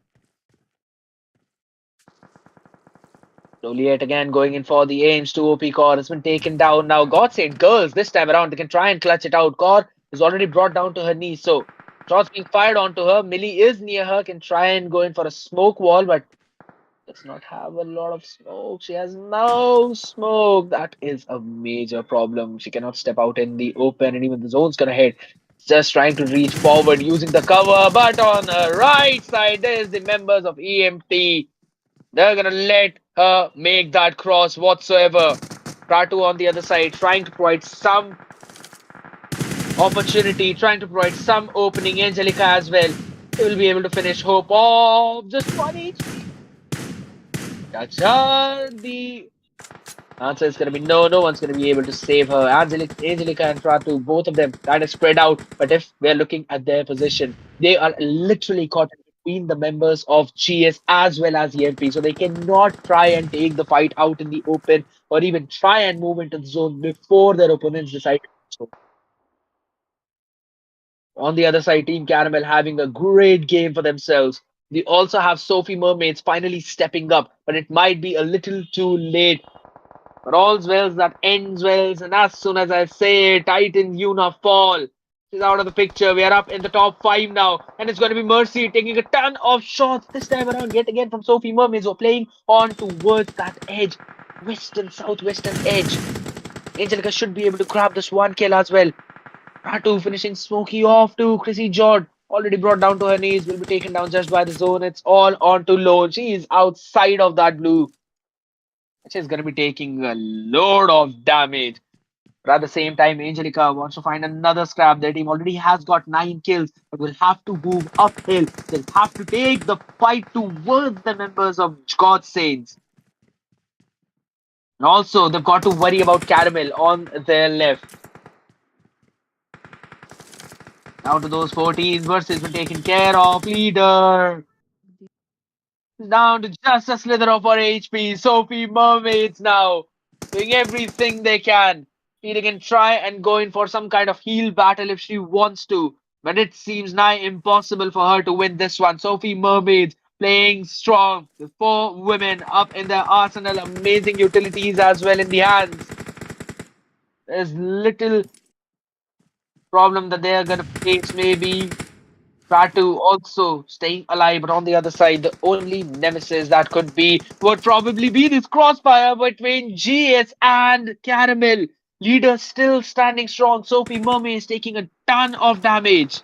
Speaker 3: Slowly yet again going in for the aims. 2 OP Core has been taken down now. GODSAINTS girls this time around. They can try and clutch it out. Core is already brought down to her knees. So shots being fired onto her. Millie is near her. Can try and go in for a smoke wall, but does not have a lot of smoke. She has no smoke. That is a major problem. She cannot step out in the open, and even the zone's gonna hit. Just trying to reach forward using the cover, but on the right side, there's the members of EMT. They're gonna let her make that cross whatsoever. Pratu on the other side, trying to provide some opportunity, trying to provide some opening. Angelica as well. They will be able to finish Hope of just 1 HP. The answer is going to be no. No one's going to be able to save her. Angelica and Pratu, both of them kind of spread out. But if we're looking at their position, they are literally caught between the members of GS as well as EMP. So they cannot try and take the fight out in the open or even try and move into the zone before their opponents decide. So on the other side, Team Caramel having a great game for themselves. We also have SOPHY Mermaids finally stepping up, but it might be a little too late. But all's well that ends well, and as soon as I say Titan Yuna fall, she's out of the picture. We are up in the top 5 now, and it's going to be Mercy taking a ton of shots this time around, yet again from SOPHY Mermaids, who are playing on towards that edge, western, southwestern edge. Angelica should be able to grab this one kill as well. Ratu finishing Smokey off to Chrissy Jord. Already brought down to her knees, will be taken down just by the zone. It's all on to Lone. She is outside of that blue. She's going to be taking a load of damage. But at the same time, Angelica wants to find another scrap. Their team already has got 9 kills, but will have to move uphill. They'll have to take the fight towards the members of GODSAINTS. And also, they've got to worry about Caramel on their left. Down to those 14 versus been taken care of. Leader. Down to just a slither of her HP. Sophie Mermaids now doing everything they can. She can try and go in for some kind of heal battle if she wants to, but it seems nigh impossible for her to win this one. Sophie Mermaids playing strong with four women up in their arsenal, amazing utilities as well in the hands. There's little problem that they are gonna face maybe Ratu also staying alive, but on the other side, the only nemesis that could be would probably be this crossfire between GS and Caramel. Leader still standing strong. Sophie Mermaid is taking a ton of damage.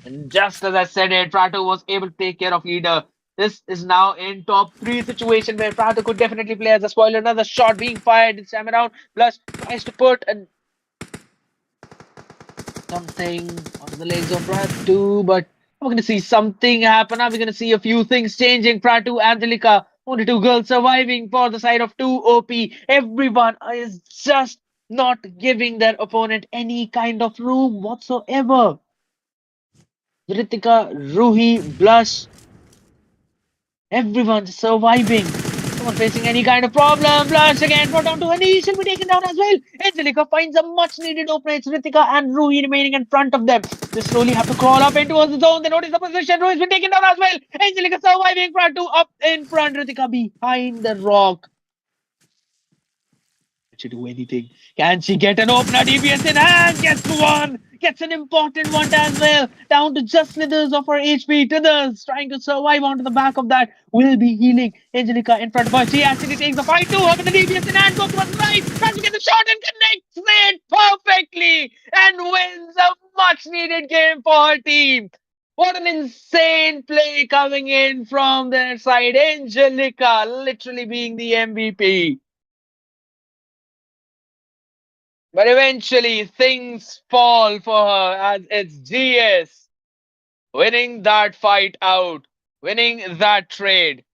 Speaker 3: And just as I said it, Prato was able to take care of Leader. This is now in top three situation where Prato could definitely play as a spoiler. Another shot being fired this time around. Plus tries to put a something onto the legs of Pratu, but we're going to see something happen. Now we're going to see a few things changing. Pratu, Angelica, only two girls surviving for the side of 2 OP. Everyone is just not giving their opponent any kind of room whatsoever. Ritika, Ruhi, Blush, everyone's surviving. No one facing any kind of problem. Blush again brought down to her knees. She'll be taken down as well. Angelica finds a much needed opening. It's Ritika and Ruhi remaining in front of them. They slowly have to crawl up into the zone. They notice the position. Ruhi's been taken down as well. Angelica surviving. Pratu up in front. Ritika behind the rock. She do anything? Can she get an opener? DPS in hand, gets one, gets an important one as well. Down to just slithers of her HP. Tithers trying to survive onto the back of that. Will be healing. Angelica in front of her. She actually takes the fight too. Her with the DPS in hand, goes to one right, tries to get the shot and connects it perfectly and wins a much needed game for her team. What an insane play coming in from their side. Angelica literally being the MVP. But eventually things fall for her as it's GS winning that fight out, winning that trade,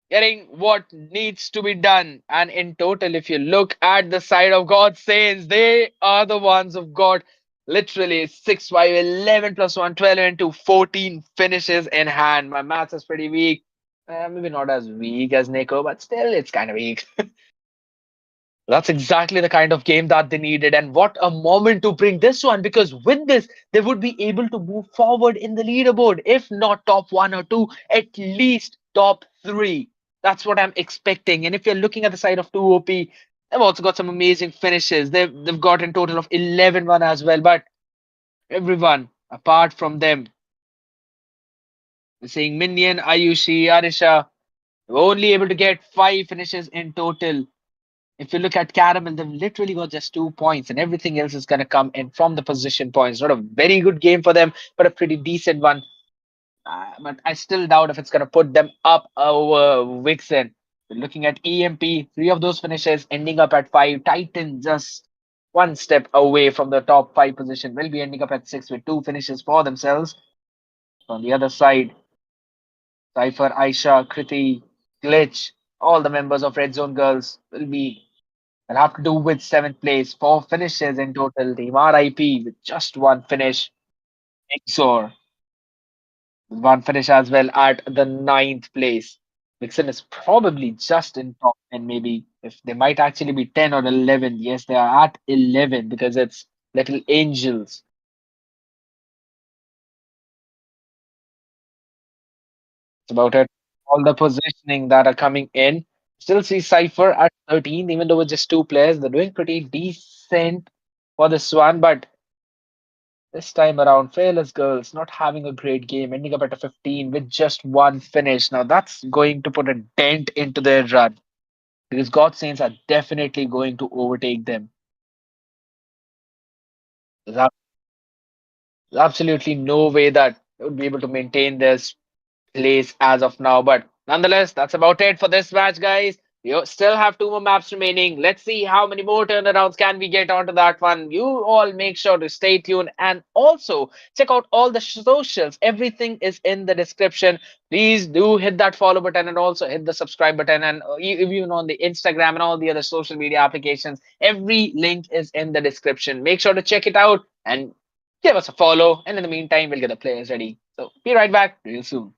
Speaker 3: getting what needs to be done. And in total, if you look at the side of God Saints, they are the ones who've got literally 6, 5, 11 plus 1, 12, and 2, 14 finishes in hand. My maths is pretty weak. Maybe not as weak as Nico, but still, it's kind of weak. That's exactly the kind of game that they needed. And what a moment to bring this one, because with this, they would be able to move forward in the leaderboard. If not top one or two, at least top three. That's what I'm expecting. And if you're looking at the side of 2 OP, they've also got some amazing finishes. They've got a total of 11 one as well. But everyone, apart from them, saying Minion, Ayushi, Arisha, were only able to get 5 finishes in total. If you look at Caramel, they've literally got just 2 points, and everything else is going to come in from the position points. Not a very good game for them, but a pretty decent one. But I still doubt if it's going to put them up over VIXXEN. Looking at EMP, 3 of those finishes ending up at 5. Titan just one step away from the top 5 position. Will be ending up at 6 with 2 finishes for themselves. On the other side, Cypher, Aisha, Kriti, Glitch, all the members of Red Zone Girls will be will have to do with 7th place, 4 finishes in total. Team RIP with just 1 finish. XZOR with 1 finish as well at the 9th place. VIXXEN is probably just in top 10, maybe. If they might actually be 10 or 11. Yes, they are at 11 because it's Little Angels. That's about it. All the positioning that are coming in. Still see Cypher at 13, even though with just 2 players. They're doing pretty decent for this one, but this time around, Fearless Girls not having a great game, ending up at a 15 with just 1 finish. Now that's going to put a dent into their run because God Saints are definitely going to overtake them. There's absolutely no way that they would be able to maintain this place as of now. But nonetheless, that's about it for this match, guys. You still have 2 more maps remaining. Let's see how many more turnarounds can we get onto that one. You all make sure to stay tuned and also check out all the socials. Everything is in the description. Please do hit that follow button and also hit the subscribe button. And even on the Instagram and all the other social media applications, every link is in the description. Make sure to check it out and give us a follow. And in the meantime, we'll get the players ready. So be right back real soon.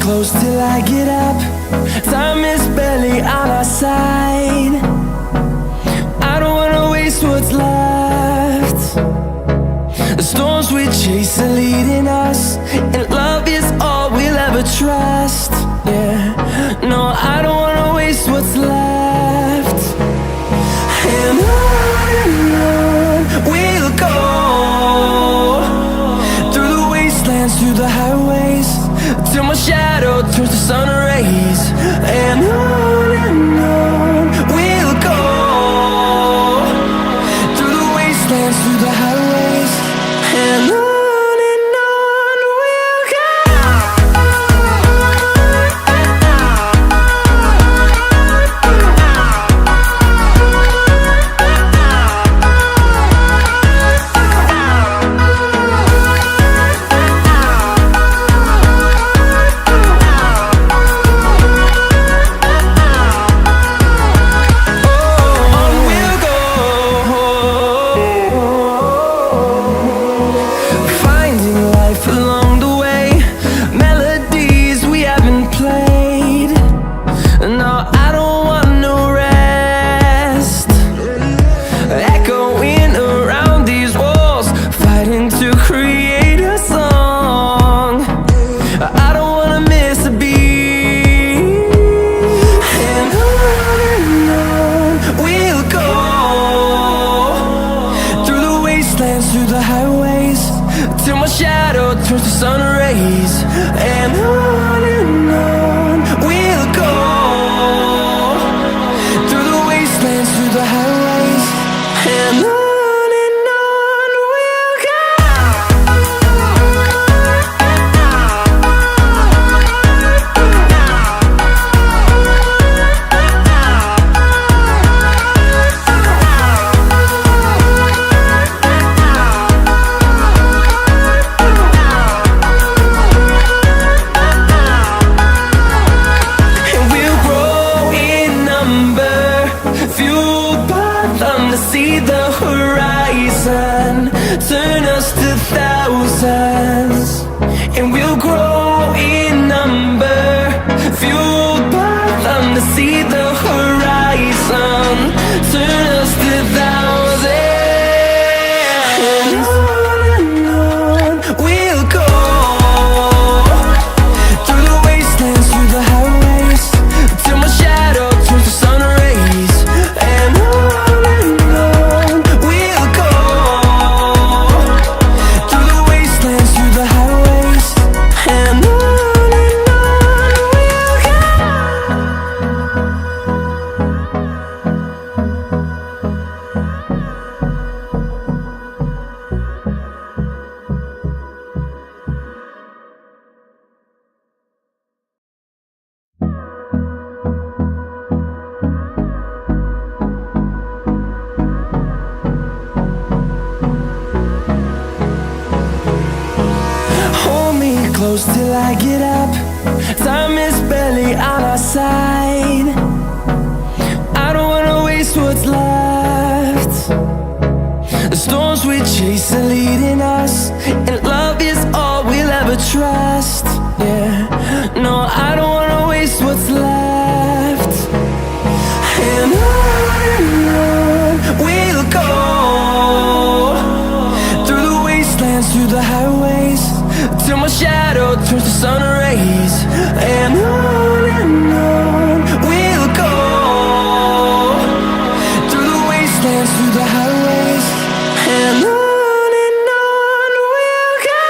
Speaker 1: close till I get up. Time is barely on our side. I don't wanna waste what's left. The storms we chase are leading us, and love is all we'll ever trust. Yeah, no, I don't wanna waste what's left. And on we'll go, through the wastelands, through the highways, till my shadow turns to sun rays. And on we'll go, through the wastelands, through the highways, and on we'll go. Till I get up, time is barely on our side. I don't wanna waste what's left. The storms we chase are leading us, and love is all we'll ever trust. Yeah, no, I don't wanna waste what's left. And on we'll go, through the wastelands, through the highways, till my shadow turns to sun rays. And on we'll go, through the wastelands, through the highways, and on we'll go.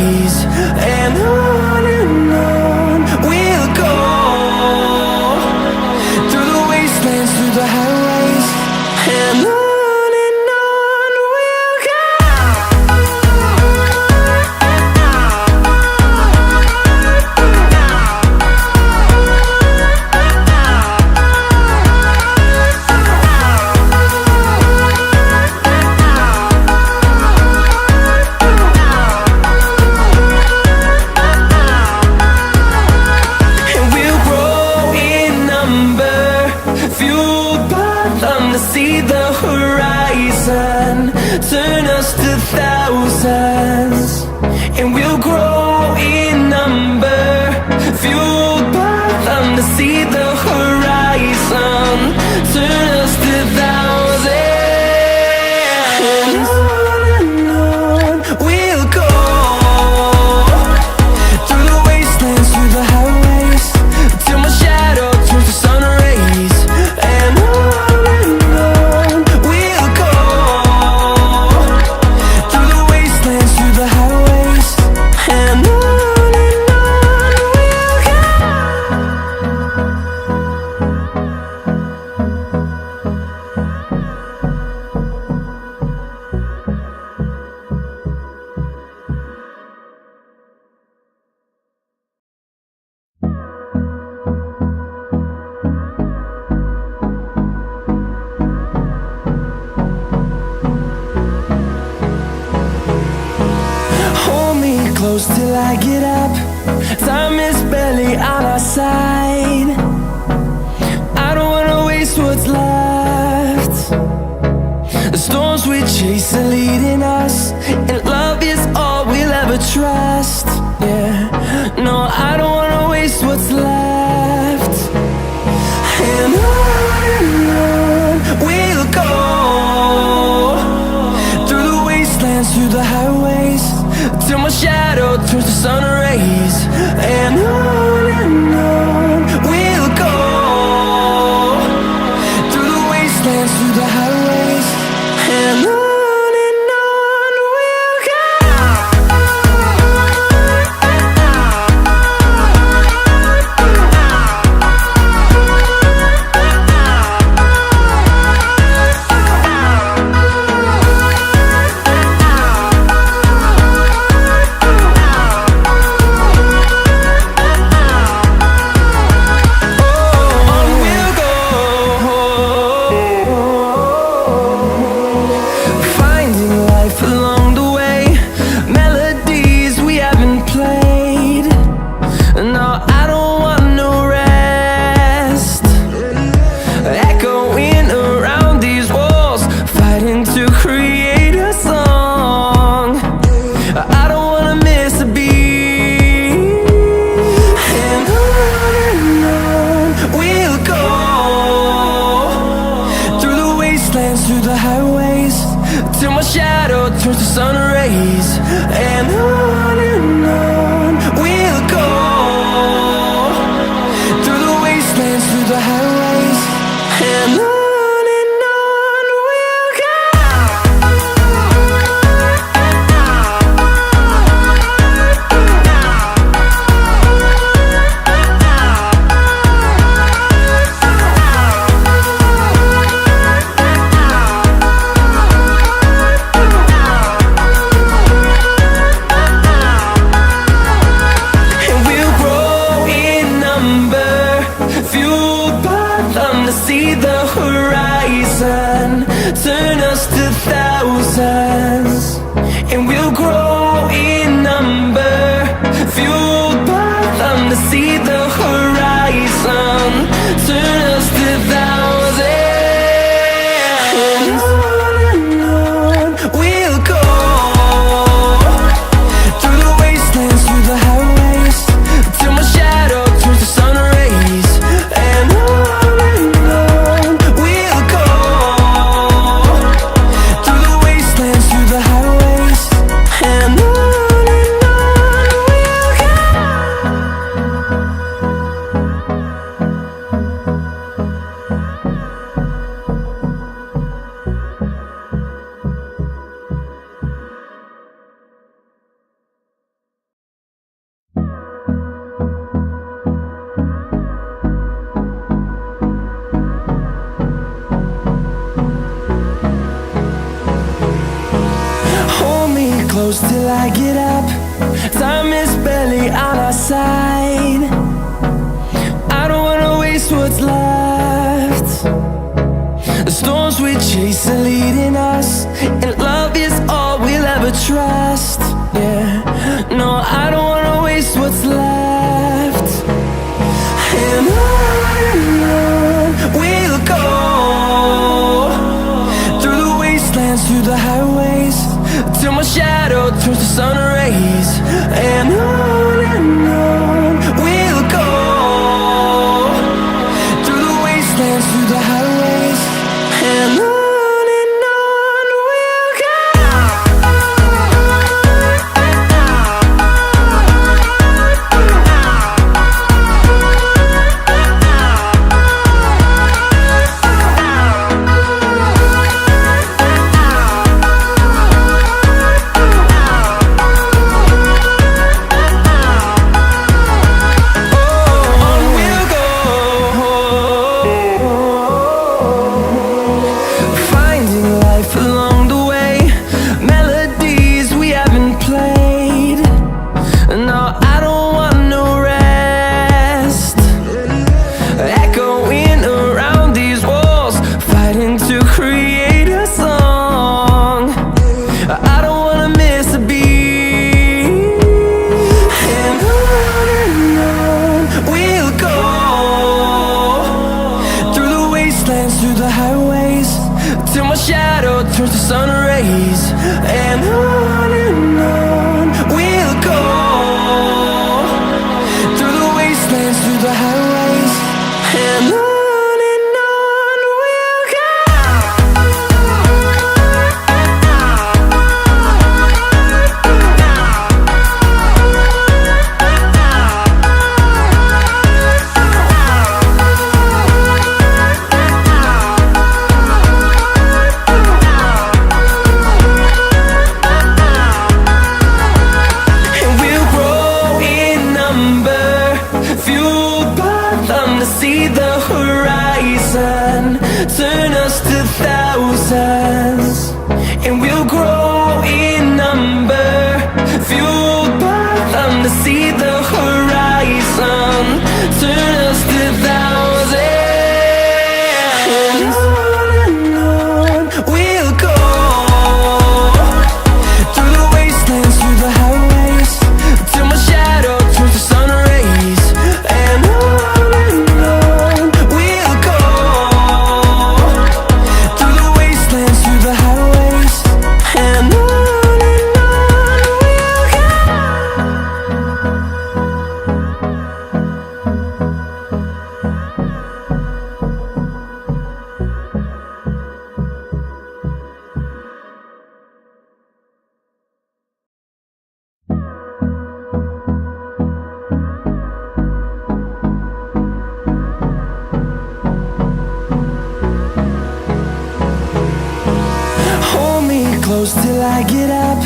Speaker 1: rays, and on we'll go, through the wastelands, through the highways, and on we'll go. And we'll grow in number, fueled by them to see the horizon, turn us to thousands. And we'll grow in number, fueled by them to see the horizon, turn us to thousands. And on we'll go, through the wastelands, through the highways, till my shadow turns to sun rays. And on we'll go, through the wastelands, through the highways, and on we'll go. Hold me close till I get up. Time is barely on our side. I don't wanna waste what's left. The storms we chase are leading us, and love is all we'll ever trust. Yeah, no, I don't wanna waste what's left. And on we'll go, through the wastelands, through the highways, till my shadow turns to sun rays. And on we'll go, through the wastelands, through the highways, and on we'll go. close till I get up. Time is barely on our side. I don't wanna waste what's left. The storms we chase are leading us, and love is all we'll ever trust. Yeah, no, I don't wanna waste what's left. And on we'll go, through the wastelands, through the highways, till my shadow turns to sun rays. And on we'll go, through the wastelands, through the highways, and on we'll go. Till I get up,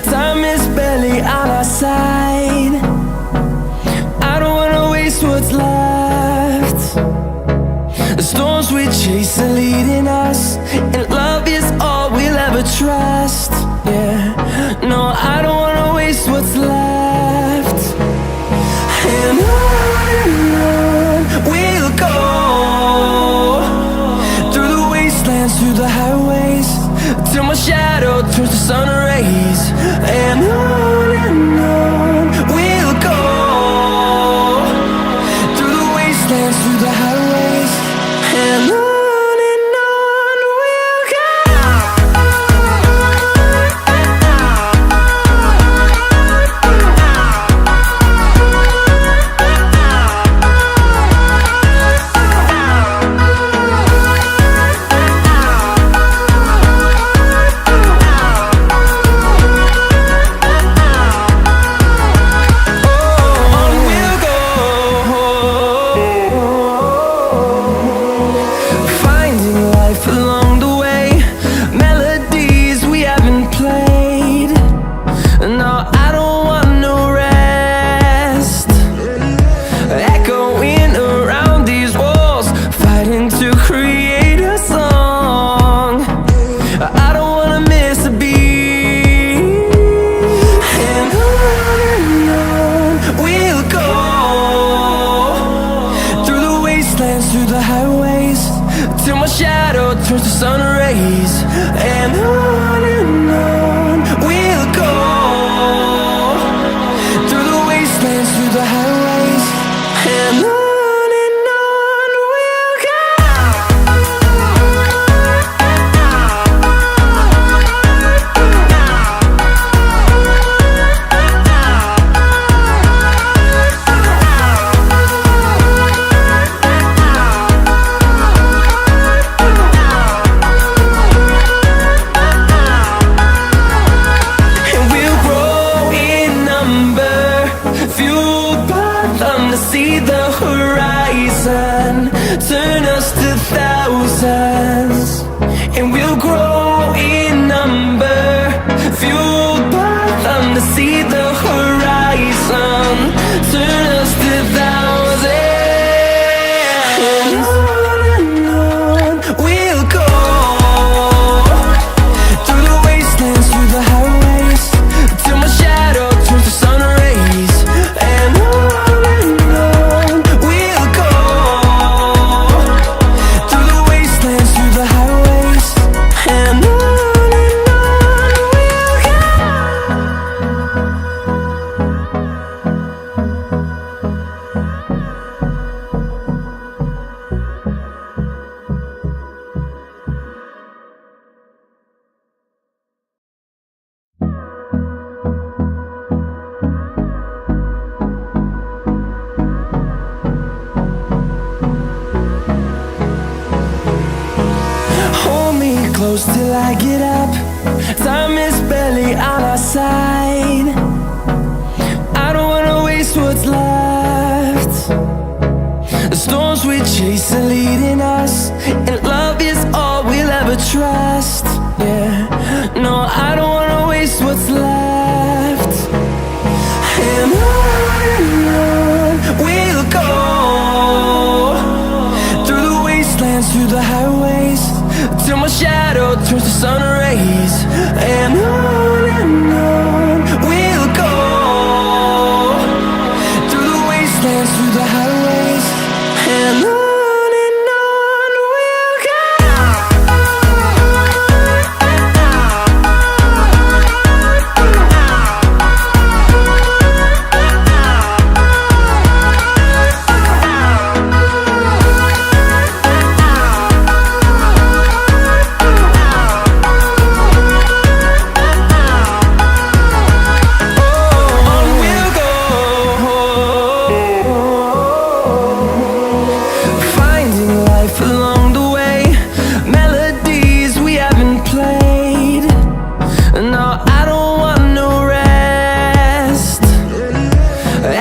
Speaker 1: time is barely on our side. I don't wanna waste what's left. The storms we chase are leading us, and love is all we'll ever trust. Yeah, no, I don't wanna waste what's left. And on we'll go, through the wastelands, through the highways, till my shadow turns to sun rays. And on fueled by them to see the horizon, turn us to thousands, and we'll grow in number. Fueled by them to see the horizon, turn us to thousands, and on we'll go, through the wastelands, through the highways, till my shadow turns to sun rays. And on we'll go, through the wastelands, through the highways, and on we'll go. Hold me close till I get up. Time is barely on our side. I don't wanna waste what's left. The storms we chase are leading us, and love is all we'll ever trust. Yeah, no, I don't wanna waste what's left. And on we'll go, through the wastelands, through the highways, till my shadow turns to sun rays. And on we'll go, through the wastelands, through the highways, and on we'll go. On we'll go, finding life along the way, melodies we haven't played. No, I don't want no rest,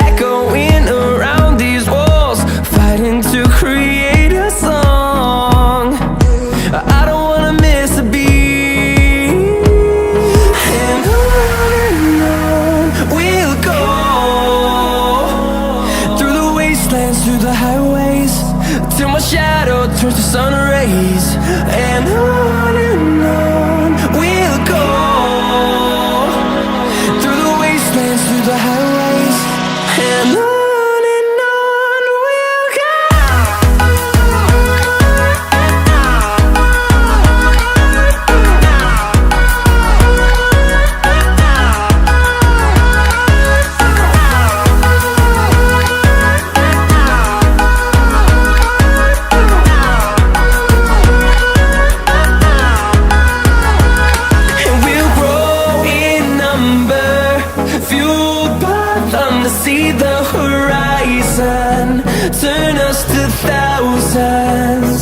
Speaker 1: echoing around these walls, fighting to create a song. I don't wanna miss a beat. And on we'll go, through the wastelands, through the highways, till my shadow turns to sun rays. And on we'll go, through the wastelands, through the highways, and on we'll go. And we'll grow in number, fueled by them to see the horizon, turn us to thousands,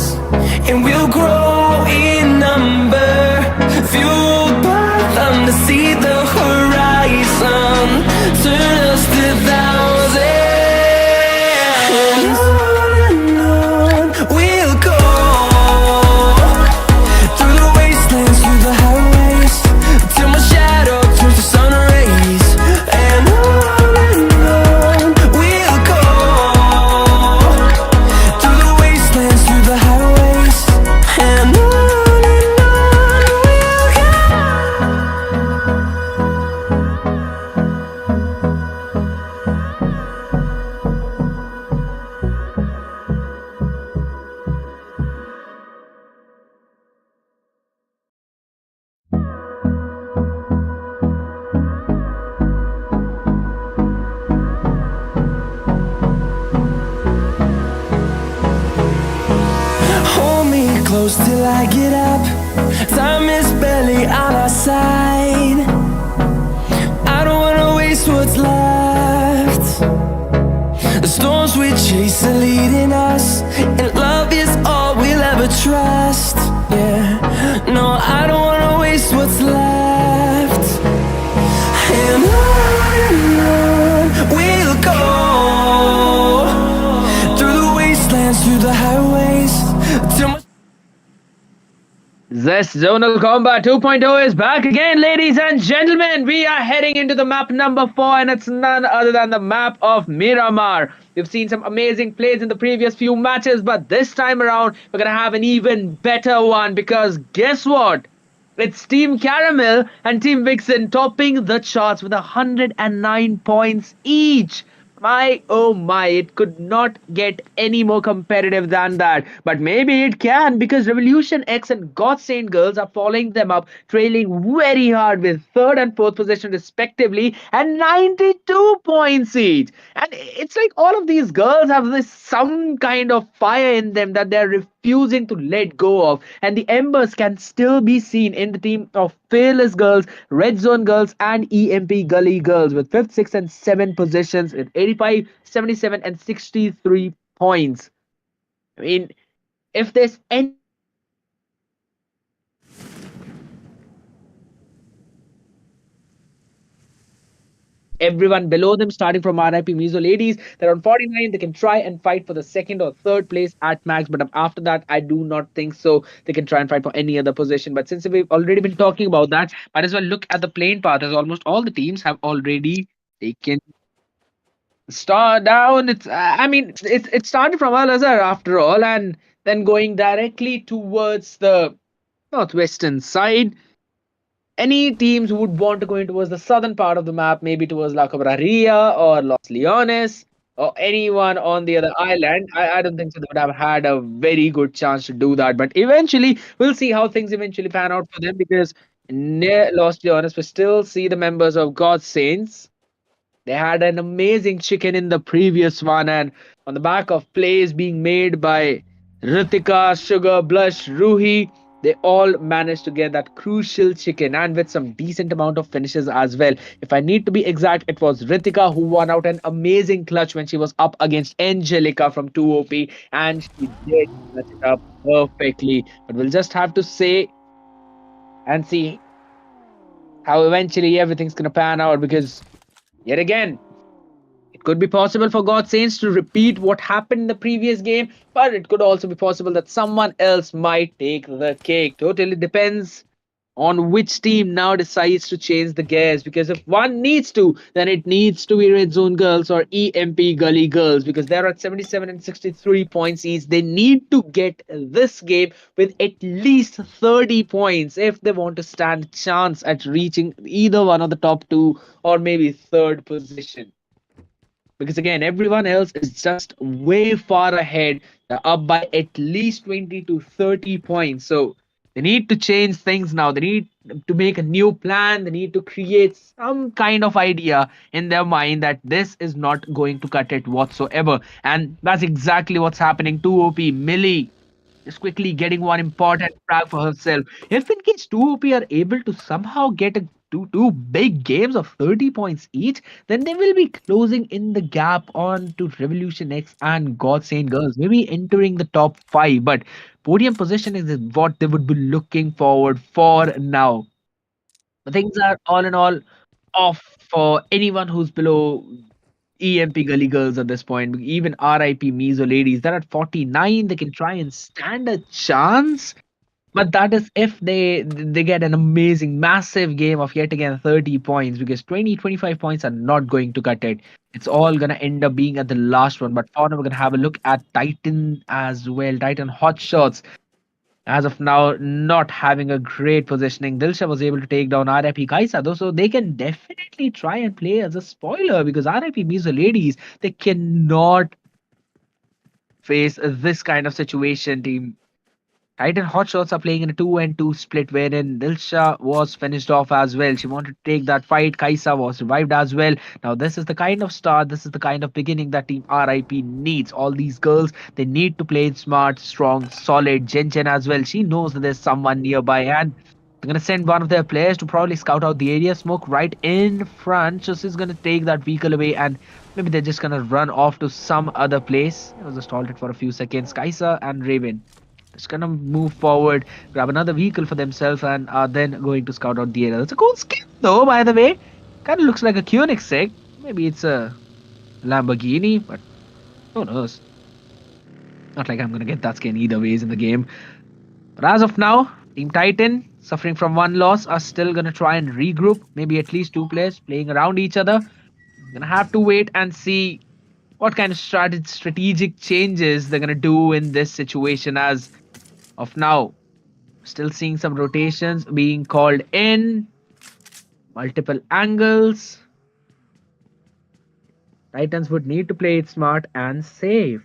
Speaker 1: and we'll grow in number, fueled by them to see the horizon, turn us to thousands, and on we'll go, through the wastelands, through the highways, till my shadow turns to sun rays. And on we'll go, through the wastelands, through the highways, and on we'll go. Hold me close till I get up. Time is barely on our side. I don't wanna waste what's left. The storms we chase are leading us, and love is all we'll ever trust. Yeah, no, I don't wanna waste what's left. And on we'll go,
Speaker 2: This Zonal Kombat 2.0 is back again, ladies and gentlemen. We are heading into the map number 4, and it's none other than the map of Miramar. We've seen some amazing plays in the previous few matches, but this time around, we're gonna have an even better one because guess what? It's Team Caramel and Team Vixen topping the charts with 109 points each. My oh my, it could not get any more competitive than that. But maybe it can because Revolution X and God Saint Girls are following them up, trailing very hard with third and fourth position respectively and 92 points each. And it's like all of these girls have this some kind of fire in them that they're refusing to let go of. And the embers can still be seen in the team of Fearless Girls, Red Zone Girls, and EMP Gully Girls with 5th, 6th, and 7th positions with 85, 77, and 63 points. I mean, if there's any everyone below them, starting from RIP Mizo ladies. They're on 49. They can try and fight for the second or third place at max, but after that, I do not think so. They can try and fight for any other position. But since we've already been talking about that, might as well look at the playing path as almost all the teams have already taken star down. It started from Al Azhar after all, and then going directly towards the northwestern side. Any teams who would want to go in towards the southern part of the map, maybe towards La Cabrera or Los Leones or anyone on the other island, I don't think so they would have had a very good chance to do that. But eventually, we'll see how things eventually pan out for them because near Los Leones, we still see the members of God's Saints. They had an amazing chicken in the previous one, and on the back of plays being made by Ritika, Sugar, Blush, Ruhi, they all managed to get that crucial chicken and with some decent amount of finishes as well. If I need to be exact, it was Ritika who won out an amazing clutch when she was up against Angelica from 2OP, and she did clutch it up perfectly. But we'll just have to say and see how eventually everything's gonna pan out because yet again, it could be possible for God Saints to repeat what happened in the previous game, but it could also be possible that someone else might take the cake. Totally depends on which team now decides to change the gears. Because if one needs to, then it needs to be Red Zone Girls or EMP Gully Girls because they're at 77 and 63 points each. They need to get this game with at least 30 points if they want to stand a chance at reaching either one of the top two or maybe third position because again everyone else is just way far ahead. They're up by at least 20 to 30 points, so they need to change things now. They need to make a new plan. They need to create some kind of idea in their mind that this is not going to cut it whatsoever, and that's exactly what's happening. 2OP Millie is quickly getting one important frag for herself. If in case 2OP are able to somehow get a two big games of 30 points each, then they will be closing in the gap on to Revolution X and God Saint Girls, maybe entering the top 5. But podium position is what they would be looking forward for now. The things are all in all off for anyone who's below EMP Gully Girls at this point. Even RIP Mizo ladies, they're at 49. They can try and stand a chance. But that is if they get an amazing, massive game of yet again 30 points because 20, 25 points are not going to cut it. It's all going to end up being at the last one. But for now, we're going to have a look at Titan as well. Titan HOTSHOTS as of now not having a great positioning. Dilsha was able to take down RIP Kaisa though, so they can definitely try and play as a spoiler because RIP Mizo ladies, they cannot face this kind of situation. Team Titan Hotshots are playing in a 2-2 split wherein Dilsha was finished off as well. She wanted to take that fight. Kaisa was revived as well. Now, this is the kind of start, this is the kind of beginning that Team RIP needs. All these girls, they need to play smart, strong, solid. Jen Jen as well. She knows that there's someone nearby and they're going to send one of their players to probably scout out the area. Smoke right in front. So she's going to take that vehicle away and maybe they're just going to run off to some other place. It was just halted for a few seconds. Kaisa and Raven just gonna move forward, grab another vehicle for themselves, and are then going to scout out the area. It's a cool skin, though, by the way. Kind of looks like a Koenigsegg. Maybe it's a Lamborghini, but who knows? Not like I'm gonna get that skin either ways in the game. But as of now,
Speaker 3: Team Titan, suffering from one loss, are still going to try and regroup. Maybe at least two players playing around each other. Gonna have to wait and see what kind of strategic changes they're gonna do in this situation. As of now, still seeing some rotations being called in, multiple angles. Titans would need to play it smart and safe.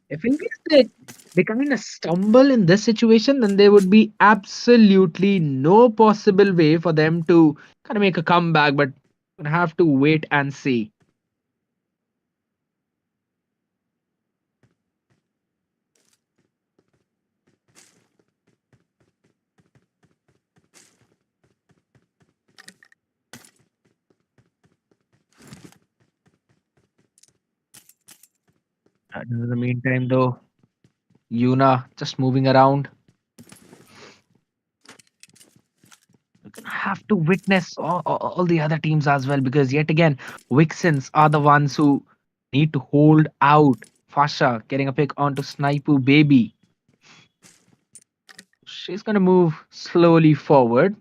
Speaker 3: If in case they kind of stumble in this situation, then there would be absolutely no possible way for them to kind of make a comeback, but gonna have to wait and see. In the meantime, though, Yuna just moving around. We're gonna have to witness all the other teams as well, because yet again, Vixens are the ones who need to hold out. Fasha getting a pick onto Snipu Baby. She's gonna move slowly forward.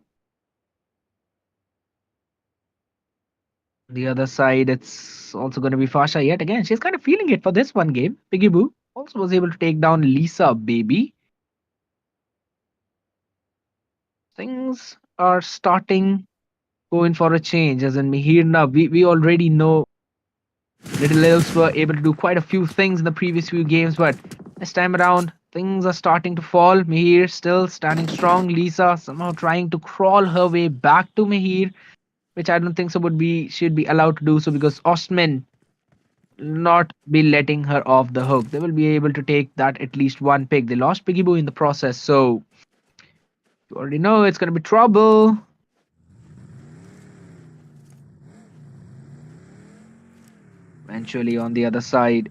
Speaker 3: The other side, it's also gonna be Fasha yet again. She's kind of feeling it for this one game. Piggy Boo also was able to take down Lisa Baby. Things are starting going for a change, as in Mihirna. We already know Little Elves were able to do quite a few things in the previous few games, but this time around, things are starting to fall. Mihir still standing strong. Lisa somehow trying to crawl her way back to Mihir, which I don't think so should be allowed to do so, because OSTMEN not be letting her off the hook. They will be able to take that at least one pick. They lost Piggy Boo in the process, so you already know it's gonna be trouble. Eventually, on the other side,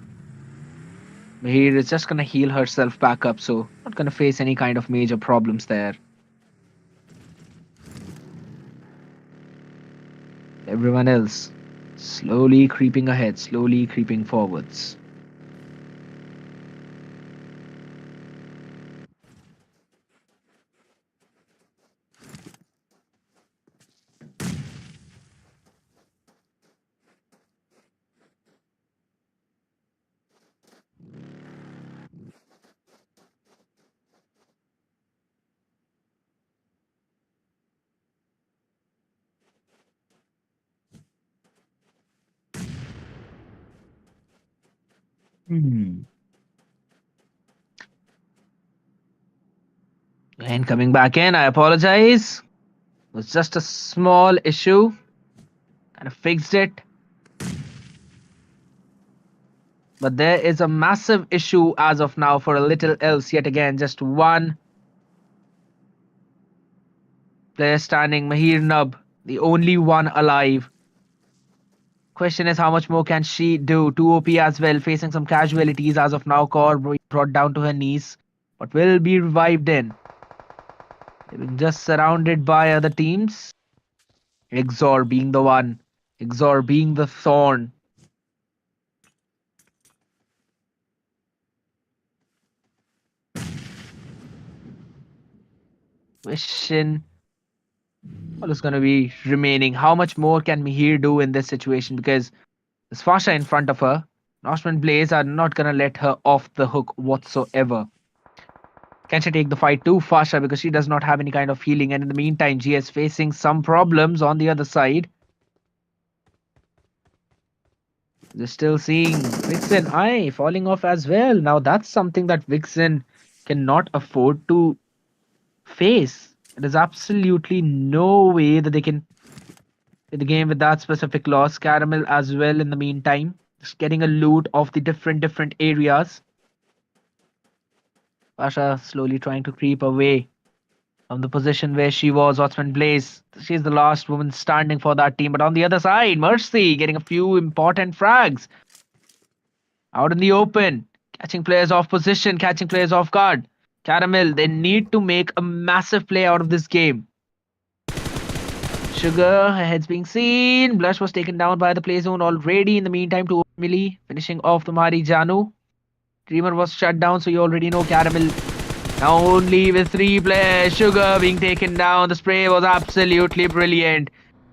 Speaker 3: Mihir is just gonna heal herself back up, so not gonna face any kind of major problems there. Everyone else slowly creeping ahead, slowly creeping forwards. Hmm. And coming back in, I apologize. It was just a small issue. Kind of fixed it. But there is a massive issue as of now for a little else yet again. Just one player standing, Mahir Nub, the only one alive. Question is, how much more can she do? 2 OP as well, facing some casualties as of now. Core brought down to her knees, but will be revived in. They've been just surrounded by other teams. XZOR being the one. XZOR being the thorn. Question what is going to be remaining? How much more can Mihir do in this situation? Because there's Fasha in front of her. Norseman Blaze are not going to let her off the hook whatsoever. Can she take the fight to Fasha, because she does not have any kind of healing, and in the meantime, GS is facing some problems on the other side. They're still seeing VIXXEN falling off as well. Now that's something that VIXXEN cannot afford to face. There's absolutely no way that they can play the game with that specific loss. Caramel as well in the meantime, just getting a loot of the different areas. Pasha slowly trying to creep away from the position where she was. Otsman Blaze, she's the last woman standing for that team. But on the other side, Mercy getting a few important frags out in the open, catching players off position, catching players off guard. Caramel, they need to make a massive play out of this game. Sugar, her head's being seen. Blush was taken down by the play zone already. In the meantime, to Emily, finishing off the Mari Janu. Dreamer was shut down, so you already know Caramel now only with 3 players. Sugar being taken down. The spray was absolutely brilliant.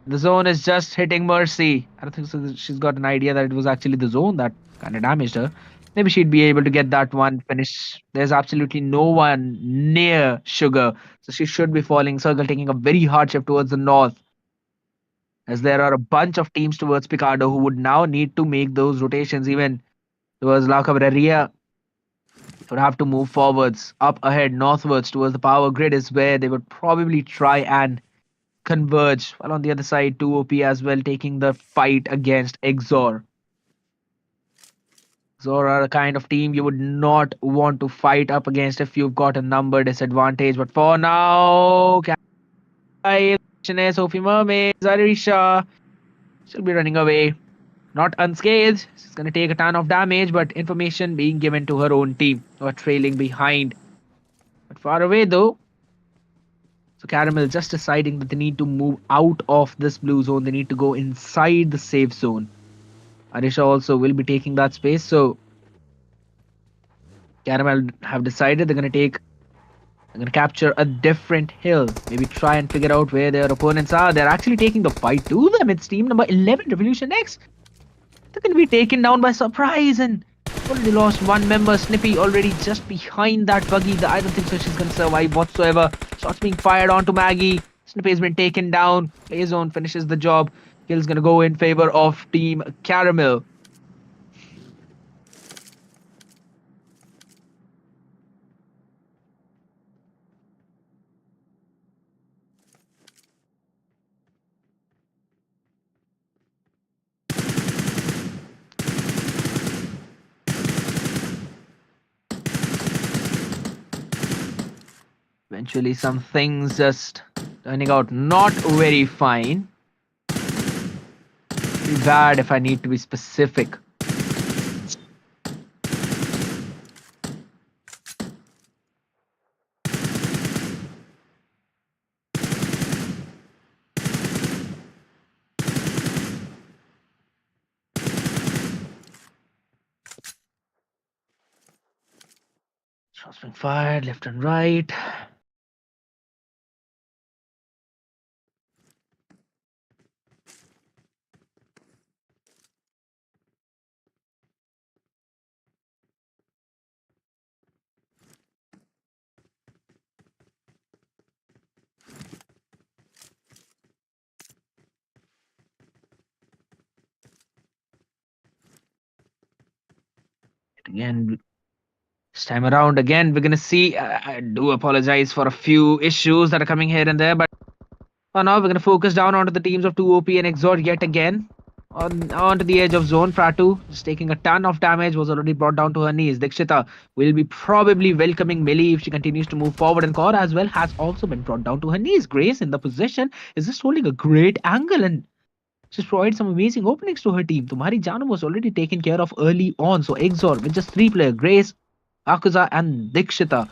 Speaker 3: The zone is just hitting Mercy. I don't think so. She's got an idea that it was actually the zone that kind of damaged her. Maybe she'd be able to get that one finish. There's absolutely no one near Sugar, so she should be falling. Circle taking a very hard shift towards the north, as there are a bunch of teams towards Picardo who would now need to make those rotations. Even towards La Cabrera would have to move forwards, up ahead, northwards towards the power grid is where they would probably try and converge. While on the other side, 2OP as well taking the fight against XZOR. XZOR are a kind of team you would not want to fight up against if you've got a number disadvantage. But for now, SOPHY Mermaids, Arisha she'll be running away. Not unscathed. She's going to take a ton of damage, but information being given to her own team who are trailing behind. But far away though. So Caramel just deciding that they need to move out of this blue zone. They need to go inside the safe zone. Arisha also will be taking that space. So Caramel have decided they're going to capture a different hill. Maybe try and figure out where their opponents are. They're actually taking the fight to them. It's team number 11, Revolution X. They're going to be taken down by surprise and already lost one member. Snippy already just behind that buggy. I don't think so she's going to survive whatsoever. Shots being fired onto Maggie. Snippy has been taken down. Play zone finishes the job. Kill's going to go in favor of Team Caramel. Eventually some things just turning out not very fine. Pretty bad if I need to be specific. Shots being fired left and right. Again, this time around, again, we're gonna see. I do apologize for a few issues that are coming here and there, but for now, we're gonna focus down onto the teams of 2OP and XZOR yet again. Onto the edge of zone. Pratu just taking a ton of damage, was already brought down to her knees. Dikshita will be probably welcoming Millie if she continues to move forward, and Kaur as well has also been brought down to her knees. Grace in the position is just holding a great angle, and she's provided some amazing openings to her team. Tumhari Janu was already taken care of early on, so XZOR with just 3 players, Grace, Akuza and Dikshita,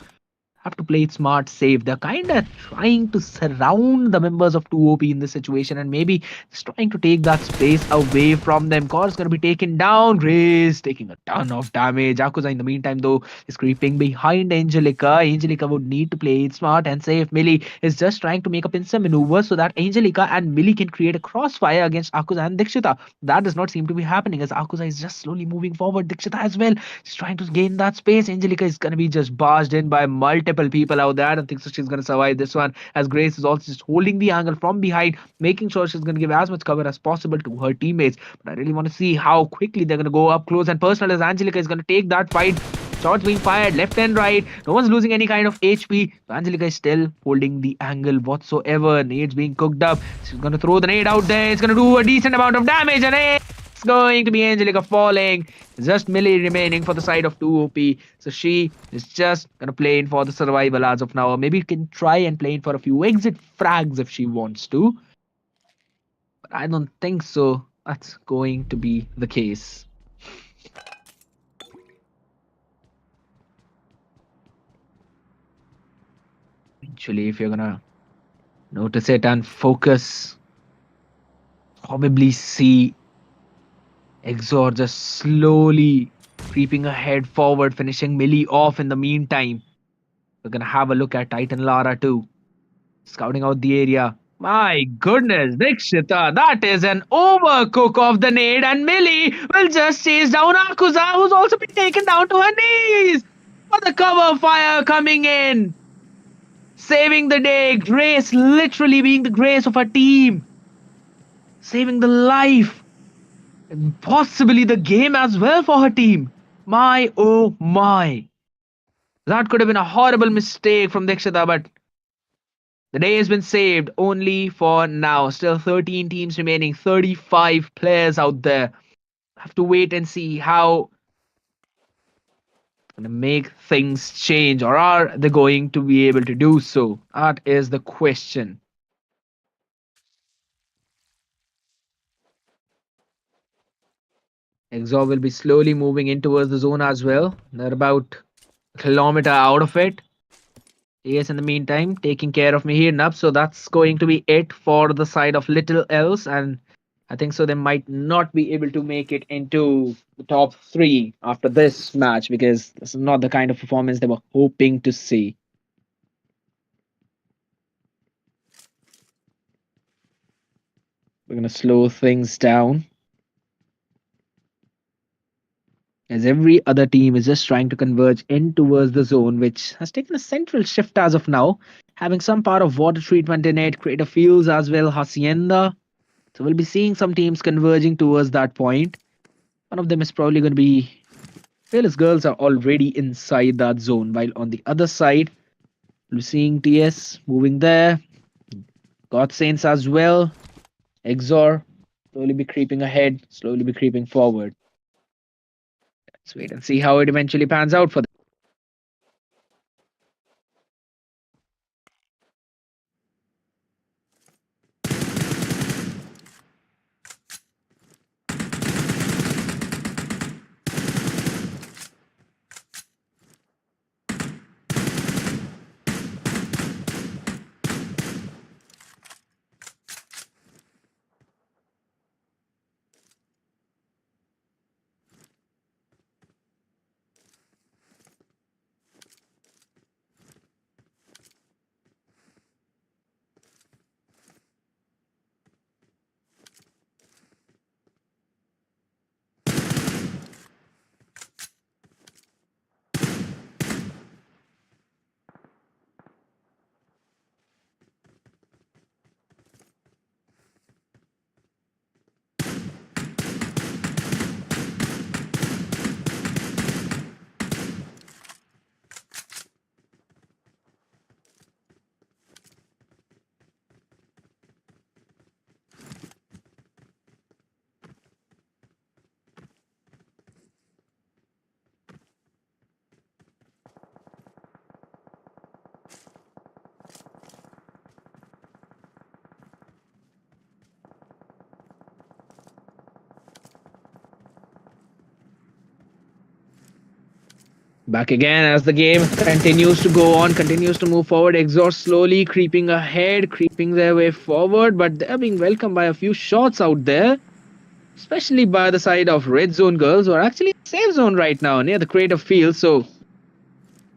Speaker 3: have to play it smart, safe. They're kind of trying to surround the members of 2OP in this situation and maybe just trying to take that space away from them. Kor's going to be taken down. Grace taking a ton of damage. Akuza, in the meantime, though, is creeping behind Angelica. Angelica would need to play it smart and safe. Millie is just trying to make a pincer maneuver so that Angelica and Millie can create a crossfire against Akuza and Dikshita. That does not seem to be happening as Akuza is just slowly moving forward. Dikshita as well is trying to gain that space. Angelica is going to be just barged in by multiple people out there. I don't think so she's going to survive this one, as Grace is also just holding the angle from behind, making sure she's going to give as much cover as possible to her teammates. But I really want to see how quickly they're going to go up close and personal, as Angelica is going to take that fight. Shots being fired left and right. No one's losing any kind of HP. So Angelica is still holding the angle whatsoever. Nades being cooked up. She's going to throw the nade out there. It's going to do a decent amount of damage, and it's going to be Angelica falling. Just Millie remaining for the side of 2OP. So she is just going to play in for the survival as of now. Or maybe can try and play in for a few exit frags if she wants to. But I don't think so. That's going to be the case. Eventually, if you're going to notice it and focus, probably see XZOR just slowly creeping ahead forward, finishing Millie off in the meantime. We're gonna have a look at Titan Lara too. Scouting out the area. My goodness, Dikshita, that is an overcook of the nade, and Millie will just chase down Akusa, who's also been taken down to her knees. For the cover fire coming in. Saving the day. Grace literally being the grace of her team. Saving the life. And possibly the game as well for her team. My oh my. That could have been a horrible mistake from Dikshita, but the day has been saved only for now. Still 13 teams remaining, 35 players out there. Have to wait and see how going to make things change, or are they going to be able to do so? That is the question. XZOR will be slowly moving in towards the zone as well. They're about a kilometer out of it. Yes, in the meantime, taking care of me here, Nub. So that's going to be it for the side of Little Else. And I think so they might not be able to make it into the top 3 after this match, because this is not the kind of performance they were hoping to see. We're going to slow things down, as every other team is just trying to converge in towards the zone, which has taken a central shift as of now, having some part of water treatment in it, creative fields as well, hacienda. So we'll be seeing some teams converging towards that point. One of them is probably going to be Fearless Girls are already inside that zone, while on the other side, we're seeing TS moving there. GODSAINTS as well. XZOR slowly be creeping ahead, slowly be creeping forward. Let's wait and see how it eventually pans out for them. Back again as the game continues to go on, continues to move forward. XZOR slowly creeping ahead, creeping their way forward, but they're being welcomed by a few shots out there, especially by the side of REDZONE girls, who are actually in the safe zone right now near the creative field. So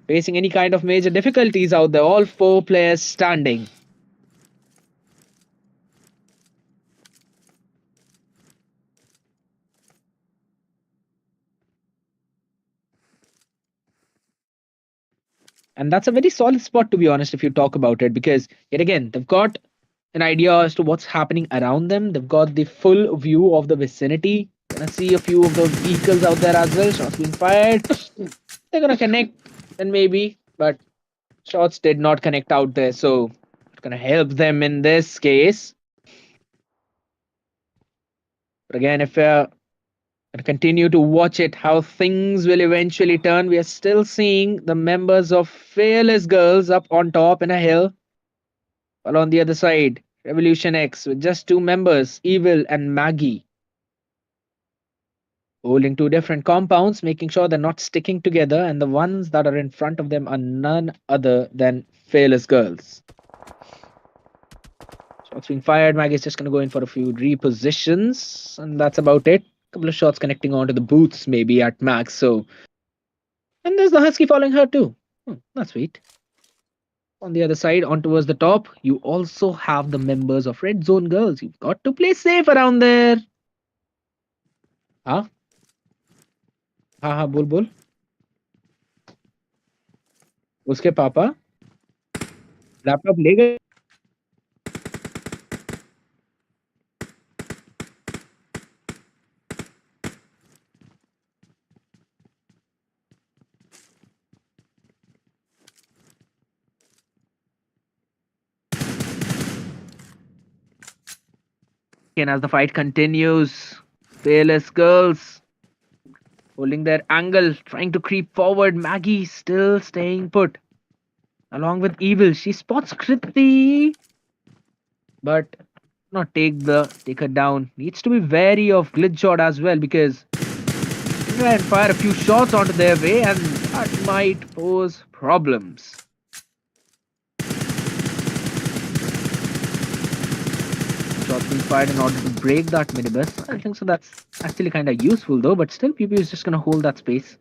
Speaker 3: facing any kind of major difficulties out there, all 4 players standing. And that's a very solid spot, to be honest, if you talk about it, because yet again, they've got an idea as to what's happening around them. They've got the full view of the vicinity. Gonna see a few of the vehicles out there as well. Shots being fired. They're gonna connect, then maybe, but shots did not connect out there, so it's gonna help them in this case. But again, if we're gonna continue to watch it, how things will eventually turn. We are still seeing the members of Fearless Girls up on top in a hill, while on the other side, Revolution X with just 2 members, Evil and Maggie, holding 2 different compounds, making sure they're not sticking together, and the ones that are in front of them are none other than Fearless Girls. Shots being fired. Maggie's just going to go in for a few repositions, and that's about it. Couple of shots connecting onto the boots, maybe at max. So, and there's the Husky following her too. That's sweet. On the other side, on towards the top, you also have the members of Red Zone Girls. You've got to play safe around there. Huh? हाँ हाँ बोल बोल उसके पापा laptop ले गए And as the fight continues, Fearless Girls holding their angle, trying to creep forward. Maggie still staying put. Along with Evil, she spots Kriti, but not take her down. Needs to be wary of glitch shot as well because try and fire a few shots onto their way, and that might pose problems. Shots being fired in order to break that minibus. I think so. That's actually kind of useful though, but still, PP is just gonna hold that space.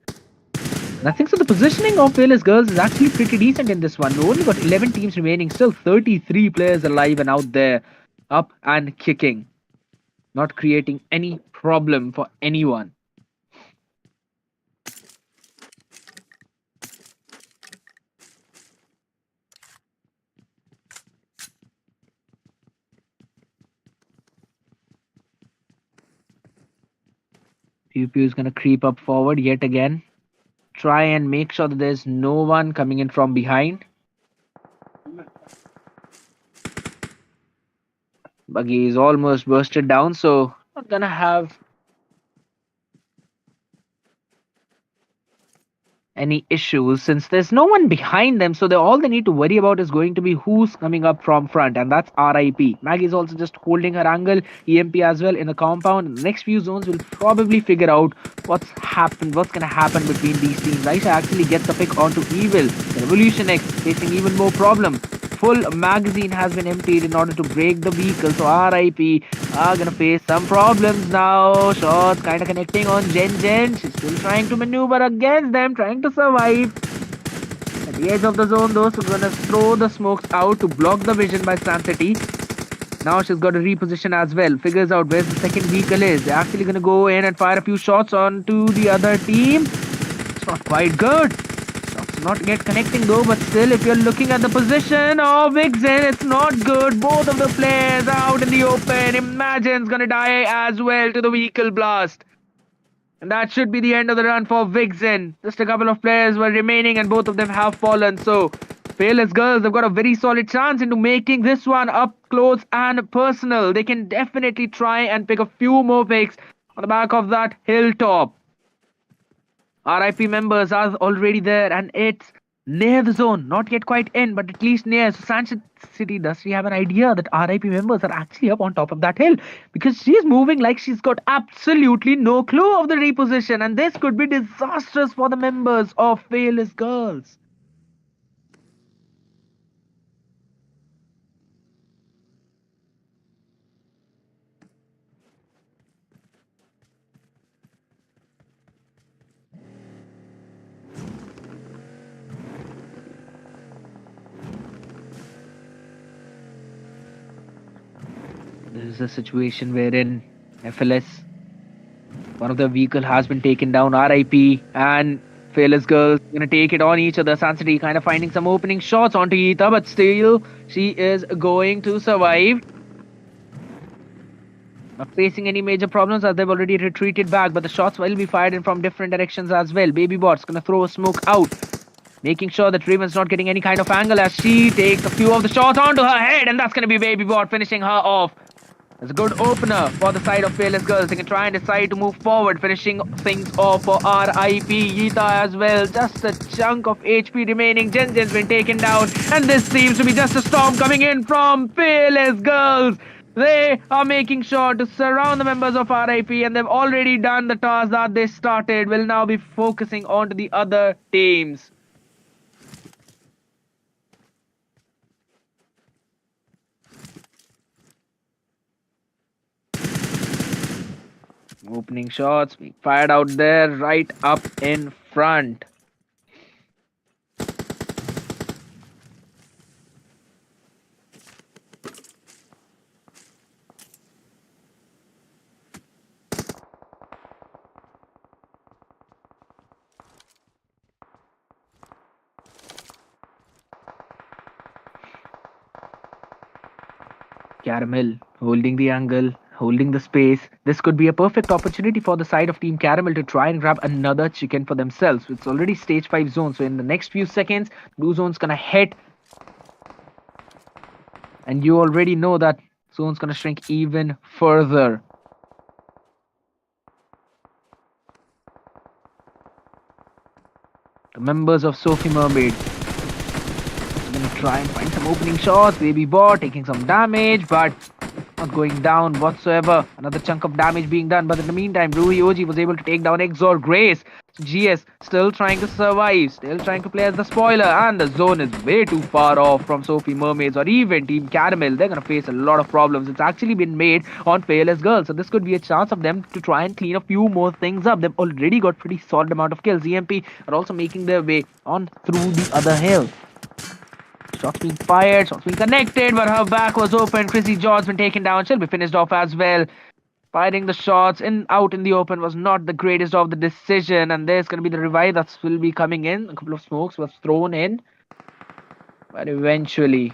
Speaker 3: And I think so. The positioning of Fearless Girls is actually pretty decent in this one. We only got 11 teams remaining, still 33 players alive and out there, up and kicking, not creating any problem for anyone. Pew Pew is gonna creep up forward yet again. Try and make sure that there's no one coming in from behind. Buggy is almost bursted down, so not gonna have any issues since there's no one behind them. So all they need to worry about is going to be who's coming up from front, and that's RIP. Maggie is also just holding her angle, EMP as well in the compound. The next few zones will probably figure out what's gonna happen between these teams. Aisha actually gets the pick onto Evil. The Revolution X facing even more problem. Full magazine has been emptied in order to break the vehicle, so RIP are gonna face some problems now. Shots kind of connecting on Jen. She's still trying to maneuver against them, trying to survive. At the edge of the zone, though, so gonna throw the smokes out to block the vision by San City. Now she's got to reposition as well. Figures out where the second vehicle is. They're actually gonna go in and fire a few shots onto the other team. It's not quite good. Not yet connecting though, but still, if you're looking at the position of VIXXEN, it's not good. Both of the players out in the open. Imagine's gonna die as well to the vehicle blast. And that should be the end of the run for VIXXEN. Just a couple of players were remaining and both of them have fallen. So, Fearless Girls have got a very solid chance into making this one up close and personal. They can definitely try and pick a few more picks on the back of that hilltop. RIP members are already there and it's near the zone. Not yet quite in, but at least near. So San City, does she have an idea that RIP members are actually up on top of that hill? Because she's moving like she's got absolutely no clue of the reposition. And this could be disastrous for the members of Fearless Girls. This is a situation wherein FLS, one of the vehicle has been taken down, RIP, and Fearless Girls gonna take it on each other. San City kind of finding some opening shots onto Eeta, but still she is going to survive. Not facing any major problems as they've already retreated back, but the shots will be fired in from different directions as well. Babybot's gonna throw a smoke out, making sure that Raven's not getting any kind of angle as she takes a few of the shots onto her head, and that's gonna be Babybot finishing her off. It's a good opener for the side of Fearless Girls. They can try and decide to move forward, finishing things off for RIP. Yeeta as well. Just a chunk of HP remaining. Jen's been taken down. And this seems to be just a storm coming in from Fearless Girls. They are making sure to surround the members of RIP, and they've already done the task that they started. Will now be focusing on to the other teams.
Speaker 2: Opening shots being fired out there, right up in front. Caramel holding the angle, holding the space. This could be a perfect opportunity for the side of Team Caramel to try and grab another chicken for themselves. It's already stage 5 zone, so in the next few seconds, blue zone's gonna hit. And you already know that zone's gonna shrink even further. The members of SOPHY Mermaid gonna try and find some opening shots. Baby Bot taking some damage, but not going down whatsoever. Another chunk of damage being done, but in the meantime, Ruhi OG was able to take down XZOR Grace. GS still trying to survive, still trying to play as the spoiler, and the zone is way too far off from SOPHY Mermaids or even Team Caramel. They're gonna face a lot of problems. It's actually been made on Fearless Girls, so this could be a chance of them to try and clean a few more things up. They've already got pretty solid amount of kills. EMP are also making their way on through the other hill. Shots being fired, shots being connected, but her back was open. Chrissy George's been taken down. She'll be finished off as well. Firing the shots out in the open was not the greatest of the decision, and there's going to be the revive that will be coming in. A couple of smokes was thrown in, but eventually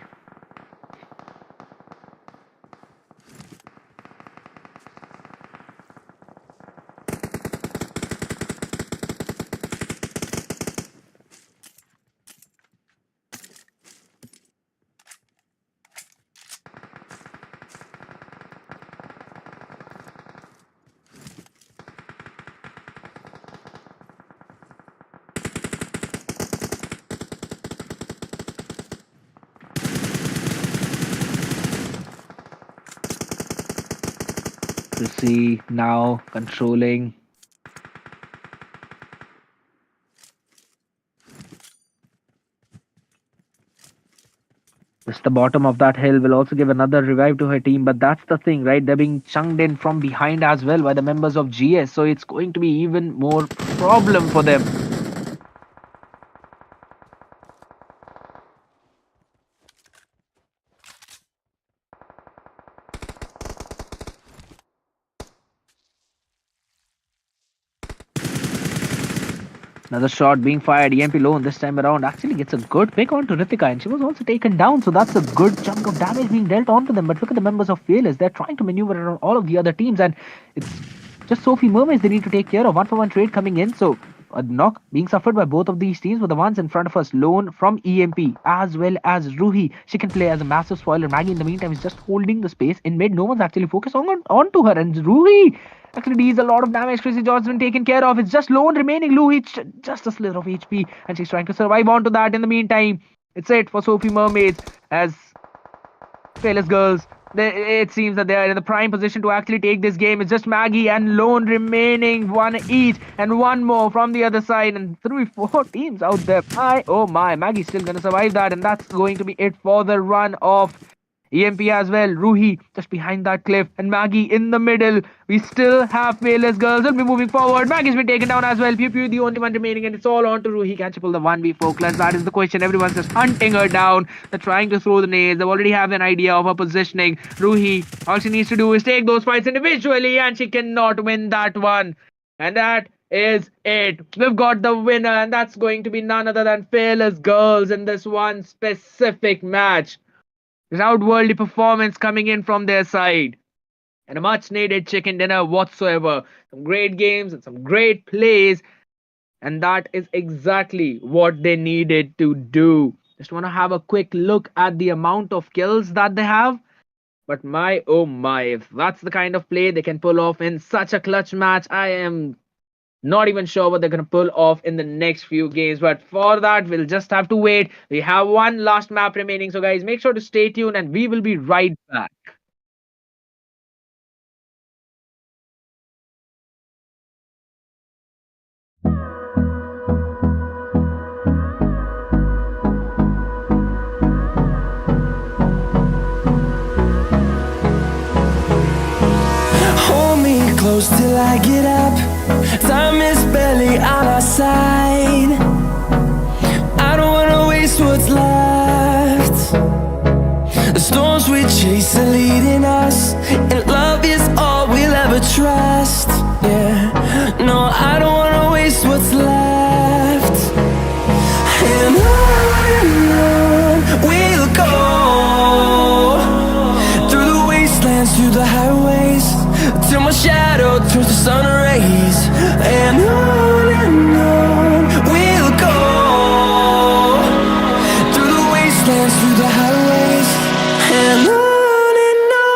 Speaker 2: Chrissy now controlling. Just the bottom of that hill will also give another revive to her team, but that's the thing, right? They're being chunked in from behind as well by the members of GS, so it's going to be even more problem for them. Another shot being fired. EMP lone this time around actually gets a good pick onto Ritika, and she was also taken down. So that's a good chunk of damage being dealt onto them. But look at the members of Fearless. They're trying to maneuver around all of the other teams, and it's just SOPHY Mermaids they need to take care of. 1-for-1 trade coming in. So a knock being suffered by both of these teams, but the ones in front of us, Lone from EMP as well as Ruhi. She can play as a massive spoiler. Maggie in the meantime is just holding the space in mid. No one's actually focused onto her, and Ruhi actually deals a lot of damage. Chrissy George's been taken care of. It's just Lone remaining. Ruhi just a slither of HP, and she's trying to survive onto that. In the meantime, it's it for SOPHY Mermaids as Fearless Girls. It seems that they are in the prime position to actually take this game. It's just Maggie and Lone remaining, one each, and one more from the other side, and 3-4 teams out there. Oh my, Maggie's still gonna survive that, and that's going to be it for the run of EMP as well. Ruhi just behind that cliff, and Maggie in the middle. We still have Fearless Girls. They'll be moving forward. Maggie's been taken down as well. Pew Pew the only one remaining, and it's all on to Ruhi. Can she pull the 1v4 clutch? That is the question. Everyone's just hunting her down. They're trying to throw the nades. They already have an idea of her positioning. Ruhi, all she needs to do is take those fights individually, and she cannot win that one. And that is it. We've got the winner, and that's going to be none other than Fearless Girls in this one specific match. Outworldly performance coming in from their side, and a much needed chicken dinner whatsoever. Some great games and some great plays, and that is exactly what they needed to do. Just want to have a quick look at the amount of kills that they have. But my oh my, if that's the kind of play they can pull off in such a clutch match, I am not even sure what they're going to pull off in the next few games. But for that, we'll just have to wait. We have one last map remaining. So guys, make sure to stay tuned, and we will be right back.
Speaker 1: Hold me close till I get up. Time is barely on our side. I don't wanna waste what's left. The storms we chase are leading us, and love is all we'll ever trust. Yeah, no, I don't wanna waste what's left. And on we'll go, through the wastelands, through the highways, till my shadow turns to sun rays. And on we'll go, through the wastelands, through the highways, and on we'll go.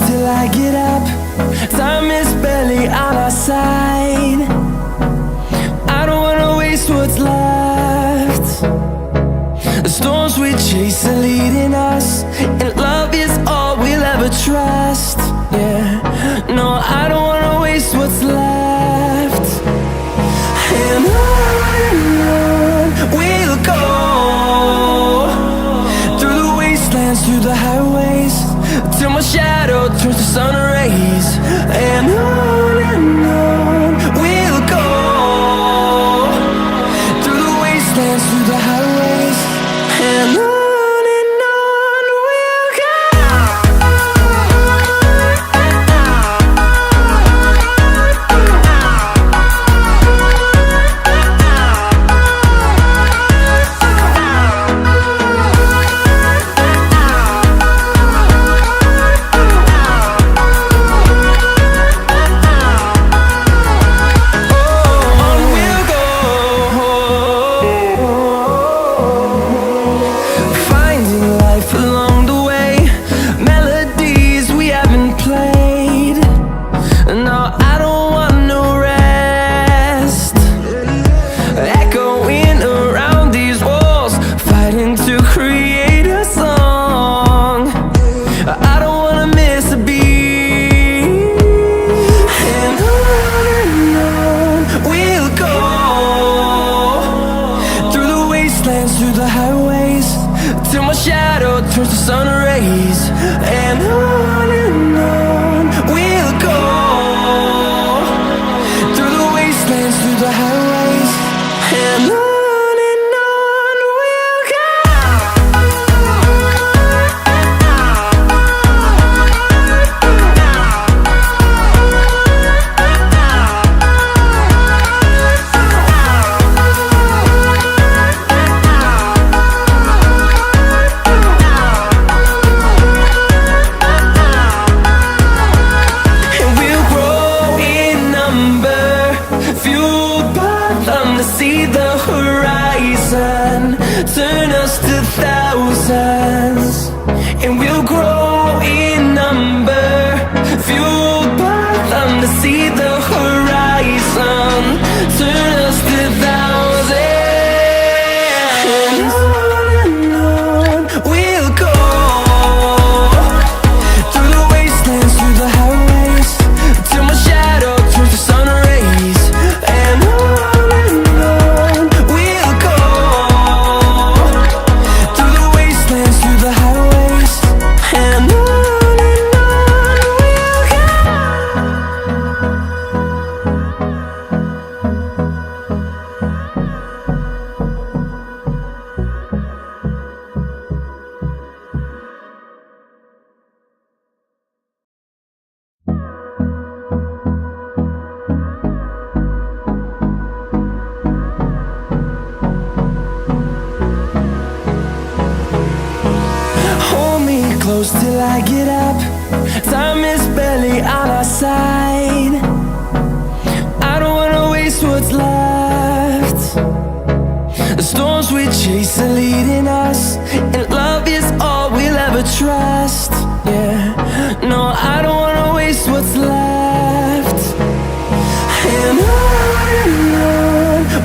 Speaker 1: Till I get up, time is barely on our side. I don't wanna waste what's left. The storms we chase are leading us, and love is all we'll ever trust. Yeah, no, I don't wanna waste what's left. And on we'll go, through the wastelands, through the highways, till my shadow turns to sun rays. And on we'll go, through the wastelands, through the highways, and on we'll go. close till I get up. Time is barely on our side. I don't wanna waste what's left. The storms we chase are leading us, and love is all we'll ever trust. Yeah, no, I don't wanna waste what's left. And on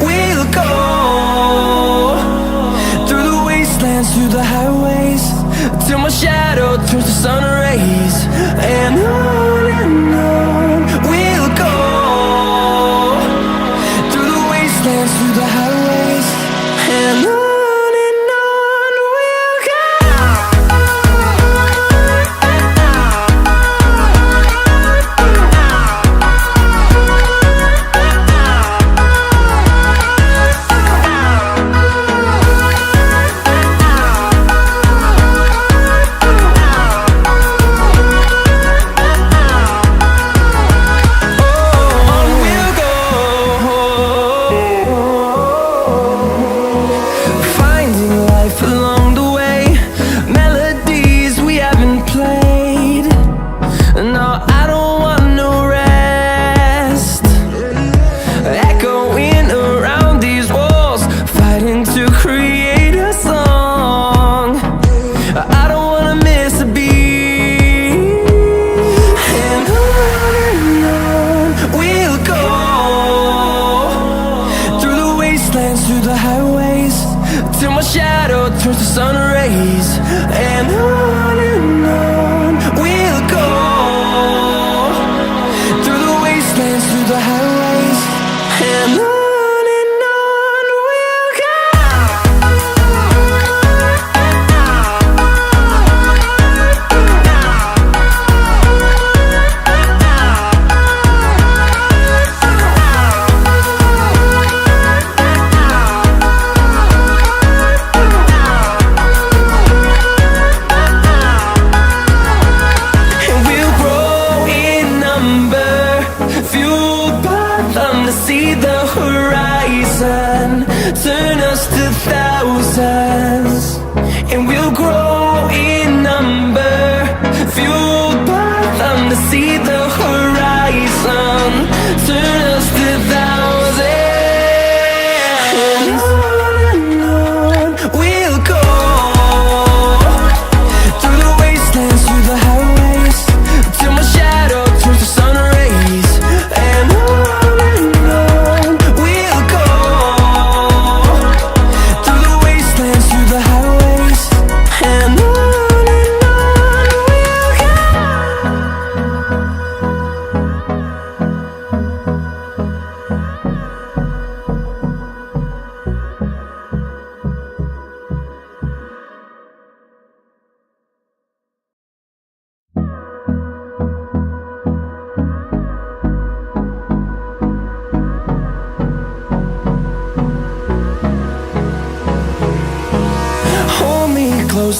Speaker 1: we'll go, through the wastelands, through the highways, till my shadow turns to sun rays. And on we'll go, through the wastelands, through the highways, and on we'll go.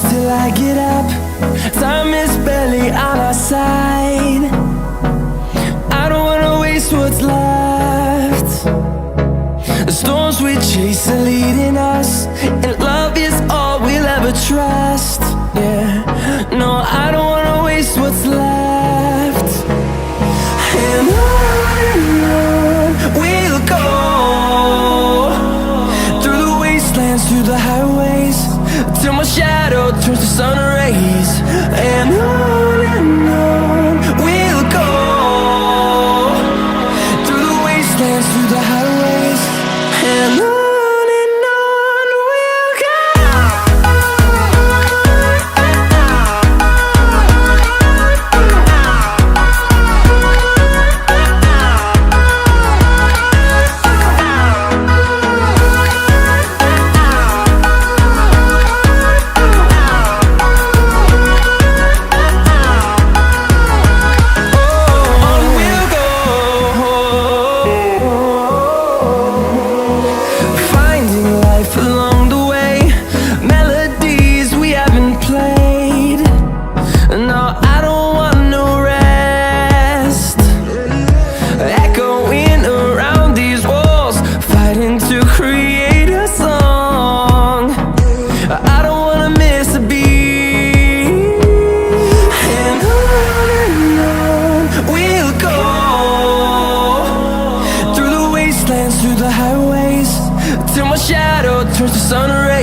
Speaker 1: Till I get up, time is barely on our side. I don't wanna waste what's left. The storms we chase are leading us, and love is all we'll ever trust. Yeah, no, I don't wanna waste what's left. And on we'll go, through the wastelands, through the highways, till my shadow turns to sun rays. And on we'll go, through the wastelands, through the highways, and on we'll go.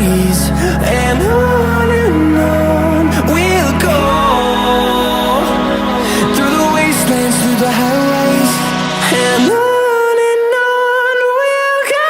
Speaker 1: rays, and on we'll go, through the wastelands, through the highways, and on we'll go.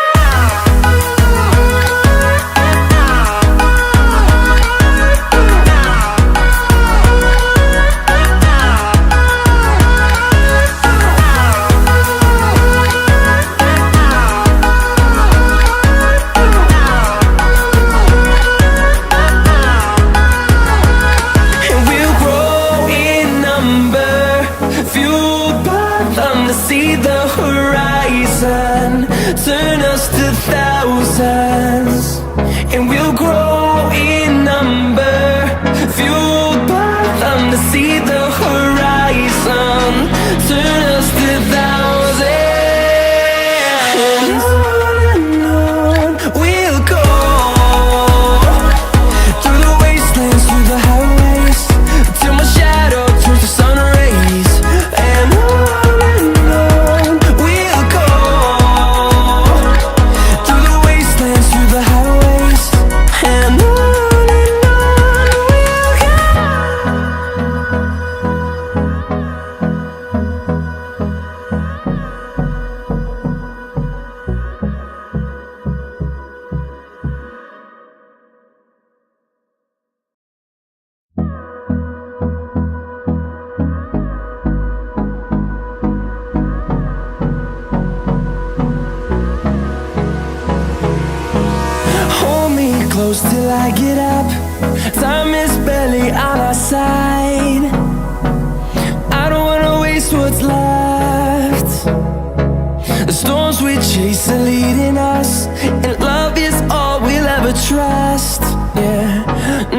Speaker 1: See the horizon, turn us to thousands, and we'll grow in number, fueled by them to see the horizon, turn us to thousands, and on we'll go, through the wastelands, through the highways, till my shadow turns to sun rays, and on till I get up. Time is barely on our side. I don't wanna waste what's left. The storms we chase are leading us, and love is all we'll ever trust. Yeah,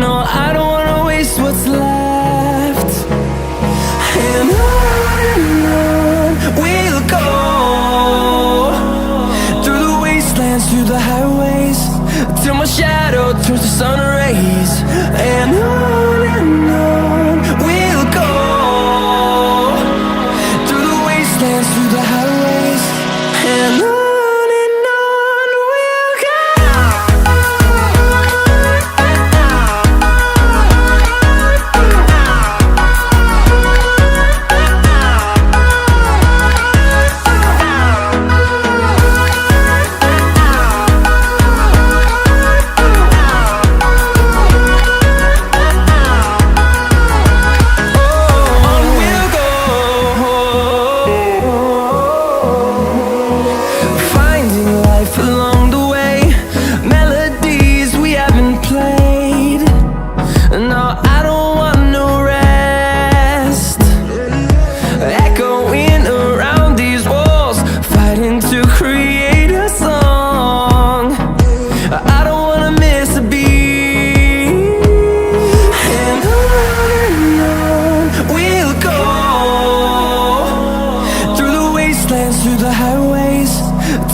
Speaker 1: no, I don't wanna waste what's left. And on we'll go, through the wastelands, through the highways, till my shadow turns to sun rays, and on we'll go, through the wastelands, through the highways, and on we'll go.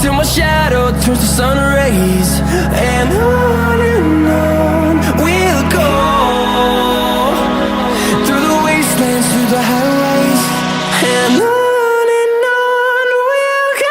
Speaker 1: Till my shadow turns to sun rays, and on we'll go, through the wastelands, through the highways, and on we'll go.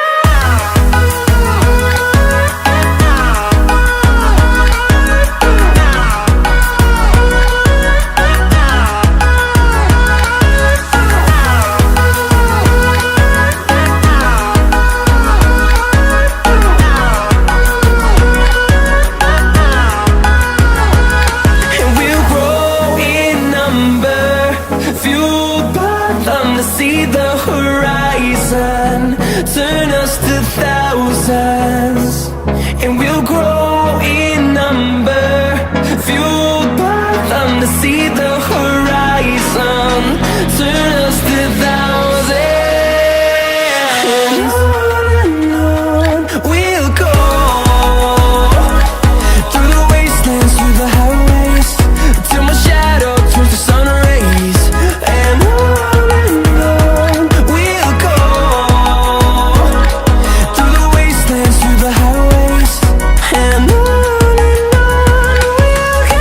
Speaker 1: See the horizon, turn us to thousands, and we'll grow in number, fueled by them to see the horizon, turn us to thousands, and on we'll go, through the wastelands, through the highways, till my shadow turns to sun rays, and on through the highways, and on we'll go.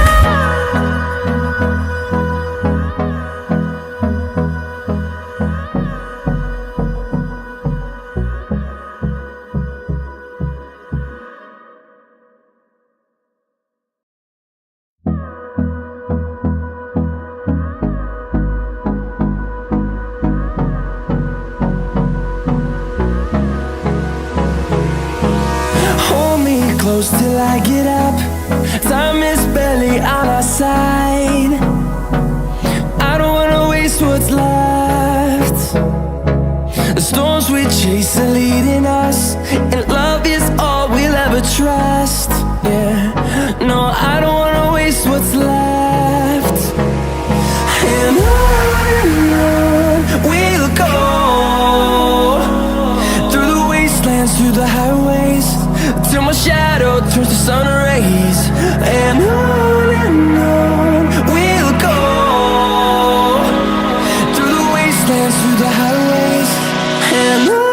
Speaker 1: close till I get up. Time is barely on our side. I don't wanna waste what's left. The storms we chase are leading us, and love is all we'll ever trust. Yeah, no, I don't wanna waste what's left. And on we'll go, through the wastelands, through the highways, till my shadow turns to sun rays. And on we'll go, through the wastelands, through the highways, and on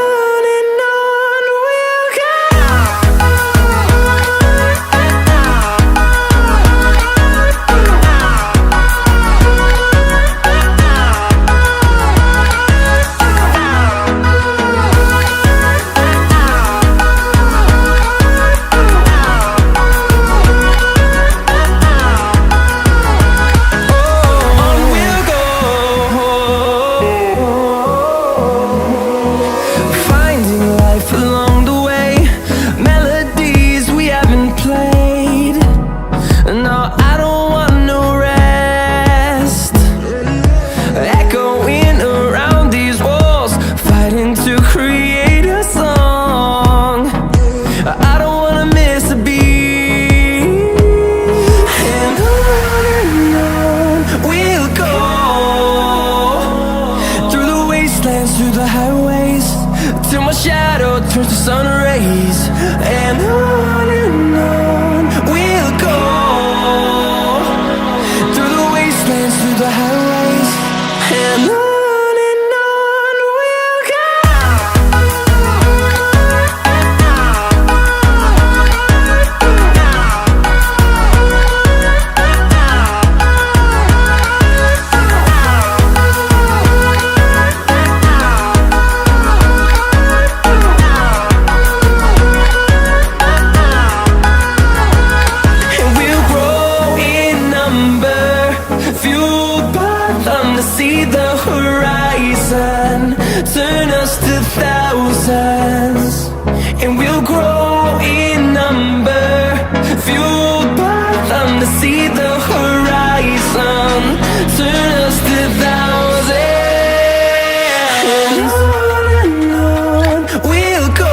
Speaker 1: we'll go.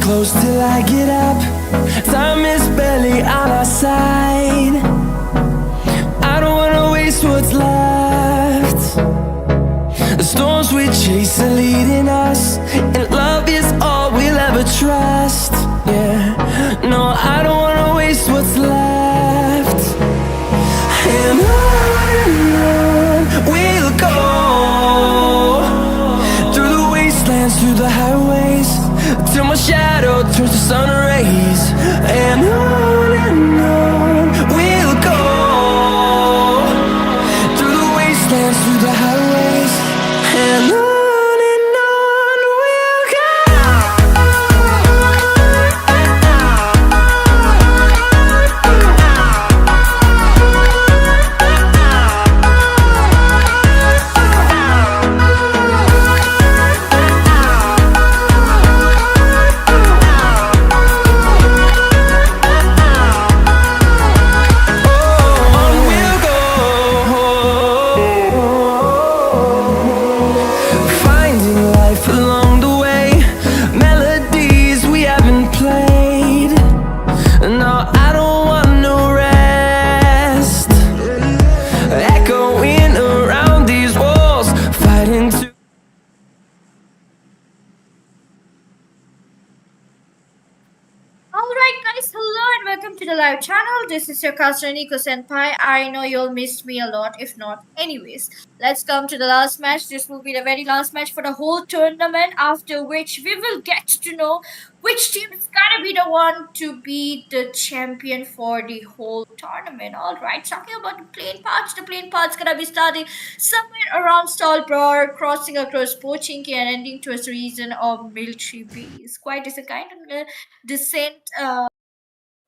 Speaker 1: Close till I get up. Time is barely on our side. I don't wanna waste what's left. The storms we chase are leading us, and love is all we'll ever trust. Yeah, no, I don't wanna waste what's left. And on we'll go, through the wastelands, through the highways, till my shadow turns to sun rays. And on we'll go, through the wastelands, through the highways, and on we'll go.
Speaker 4: welcome to the live channel. This is your cousin Nico Senpai. I know you'll miss me a lot, if not. Anyways, let's come to the last match. This will be the very last match for the whole tournament, after which we will get to know which team is gonna be the one to be the champion for the whole tournament. Alright, talking about the plane part's gonna be starting somewhere around Stalbrook, crossing across Pochinki and ending to a region of military base. Quite is a kind of descent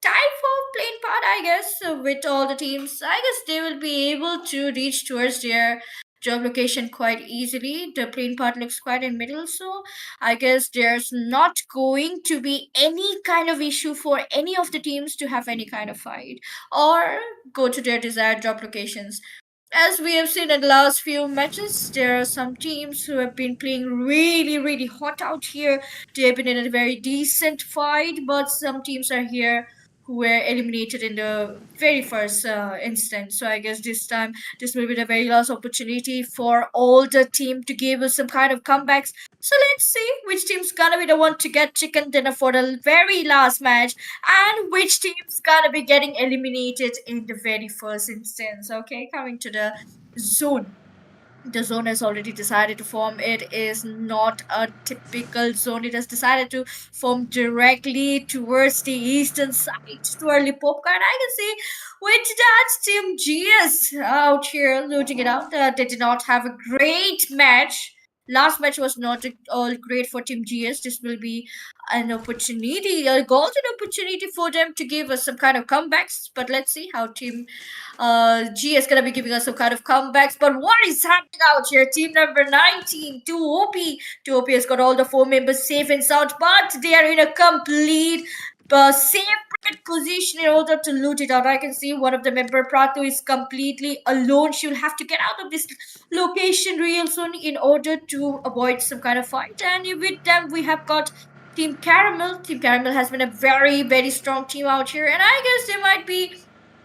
Speaker 4: type of playing part, I guess, with all the teams. I guess they will be able to reach towards their job location quite easily. The playing part looks quite in middle, so I guess there's not going to be any kind of issue for any of the teams to have any kind of fight or go to their desired job locations. As we have seen in the last few matches, there are some teams who have been playing really hot out here. They have been in a very decent fight, but some teams are here who were eliminated in the very first instance. So I guess this time, this will be the very last opportunity for all the team to give us some kind of comebacks. So let's see which team's gonna be the one to get chicken dinner for the very last match and which team's gonna be getting eliminated in the very first instance. Okay, coming to the zone. The zone has already decided to form. It is not a typical zone. It has decided to form directly towards the eastern side, to early Popka. And I can see which that's Team GS out here looting it out. They did not have a great match. Last match was not all great for Team GS. This will be an opportunity, a golden opportunity for them to give us some kind of comebacks. But let's see how Team G is gonna be giving us some kind of comebacks. But what is happening out here? Team number 19, 2OP. 2OP has got all the 4 members safe and sound, but they are in a complete separate position in order to loot it out. I can see one of the member, Prato, is completely alone. She'll have to get out of this location real soon in order to avoid some kind of fight. And with them, we have got Team Caramel. Team Caramel has been a very strong team out here, and I guess they might be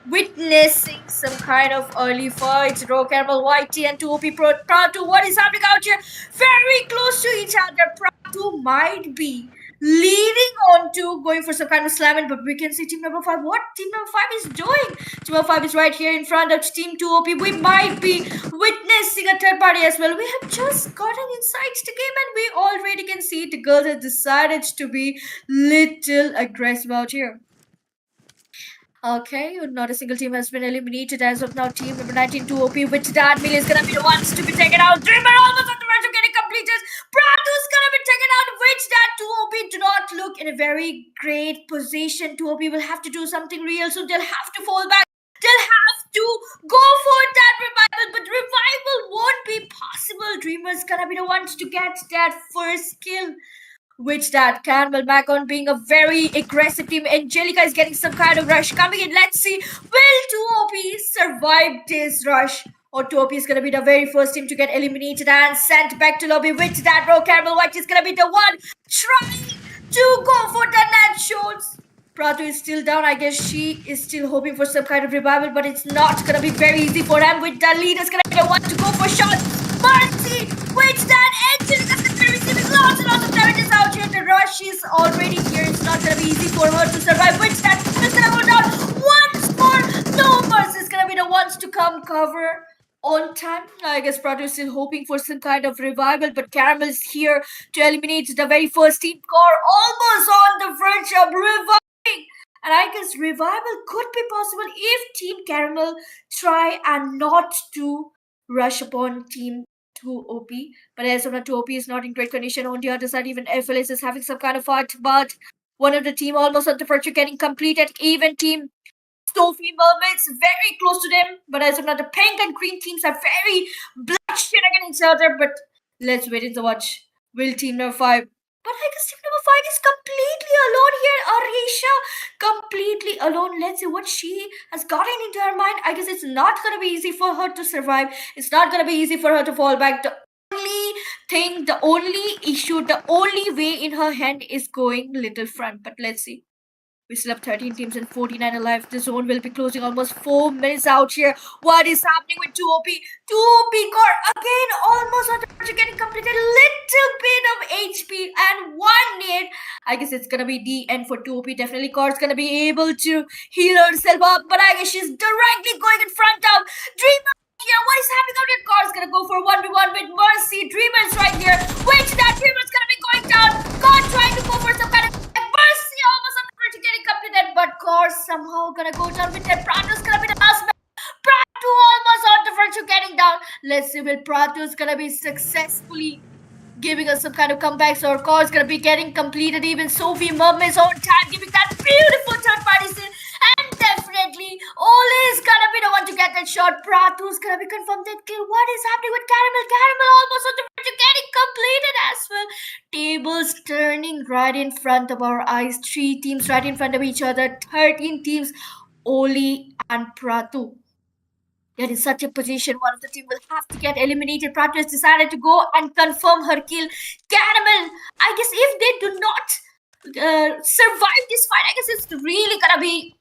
Speaker 4: witnessing some kind of early fights. Raw Caramel, YT, and 2OP Prato. What is happening out here? Very close to each other. Prato might be leading on to going for some kind of slamming, but we can see team number 5. What team number 5 is doing? Team number 5 is right here in front of team 2OP. We might be witnessing a third party as well. We have just gotten inside the game and we already can see the girls have decided to be little aggressive out here. Okay, not a single team has been eliminated as of now. Team number 19, 2OP, which that meal is gonna be the ones to be taken out. Dreamer almost on the verge of getting completed. Prato's gonna be taken out, which that 2OP do not look in a very great position. 2OP will have to do something real, so they'll have to fall back. They'll have to go for that revival, but revival won't be possible. Dreamer's gonna be the ones to get that first kill. Which that Caramel Macon being a very aggressive team. Angelica is getting some kind of rush coming in. Let's see, will 2OP survive this rush? Or 2OP is going to be the very first team to get eliminated and sent back to lobby. Which that Raw Caramel White is going to be the one trying to go for the net shots. Prato is still down. I guess she is still hoping for some kind of revival, but it's not going to be very easy for them. With the lead is going to be the one to go for shots. Mercy, which that Angelica is receiving lots and lots of damages out here. The rush is already here. It's not going to be easy for her to survive. Which that is going to go down once more. No Mercy is going to be the ones to come cover on time. I guess Prato is still hoping for some kind of revival, but Caramel is here to eliminate the very first team core, almost on the verge of reviving. And I guess revival could be possible if Team Caramel try and not to rush upon Team 2OP. But as of now, 2OP is not in great condition. On the other side, even FLS is having some kind of fight, but one of the team almost on the verge of getting completed. Even Team SOPHY Mermaids very close to them, but as of now, the pink and green teams are very bloodshed against each other. But let's wait and watch. Will Team number 5? But I guess Team number 5 is completely alone here. Arisha, completely alone. Let's see what she has gotten into her mind. I guess it's not going to be easy for her to survive. It's not going to be easy for her to fall back. The only thing, the only issue, the only way in her hand is going little front. But let's see. We still have 13 teams and 49 alive. The zone will be closing almost 4 minutes out here. What is happening with 2OP? 2OP core again almost on the verge of getting completed. little bit of HP and one nade. I guess it's gonna be the end for 2OP. Definitely Cord's gonna be able to heal herself up, but I guess she's directly going in front of Dreamer here. What is happening out here? Cord's gonna go for 1v1 with Mercy. Dreamer's right here, which that Dreamer's gonna be going down. Cord trying to go for some kind of Mercy almost on the verge of getting completed, but Cord somehow gonna go down with that. Prato's gonna be the last man. Prato almost on the verge of getting down. Let's see if Prato's gonna be successfully giving us some kind of comebacks, or Cord's gonna be getting completed. Even Sophie Mermaid's on time, giving that beautiful third party scene. And definitely Ole is gonna be the one to get that shot. Prato's gonna be confirmed that kill. What is happening with Caramel? Caramel almost on the verge of getting completed as well. Tables turning right in front of our eyes. 3 teams right in front of each other. 13 teams. Ole and Prato. They're in such a position, one of the team will have to get eliminated. Prato has decided to go and confirm her kill. Caramel, I guess if they do not survive this fight, I guess it's really gonna be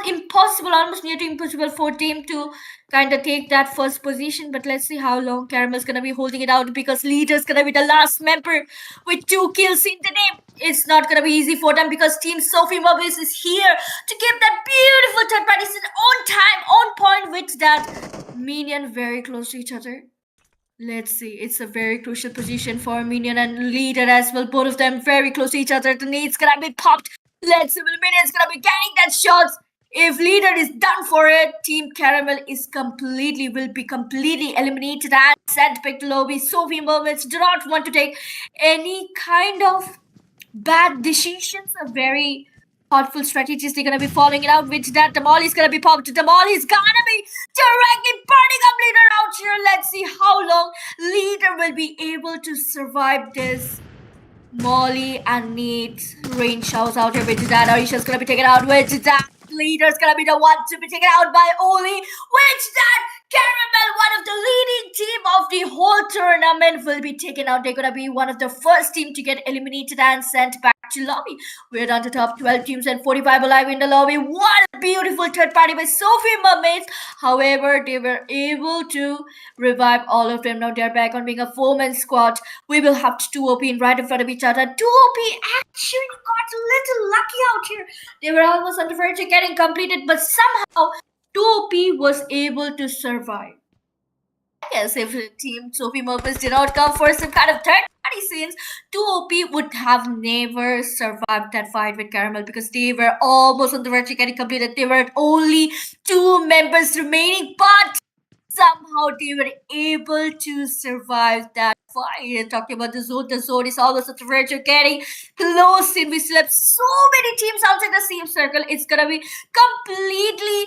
Speaker 4: impossible, almost near to impossible for team to kind of take that first position. But let's see how long Caramel's gonna be holding it out, because leader's gonna be the last member with 2 kills in the name. It's not gonna be easy for them, because Team Sophie Mermaids is here to keep that beautiful third party scene on time, on point with that minion very close to each other. Let's see, it's a very crucial position for minion and leader as well. Both of them very close to each other. The nade's gonna be popped. Let's see, minion's gonna be getting that shots. If leader is done for it, Team Caramel will be completely eliminated and sent back to lobby. Sophie Mermaids do not want to take any kind of bad decisions. A very thoughtful strategies they're gonna be following it out with that. Damali's gonna be popped. Damali's gonna be directly burning up leader out here. Let's see how long leader will be able to survive this. Molly and Nate rain showers out here with that. Arisha's gonna be taken out with that. Leader's gonna be the one to be taken out by Oli, which that Caramel, one of the leading team of the whole tournament, will be taken out. They're gonna be one of the first team to get eliminated and sent back to lobby. We're down to top 12 teams and 45 alive in the lobby. What a beautiful third party by Sophie Mermaids. However, they were able to revive all of them. Now they're back on being a 4-man squad. We will have 2OP in right in front of each other. 2OP actually got a little lucky out here. They were almost on the verge of getting completed, but somehow 2OP was able to survive. I guess if Team Sophie Mermaids did not come for some kind of third party scenes, 2OP would have never survived that fight with Caramel, because they were almost on the verge of getting completed. There were only 2 members remaining, but somehow they were able to survive that fight. Talking about the zone is almost at the verge of getting close in. We still have so many teams outside the same circle. It's gonna be completely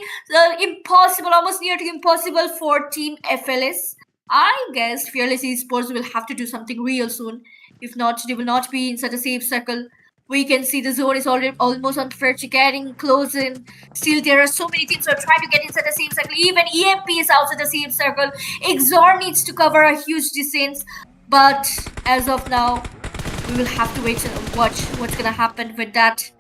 Speaker 4: impossible, almost near to impossible for Team FLS. I guess Fearless Esports will have to do something real soon. If not, they will not be in such a safe circle. We can see the zone is already almost on the verge of getting close in. Still, there are so many teams who are trying to get inside the same circle. Even EMP is outside the same circle. XZOR needs to cover a huge distance. But as of now, we will have to wait and watch what's gonna happen with that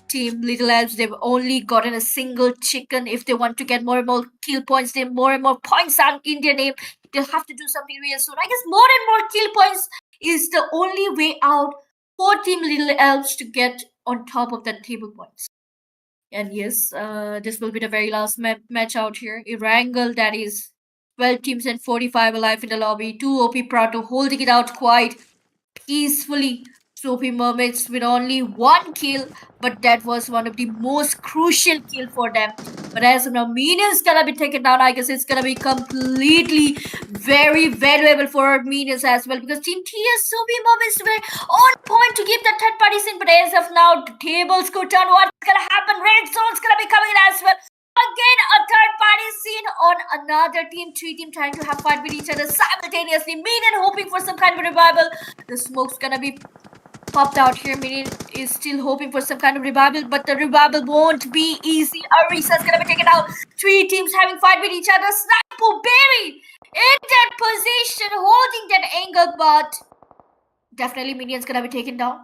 Speaker 4: team. Little Elves, they've only gotten a single chicken. If they want to get more and more kill points, they more and more points out in their name. They'll have to do something real soon. I guess more and more kill points is the only way out for Team Little Elves to get on top of that table points. And yes, this will be the very last match out here. ERANGEL, that is 12 teams and 45 alive in the lobby. 2OP Prato holding it out quite peacefully. Sophie Mermaids with only 1 kill, but that was one of the most crucial kill for them. But as of now, Minions gonna be taken down. I guess it's gonna be completely very valuable for Minions as well, because Team TS Sophie Mermaids were on point to give that third party scene. But as of now, the tables could turn. What's gonna happen? REDZONE's gonna be coming in as well. Again, a third party scene on another team. 3 teams trying to have fight with each other simultaneously. Minion hoping for some kind of revival. The smoke's gonna be popped out here. Minion is still hoping for some kind of revival, but the revival won't be easy. Arisa's gonna be taken out. 3 teams having fight with each other. Sniper Berry in that position, holding that angle, but definitely Minion's gonna be taken down.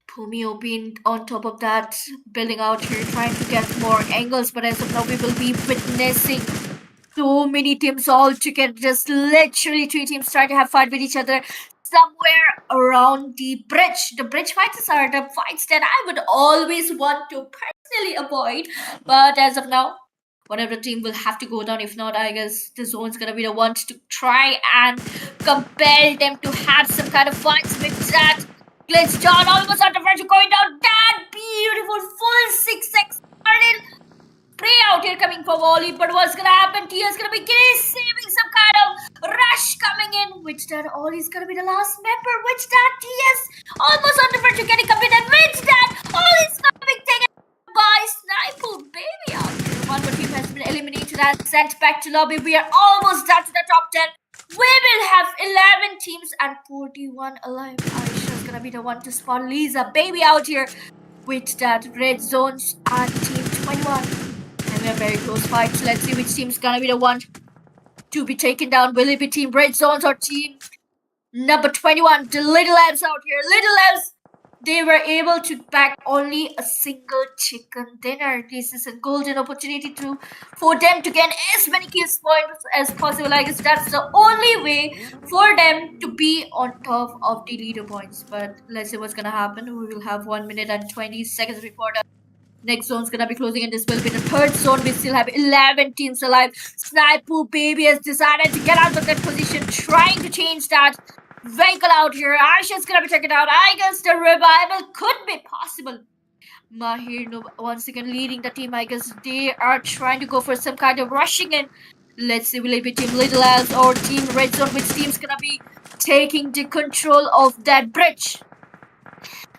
Speaker 4: Pumi Opin on top of that, building out here, trying to get more angles, but as of now, we will be witnessing so many teams all together. Just literally 3 teams trying to have fight with each other. somewhere around the bridge. The bridge fights are the fights that I would always want to personally avoid. But as of now, one of the team will have to go down. If not, I guess the zone's gonna be the ones to try and compel them to have some kind of fights with that. Glitch down, almost out of range, going down. That beautiful full 6x started. Spray out here coming for volley, but what's gonna happen? Tia's gonna be saving some kind of rush coming in. Which that Ollie's gonna be the last member. Which that Tia's almost on the verge of getting completed. Which that Ollie's gonna be taken by Sniper Baby out here. One more team has been eliminated and sent back to lobby. We are almost down to the top 10. We will have 11 teams and 41 alive. Aisha's gonna be the one to spot Lisa Baby out here with that red zone and team 21. And we are very close fights. Let's see which team's gonna be the one to be taken down. Will it be team red zones or team number 21? The Little Elves out here. Little Elves, they were able to pack only a single chicken dinner. This is a golden opportunity for them to gain as many kills points as possible. I guess that's the only way for them to be on top of the leaderboards. But let's see what's gonna happen. We will have 1 minute and 20 seconds before the next zone's gonna be closing, and this will be the third zone. We still have 11 teams alive. Sniper Baby has decided to get out of that position, trying to change that vehicle out here. Aisha's gonna be taken out. I guess the revival could be possible. Mahir once again leading the team. I guess they are trying to go for some kind of rushing in. Let's see, will it be team Little Elves or team Red Zone? Which team's gonna be taking the control of that bridge?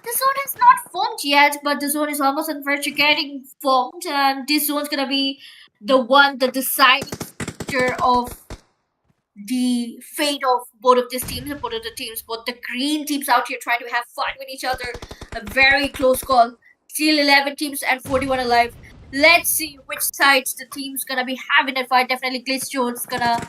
Speaker 4: The zone is not formed yet, but the zone is almost on verge of getting formed, and this zone's gonna be the deciding factor of the fate of both of these teams and both of the teams. Both the green teams out here trying to have fun with each other. A very close call. Still 11 teams and 41 alive. Let's see which sides the team's gonna be having a fight. Definitely Glitch Jones gonna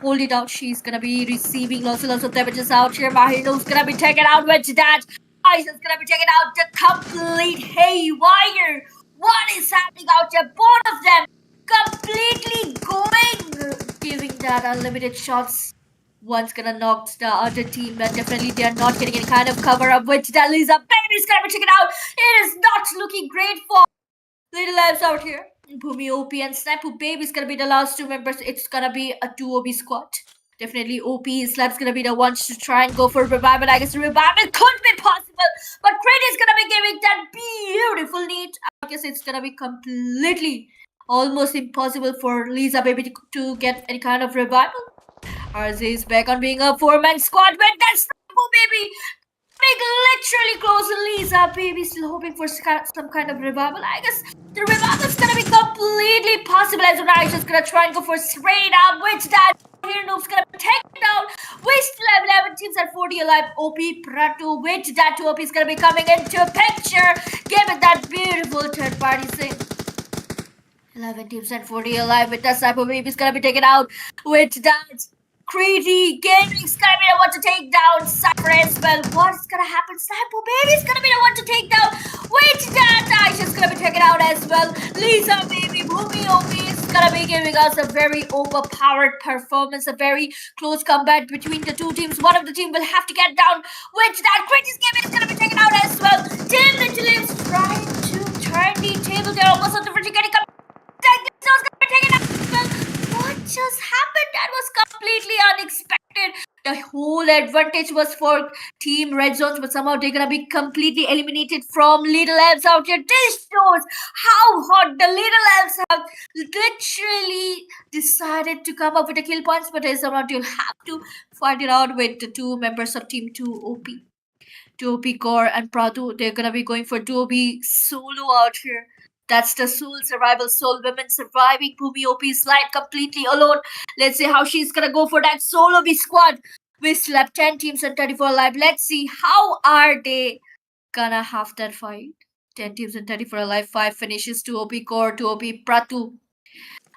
Speaker 4: hold it out. She's gonna be receiving lots of damages out here. Mahino's gonna be taken out with that. Isaac's gonna be taking out the complete haywire. What is happening out there? Both of them completely going, giving that unlimited shots. One's gonna knock the other team, and definitely they are not getting any kind of cover up. Which that Lisa Baby's gonna be taken out. It is not looking great for Little Elves out here. Bhumi OP and Sniper Baby's gonna be the last two members. It's gonna be a 2OB squad. Definitely OP Slap's gonna be the ones to try and go for revival. I guess revival could be possible, but Crit is gonna be giving that beautiful need. I guess it's gonna be completely almost impossible for Lisa Baby to get any kind of revival. RZ is back on being a 4-man squad with that Sniper Baby. Literally close. Lisa Baby still hoping for some kind of revival. I guess the revival is gonna be completely possible as well. I'm just gonna try and go for straight up, which that here Noob's gonna take it down. We still have 11 teams at 40 alive. OP Pratu, which that 2 OP is gonna be coming into picture. Give it that beautiful third party thing. 11 teams at 40 alive with that Sniper Baby is gonna be taken out. With that Crazy Gaming's gonna be the one to take down Cypher as well. What's gonna happen? Sniper Baby's gonna be the one to take down. Wait, that Aisha's gonna be taken out as well. Lisa Baby, Bhumi OP is gonna be giving us a very overpowered performance, a very close combat between the two teams. One of the team will have to get down. Which that Crazy Gaming is gonna be taken out as well. Team Little is trying to turn the table. They're almost on the verge of getting what just happened? That was completely unexpected. The whole advantage was for Team Red Zones, but somehow they're gonna be completely eliminated from Little Elves out here. This shows how hot the Little Elves have literally decided to come up with the kill points, but as somehow you'll have to fight it out with the two members of Team 2 OP. 2 OP Core and Pratu. They're gonna be going for 2 OP solo out here. That's the soul survival, soul women surviving. Bhumi OP's life completely alone. Let's see how she's gonna go for that solo B squad. We still have 10 teams and 34 alive. Let's see how are they gonna have that fight. 10 teams and 34 alive. 5 finishes. 2 OP Core, 2 OP Pratu.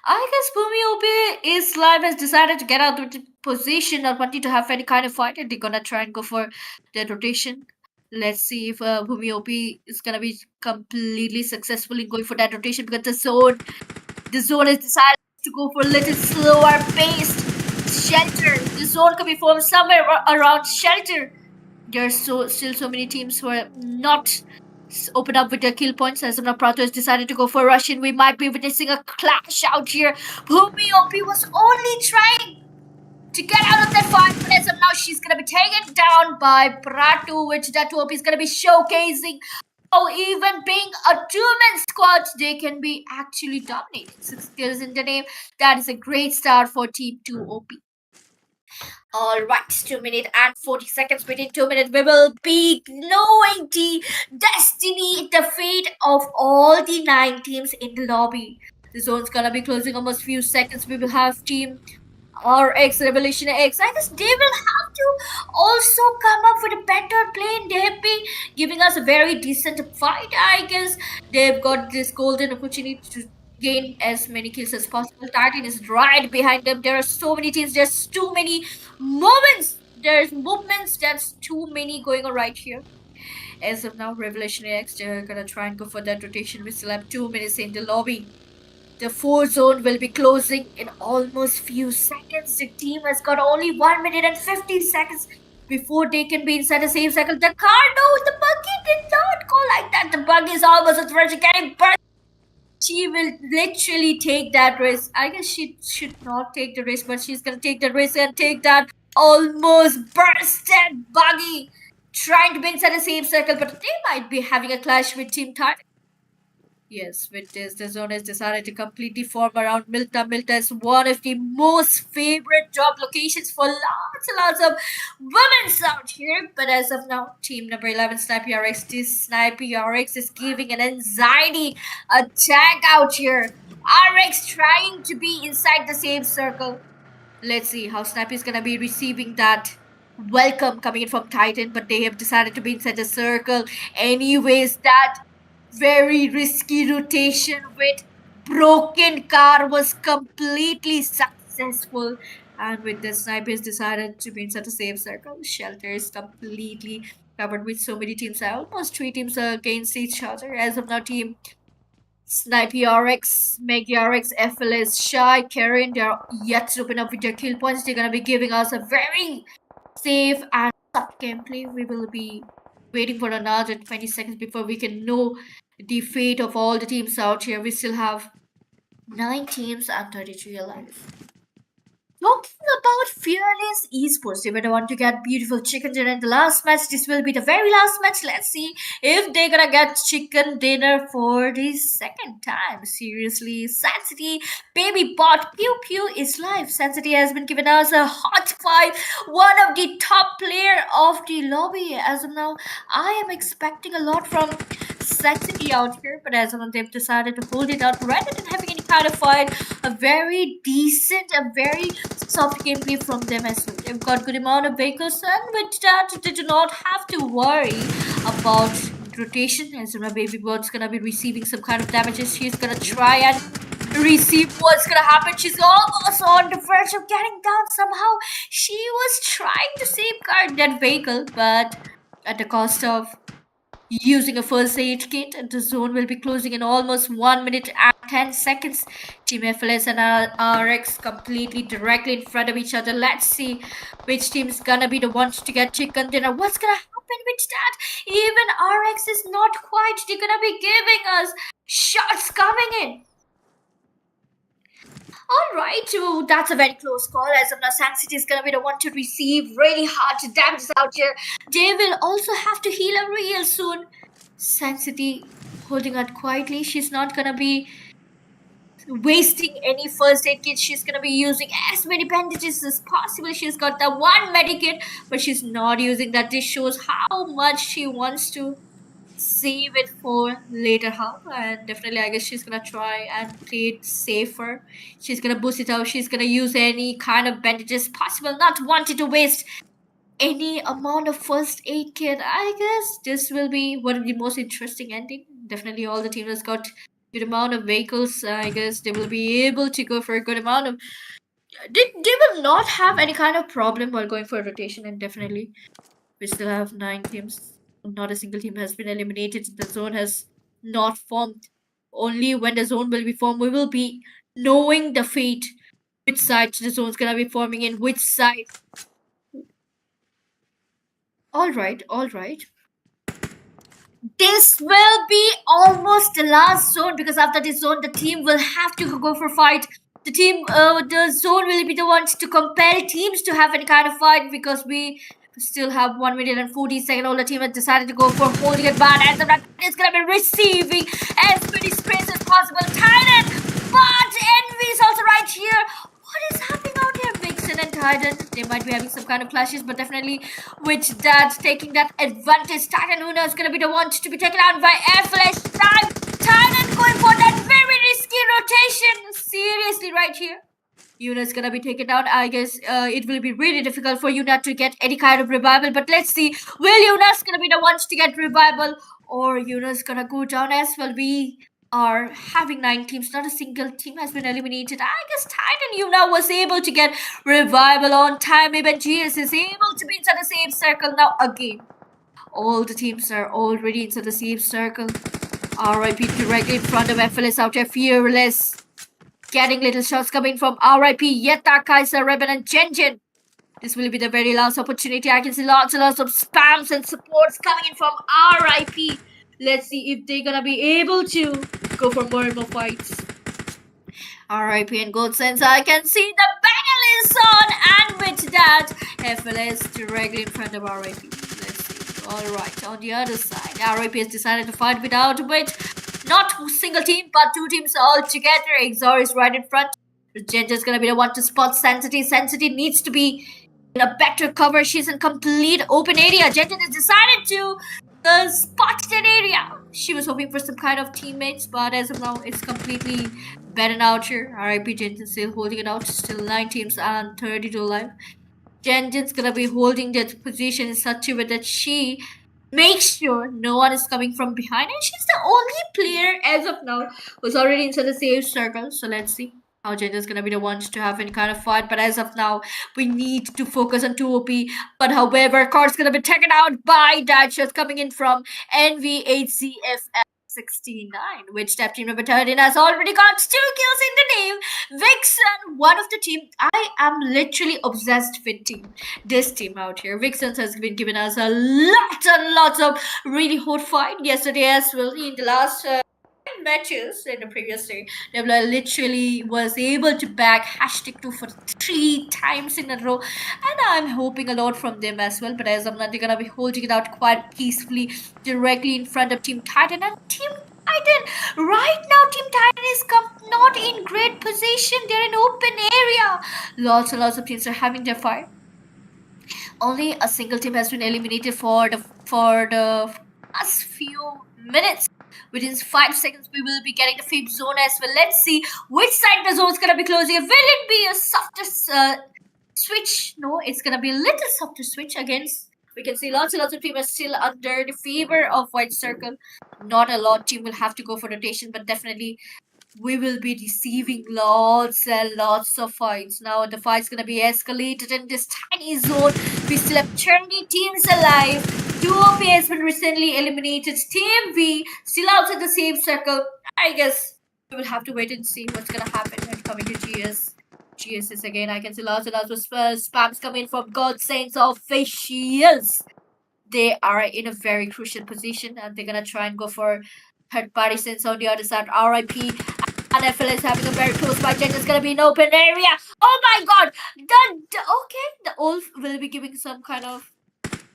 Speaker 4: I guess Bhumi OP is live has decided to get out of the position, not wanting to have any kind of fight, and they're gonna try and go for the rotation. Let's see if Bhumi OP is gonna be completely successful in going for that rotation, because the zone has decided to go for a little slower paced. shelter. The zone could be formed somewhere around shelter. There's still so many teams who are not open up with their kill points. As of now, Prato has decided to go for a rush in. We might be witnessing a clash out here. Bhumi OP was only trying to get out of that fight, but as of now, she's gonna be taken down by Pratu, which that OP is gonna be showcasing. Oh, even being a two-man squad, they can be actually dominating. 6 kills in the name. That is a great start for Team 2 OP. Alright, 2 minutes and 40 seconds. Within 2 minutes, we will be knowing the destiny, the fate of all the 9 teams in the lobby. The zone's gonna be closing almost few seconds. We will have Team RX, Revolution X. I guess they will have to also come up with a better play. They've been giving us a very decent fight. I guess they've got this golden opportunity to gain as many kills as possible. Titan is right behind them. There are so many teams. There's too many moments. There's movements. That's too many going on right here. As of now, Revolution X, they're gonna try and go for that rotation. We still have 2 minutes in the lobby. The 4 zone will be closing in almost few seconds. The team has got only 1 minute and 15 seconds before they can be inside the same cycle. The car, no, the buggy did not go like that. The buggy is almost a threat. Getting burst. She will literally take that risk. I guess she should not take the risk, but she's gonna take the risk and take that almost bursted buggy. Trying to be inside the same circle, but they might be having a clash with Team Titan. Yes, with this, the zone has decided to completely form around Milta. Milta is one of the most favorite job locations for lots and lots of women out here. But as of now, team number 11, Snipey RX, this Snipey RX is giving an anxiety attack out here. RX trying to be inside the same circle. Let's see how Snipey is going to be receiving that welcome coming in from Titan, but they have decided to be inside the circle. Anyways, that very risky rotation with broken car was completely successful, and with the snipers decided to be inside the safe circle. Shelter is completely covered with so many teams. Almost 3 teams against each other. As of now, team Snipey RX, Maggie RX, FLS, Shy, Karen, they're yet to open up with their kill points. They're gonna be giving us a very safe and tough gameplay. We will be waiting for another 20 seconds before we can know the fate of all the teams out here. We still have 9 teams and 33 alive. Talking about Fearless Esports, they better want to get beautiful chicken dinner in the last match. This will be the very last match. Let's see if they're gonna get chicken dinner for the second time. Seriously, Sancity, baby bot, Pew Pew is live. Sancity has been given us a hot 5, one of the top player of the lobby. As of now, I am expecting a lot from Sancity out here, but as of now, they've decided to hold it out rather than having any kind of fight. A very decent, a very soft gameplay from them as well. They've got good amount of vehicles, and with that, they do not have to worry about rotation. As you know, baby bird's gonna be receiving some kind of damages. She's gonna try and receive what's gonna happen. She's almost on the verge of getting down somehow. She was trying to safeguard that vehicle, but at the cost of using a first aid kit. And the zone will be closing in almost 1 minute and 10 seconds. Team FLS and RX completely directly in front of each other. Let's see which team's gonna be the ones to get chicken dinner. What's gonna happen with that? Even RX is not quite. They're gonna be giving us shots coming in. Alright, so that's a very close call. As of now, Sancity is gonna be the one to receive really hard damages out here. They will also have to heal her real soon. Sancity holding out quietly. She's not gonna be wasting any first aid kit. She's gonna be using as many bandages as possible. She's got the one medikit, but she's not using that. This shows how much she wants to save it for later half, and definitely I guess she's gonna try and play it safer. She's gonna boost it out. She's gonna use any kind of bandages possible, not wanting to waste any amount of first aid kit. I guess this will be one of the most interesting ending. Definitely all the teams has got good amount of vehicles. I guess they will be able to go for a good amount of they will not have any kind of problem while going for a rotation, and definitely we still have 9 teams. Not a single team has been eliminated. The zone has not formed. Only when the zone will be formed, we will be knowing the fate which side the zone's gonna be forming in which side. All right, all right. This will be almost the last zone because after this zone, the team will have to go for fight. The zone will be the ones to compel teams to have any kind of fight because we still have 1 minute and 40 seconds. All the team has decided to go for holding it back, and it's gonna be receiving as many sprays as possible. Titan, but Envy is also right here. What is happening out here? VIXXEN and Titan, they might be having some kind of clashes, but definitely with that, taking that advantage, Titan Una is going to be the one to be taken out by FLS. Titan going for that very risky rotation. Seriously, right here. Yuna is gonna be taken down. I guess it will be really difficult for Yuna to get any kind of revival. But let's see. Will Yuna's gonna be the ones to get revival, or Yuna's gonna go down as well? We are having 9 teams. Not a single team has been eliminated. I guess Titan Yuna was able to get revival on time. Even GS is able to be inside the same circle now again. All the teams are already inside the same circle. RIP directly in front of FLS out there. Fearless. Getting little shots coming from RIP, Yetta, Kaiser, Reben, and Genjin. This will be the very last opportunity. I can see lots and lots of spams and supports coming in from RIP. Let's see if they're gonna be able to go for more and more fights. RIP and GODSAINTS, I can see the battle is on, and with that, FLS directly in front of RIP. Let's see. Alright, on the other side, RIP has decided to fight without not a single team, but 2 teams all together. XZOR is right in front. Genja's gonna be the one to spot Sensity. Sensity needs to be in a better cover. She's in complete open area. Genja has decided to spot that area. She was hoping for some kind of teammates, but as of now, it's completely better out here. RIP Genja still holding it out. Still 9 teams and 32 alive. Genja's gonna be holding that position in such a way that she makes sure no one is coming from behind, and she's the only player as of now who's already inside the safe circle. So let's see how Genja's gonna be the ones to have any kind of fight. But as of now, we need to focus on 2 OP. But however, Card's gonna be taken out by that shot coming in from NV8CFL 69, which step team number 13 has already got 2 kills in the name. VIXXEN, one of the team. I am literally obsessed with this team out here. VIXXEN has been giving us a lot and lots of really hot fight yesterday as well. In the last matches in the previous day, they literally was able to back #2 for 3 times in a row, and I'm hoping a lot from them as well. But as of now, they're gonna be holding it out quite peacefully directly in front of Team Titan. And Team Titan right now, Team Titan is not in great position. They're in open area. Lots and lots of teams are having their fight. Only a single team has been eliminated for the past few minutes. Within 5 seconds, we will be getting the 5th zone as well. Let's see which side the zone is gonna be closing. Will it be a softer switch? No, it's gonna be a little softer switch against. We can see lots and lots of teams are still under the favor of White Circle. Not a lot team will have to go for rotation, but definitely we will be receiving lots and lots of fights. Now the fight's gonna be escalated in this tiny zone. We still have 20 teams alive. 2 OP has been recently eliminated. Team V still outside the same circle. I guess we will have to wait and see what's gonna happen when coming to GS. GS is again. I can see lots and lots of spams coming from GODSAINTS officials. They are in a very crucial position, and they're gonna try and go for third party since on the other side. RIP and FLS having a very close fight. Genja's gonna be in open area. Oh my god! The Wolf will be giving some kind of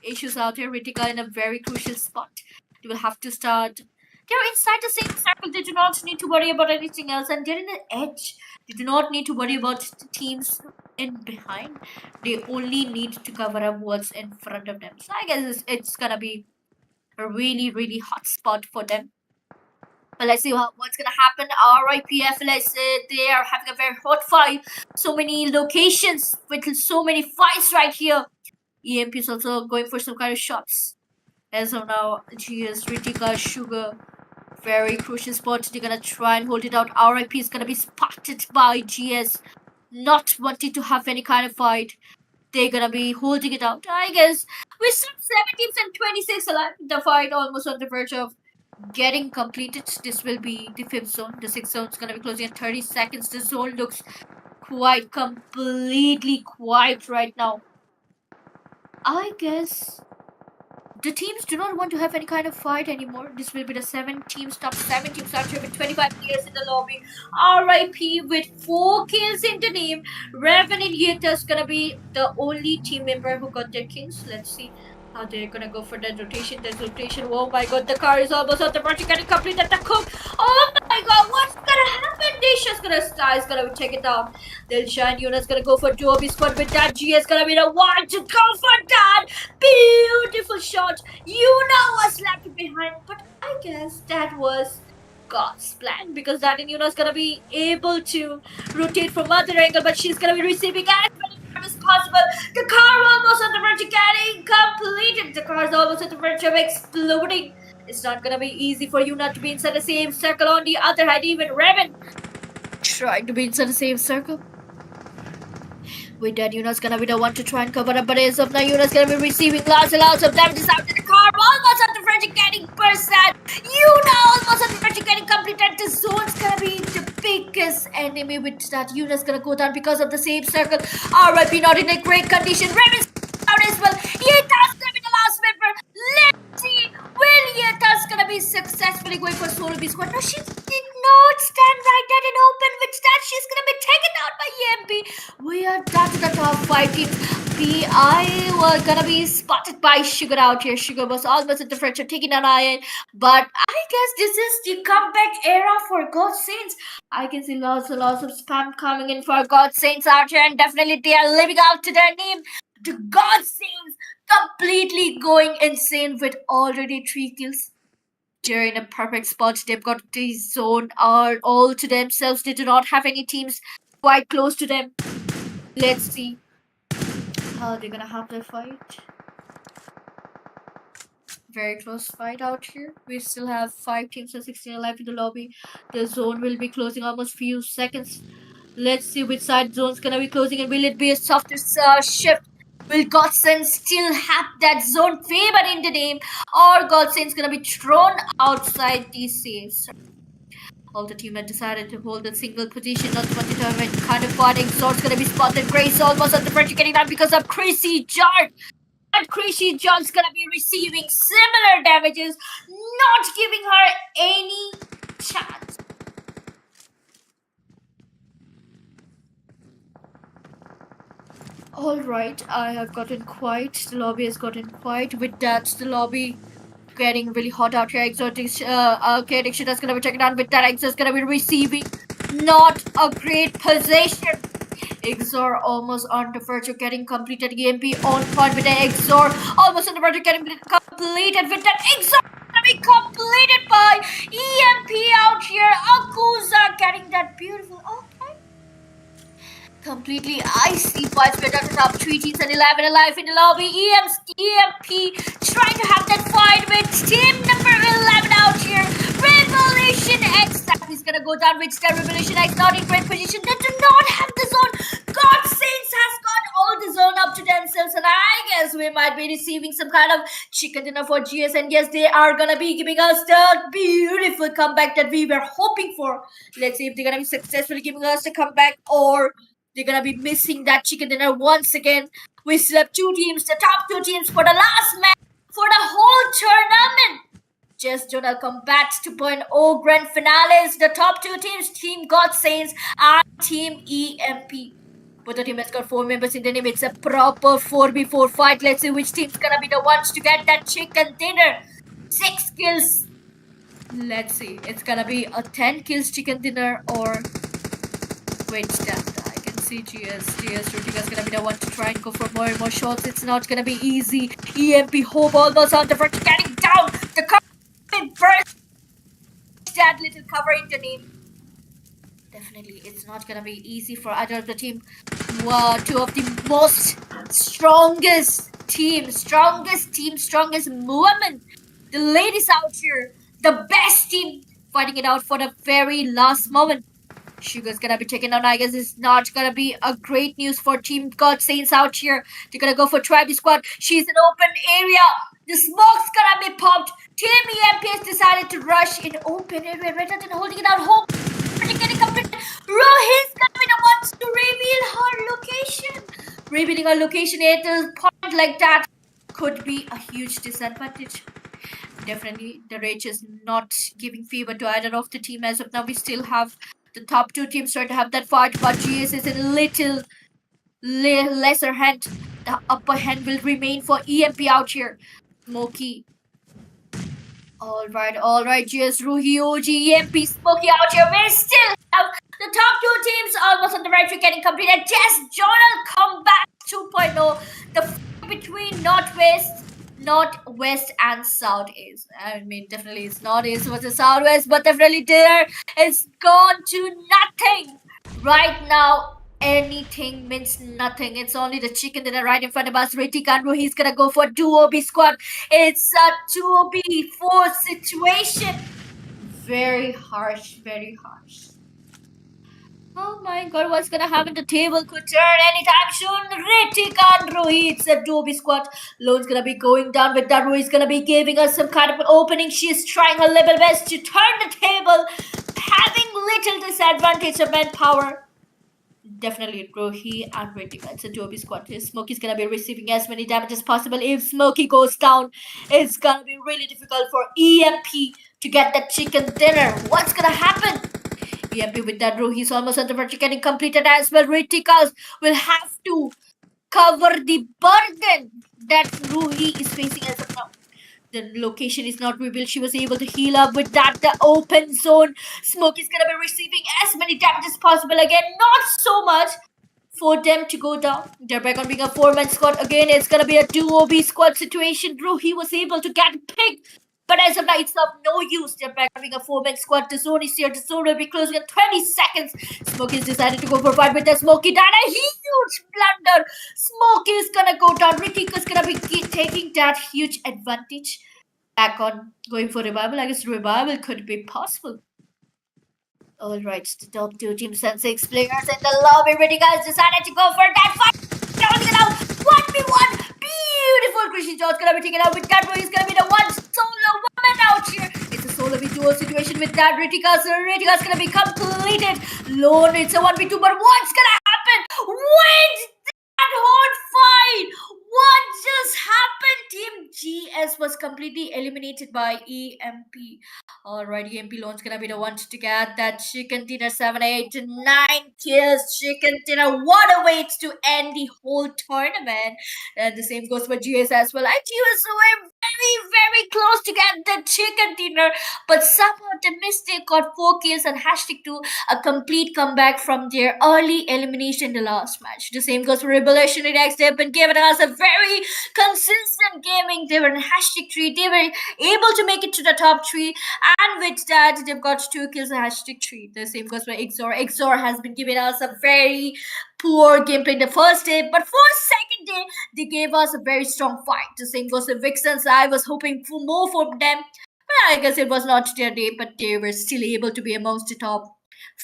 Speaker 4: issues out here. Ritika in a very crucial spot. They will have to start. They're inside the same circle. They do not need to worry about anything else, and they're in the edge. They do not need to worry about the teams in behind. They only need to cover up what's in front of them. So I guess it's gonna be a really, really hot spot for them. But let's see what's gonna happen. RIP FLS, they are having a very hot fight. So many locations with so many fights right here. EMP is also going for some kind of shots. As of now, GS, Ritika, Sugar, very crucial spot. They're gonna try and hold it out. RIP is gonna be spotted by GS, not wanting to have any kind of fight. They're gonna be holding it out. I guess we still have 7 teams and 26 alive. The fight almost on the verge of getting completed. This will be the 5th zone. The 6th zone is gonna be closing in 30 seconds. The zone looks quiet, completely quiet right now. I guess the teams do not want to have any kind of fight anymore. This will be the top 7 teams out here with 25 players in the lobby. RIP with 4 kills in the name. Raven and Yeta's gonna be the only team member who got their kills. Let's see how they're gonna go for that rotation. Oh my god, the car is almost on the verge. Getting completed the cook. Oh my god, what's gonna happen? Disha's gonna be taken down. Dilshan Yuna's gonna go for Joby squad with that. GS gonna be the one to go for that. Beautiful shot. Yuna was left behind, but I guess that was God's plan because that Yuna's gonna be able to rotate from other angle, but she's gonna be receiving as many time as possible. The car almost on the verge of getting completed. The car's almost at the verge of exploding. It's not gonna be easy for Yuna to be inside the same circle. On the other hand, even Raven trying to be inside the same circle. With that, Yuna's gonna be the one to try and cover up, but as of now, Yuna's gonna be receiving lots and lots of damages out in the car. Almost on the verge of getting burst at. Yuna almost on the verge of getting completed. The zone's gonna be the biggest enemy with that. Yuna's gonna go down because of the same circle. RIP not in a great condition. Raven's out as well. Yeta's gonna be the last member. Let's see. Will Yeta's gonna be successfully going for solo B squad? No, she did not stand right there and open with that. She's gonna be taken out by EMP. We are down to the top 5 teams. PI was gonna be spotted by Sugar out here. Sugar was almost at the front of taking an eye, but I guess this is the comeback era for GODSAINTS. I can see lots and lots of spam coming in for GODSAINTS out here, and definitely they are living out to their name. The GODSAINTS completely going insane with already 3 kills. They're in a perfect spot. They've got the zone all to themselves. They do not have any teams quite close to them. Let's see how they're gonna have their fight. Very close fight out here. We still have 5 teams and 16 alive in the lobby. The zone will be closing almost few seconds. Let's see which side zone's gonna be closing, and will it be a softer shift? Will GODSAINTS still have that zone favor in the name, or GODSAINTS gonna be thrown outside the saves? All the team had decided to hold a single position, not to determine kind of fighting. XZOR's gonna be spotted. Grace almost on the verge of getting down because of Crazy Jar. And Crazy Jar's gonna be receiving similar damages, not giving her any chance. Alright, I have gotten quiet. The lobby has gotten quiet. With that, the lobby getting really hot out here. Addiction that's gonna be taken down. With that, XZOR's gonna be receiving not a great position. XZOR almost on the verge of getting completed. EMP on point with the XZOR. Almost on the verge of getting completed. With that, XZOR gonna be completed by EMP out here. Akuza getting that beautiful. Okay. Completely icy fights with the top 3 teams and 11 alive in the lobby. EMP trying to have that fight with team number 11 out here. Revolution X. He's gonna go down with that Revolution X. Not in great position. They do not have the zone. GODSAINTS has got all the zone up to themselves, and I guess we might be receiving some kind of chicken dinner for GS. And yes, they are gonna be giving us the beautiful comeback that we were hoping for. Let's see if they're gonna be successfully giving us the comeback, or they're gonna be missing that chicken dinner once again. We still have 2 teams, the top 2 teams for the last match for the whole tournament. Just Zonal Kombat 2.0 grand finales. The top 2 teams, Team GODSAINTS and Team EMP. But the team has got 4 members in the name. It's a proper 4v4 fight. Let's see which team's gonna be the ones to get that chicken dinner. 6 kills. Let's see. It's gonna be a 10 kills chicken dinner, or wait, that. GS Rutiga's gonna be the one to try and go for more and more shots. It's not gonna be easy. EMP Hope almost on the verge, getting down. The cover burst. That little cover in the name. Definitely, it's not gonna be easy for either of the team. 2 of the most strongest movement. The ladies out here, the best team, fighting it out for the very last moment. Sugar's gonna be taken down. I guess it's not gonna be a great news for Team GODSAINTS out here. They're gonna go for Tribe Squad. She's in open area. The smoke's gonna be popped. Team EMP has decided to rush in open area rather than holding it out. Hope getting completed. Rohit's gonna be the ones to reveal her location. Revealing her location at a point like that could be a huge disadvantage. Definitely, the Rage is not giving favor to either of the team as of now. We still have the top two teams trying to have that fight, but GS is in a little lesser hand. The upper hand will remain for EMP out here. Smokey. Alright, GS, Ruhi, OG, EMP, Smokey out here. We still have the top two teams almost on the right track getting completed. Just Zonal Kombat 2.0. The fight between Northwest and Southeast. I mean, definitely it's Northeast versus Southwest, but definitely there it's gone to nothing. Right now, anything means nothing. It's only the chicken dinner right in front of us. Ritik and Ruhi's gonna go for 2OB squad. It's a 2OB4 situation. Very harsh, very harsh. Oh my god, what's gonna happen? The table could turn anytime soon. Ritik and Ruhi, it's a 2OB squad. Lone's gonna be going down with that. Ruhi's gonna be giving us some kind of an opening. She's trying her level best to turn the table, having little disadvantage of manpower. Definitely Ruhi and Ritik. It's a 2OB squad. Smokey's gonna be receiving as many damage as possible. If Smokey goes down, it's gonna be really difficult for EMP to get that chicken dinner. What's gonna happen? EMP with that Ruhi's almost on the verge getting completed as well. Ritikas will have to cover the burden that Ruhi is facing as of now. The location is not revealed. She was able to heal up with that. The open zone. Smokey's gonna be receiving as many damage as possible. Again, not so much for them to go down. They're back on being a 4-man squad. Again, it's gonna be a 2OB squad situation. Ruhi was able to get picked, but as of now, it's of no use. They're back on being a 4-man squad. The zone is here. The zone will be closing in 20 seconds. Smokey's decided to go for a fight with the Smokey. Done a huge blunder. Smokey's gonna go down. Ritika's gonna be taking that huge advantage. Back on going for revival. I guess revival could be possible. Alright, the top two teams and 6 players in the lobby. Ritika's decided to go for that fight. Now 1v1. Beautiful Christian John's gonna be taken out with that. He's gonna be the one solo woman out here. It's a solo v2 situation with that. Ritika's gonna be completed. Lone, it's a 1v2, but what's gonna happen? Wait, that whole fight. What just happened? Team GS was completely eliminated by EMP. Alright, EMP Lone's gonna be the one to get that chicken dinner. 7, 8, 9 kills. Chicken dinner. What a way to end the whole tournament. And the same goes for GS as well. And GS were very close to get the chicken dinner, but somehow the mistake got 4 kills and #2 a complete comeback from their early elimination in the last match. The same goes for Revelation Reacts. They've been giving us a very consistent gaming. They were in #3. They were able to make it to the top 3, and with that, they've got 2 kills and #3. The same goes for XZOR. XZOR has been giving us a very poor gameplay the first day, but for second day, they gave us a very strong fight. The same goes for VIXXEN. I was hoping for more from them, but I guess it was not their day, but they were still able to be amongst the top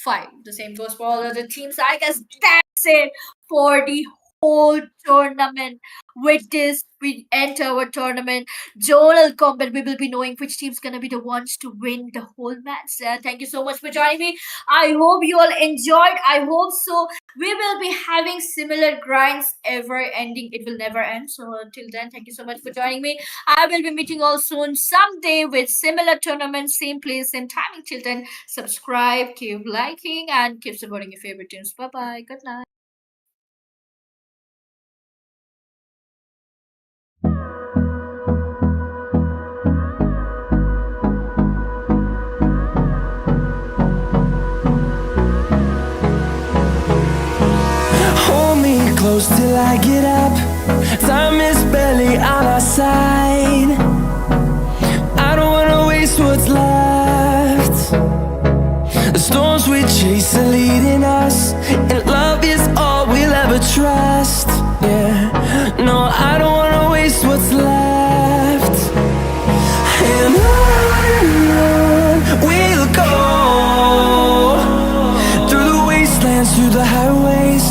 Speaker 4: 5. The same goes for all other teams. I guess that's it for the whole tournament. With this, we enter our tournament. Zonal Kombat, we will be knowing which team's gonna be the ones to win the whole match. Thank you so much for joining me. I hope you all enjoyed. I hope so. We will be having similar grinds ever ending. It will never end. So till then, thank you so much for joining me. I will be meeting all soon someday with similar tournaments, same place, same timing. Till then, subscribe, keep liking, and keep supporting your favorite teams. Bye bye. Good night.
Speaker 1: Close till I get up. Time is barely on our side. I don't wanna waste what's left. The storms we chase are leading us, and love is all we'll ever trust. Yeah, no, I don't wanna waste what's left. And on we'll go, through the wastelands, through the highways,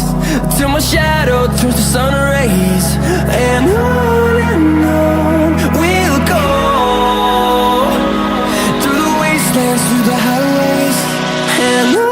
Speaker 1: till my shadow turns to sun rays. And on we'll go, through the wastelands, through the highways. And on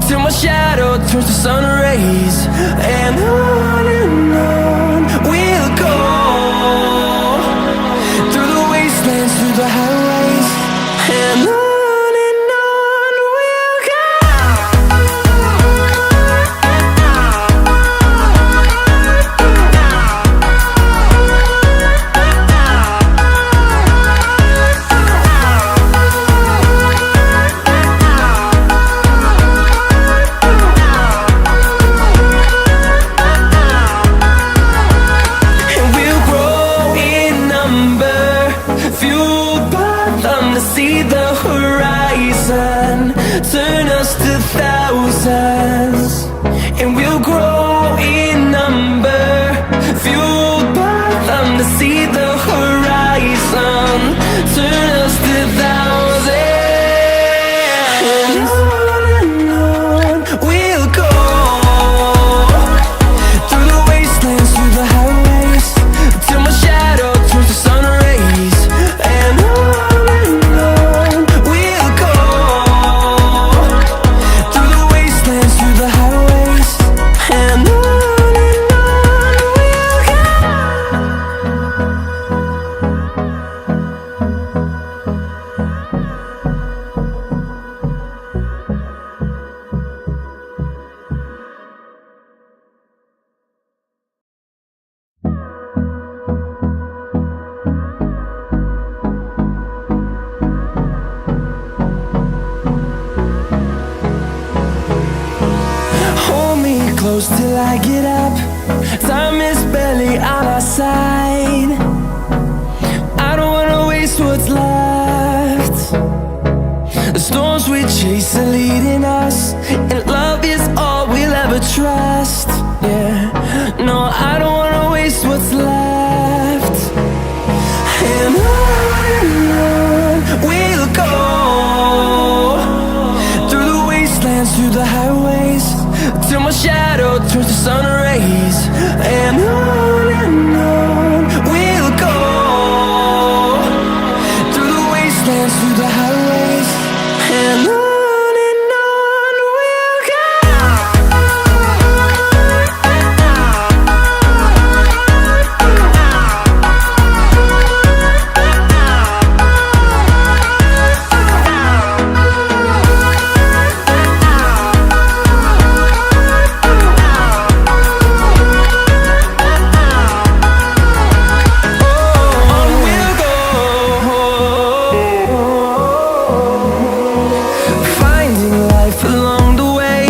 Speaker 1: till my shadow turns to sun rays. And on we'll go, through the wastelands, through the highways, and on we'll go. And we'll grow in number, fueled by them to see the horizon, turn us to thousands. And we'll grow in number, fueled by them to see the horizon, turn us to thousands. And on we'll go, through the wastelands, through the highways, till my shadow turns to sun rays. And on we'll go, through the wastelands, through the highways, and on we'll go. Hold me close till I get up. Time is barely on our side. I don't wanna waste what's left. The storms we chase are leading us, and love is all we'll ever trust. Yeah, no, I don't wanna waste what's left. And on we'll go, through the wastelands, through the highways, till my shadow turns to sun rays. And on we'll go, through the wastelands, through the highways, and on we'll go. On we'll go, finding life along the way,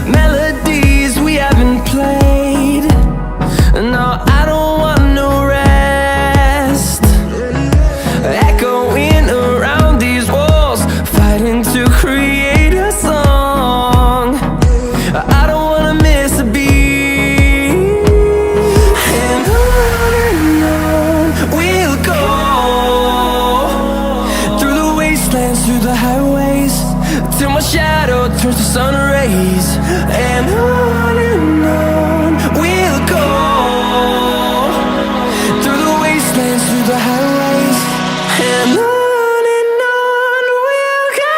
Speaker 1: melodies we haven't played. No, I don't want no rest, echoing around these walls, fighting to create a song. I don't wanna miss a beat. And on we'll go, through the wastelands, through the highways, till my shadow turns to sun rays. And on we'll go, through the wastelands, through the highways, and on we'll go.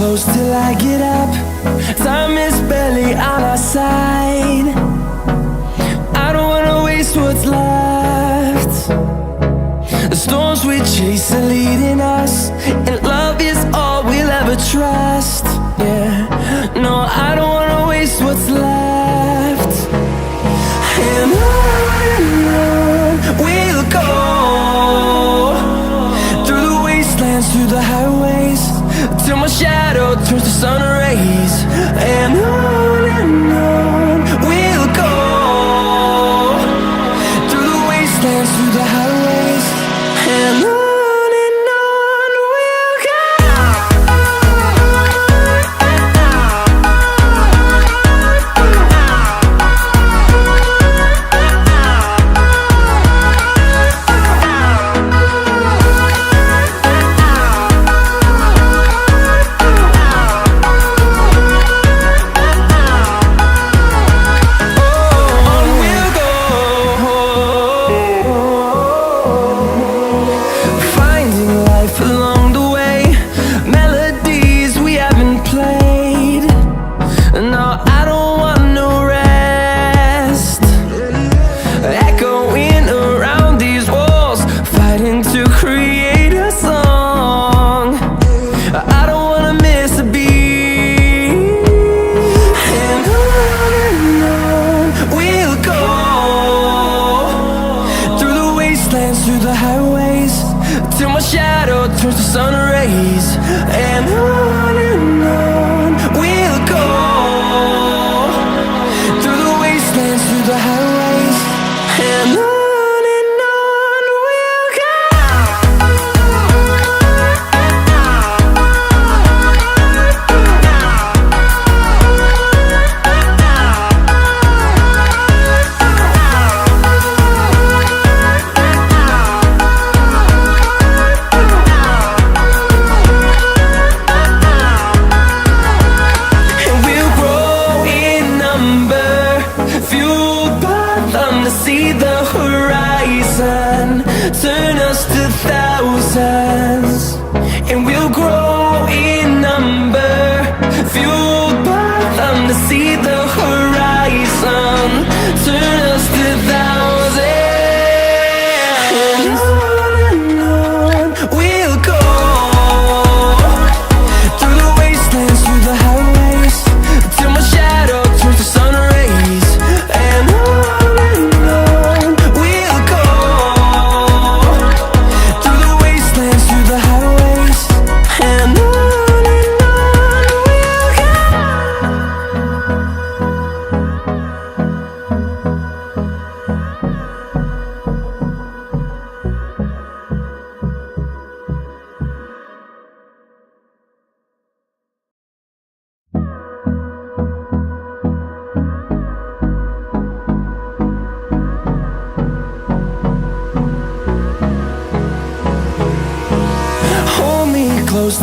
Speaker 1: close till I get up. Time is barely on our side. I don't wanna waste what's left. The storms we chase are leading us, and love is all we'll ever trust. Yeah, no, I don't wanna waste what's left. And on we'll go, through the wastelands, through the highways, till my shadow turns to sun rays. And on we'll go, through the wastelands, through the highways, and on we'll go.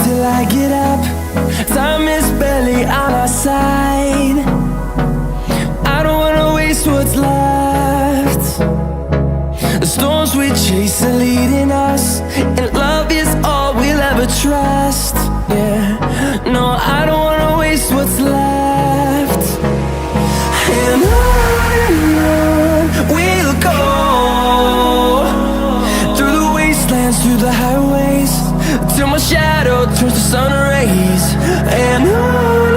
Speaker 1: Till I get up, time is barely on our side. I don't wanna waste what's left. The storms we chase are leading us, and love is all we'll ever trust. Yeah, no, I don't wanna waste what's left. And on we'll go, through the wastelands, through the highways, till my shadow turns to sun rays. And on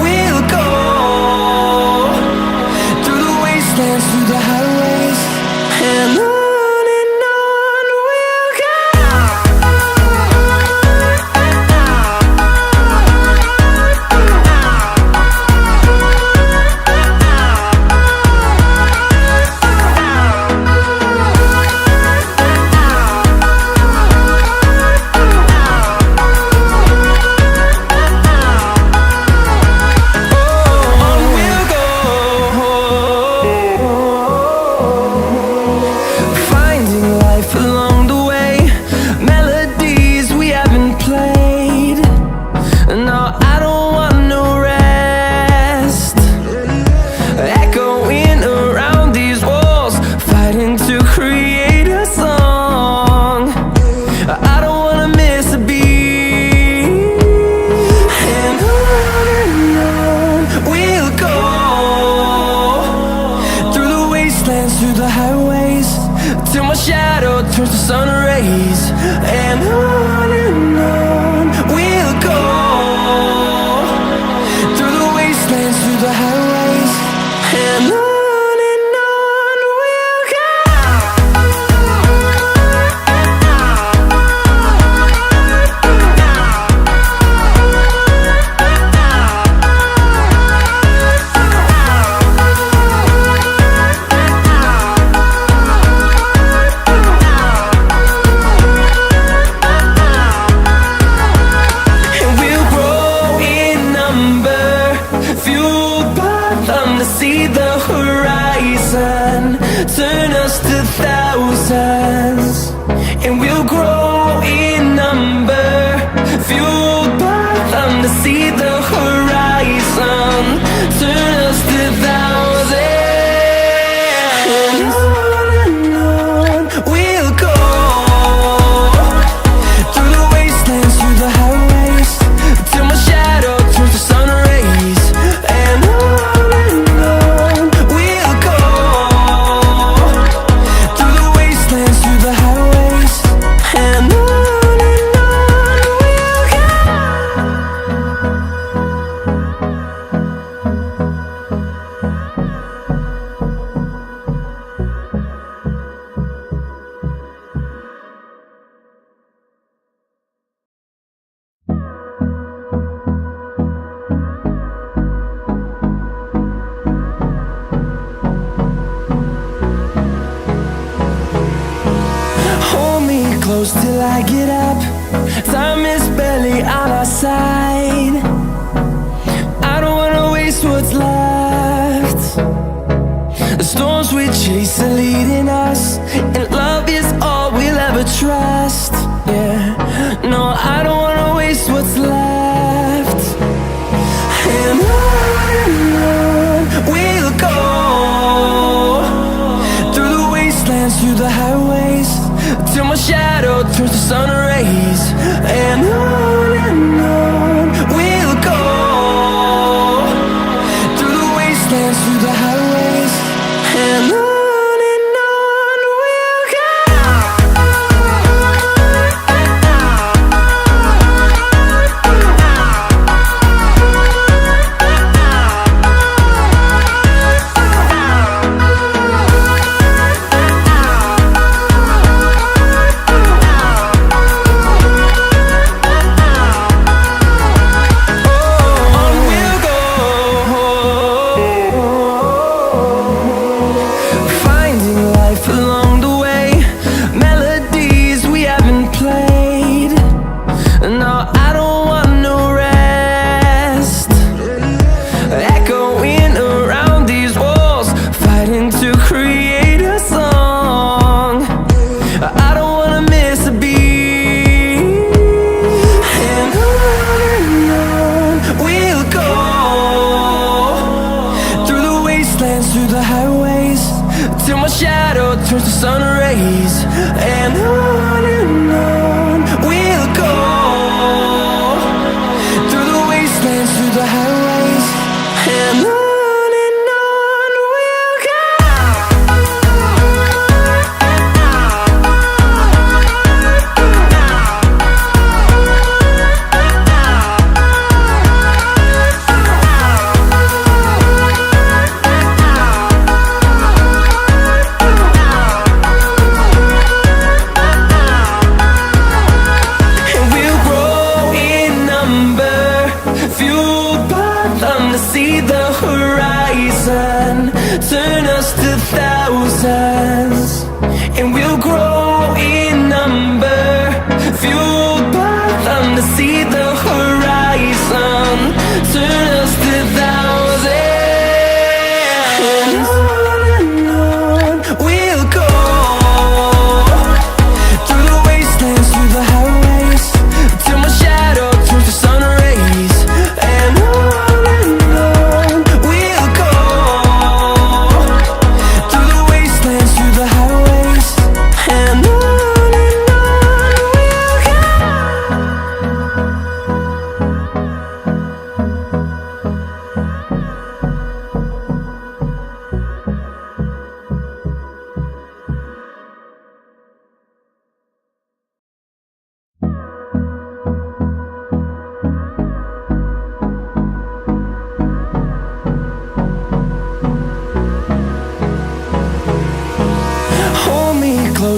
Speaker 1: we'll go, through the wastelands, through the highways, and on we'll go. turns to sun rays, and on we'll go through the wastelands, through the highways, and on we'll go. And we'll grow in number, fueled by them to see the horizon, turn us to thousands. And we'll grow in number, fueled by them to see the horizon, turn us to thousands. And on we'll go through the wastelands, through the highways, till my shadow turns to sun rays, and on we'll go through the wastelands, through the highways, and on we'll go. Hold me close till I get up. Time is barely on our side. I don't wanna waste what's left. The storms we chase are leading us, and love is all we'll ever trust. Yeah, no, I don't wanna waste what's left. And on we'll go through the wastelands, through the highways, till my shadow turns to sun rays, and on we'll go through the wastelands, through the highways, and on we'll go.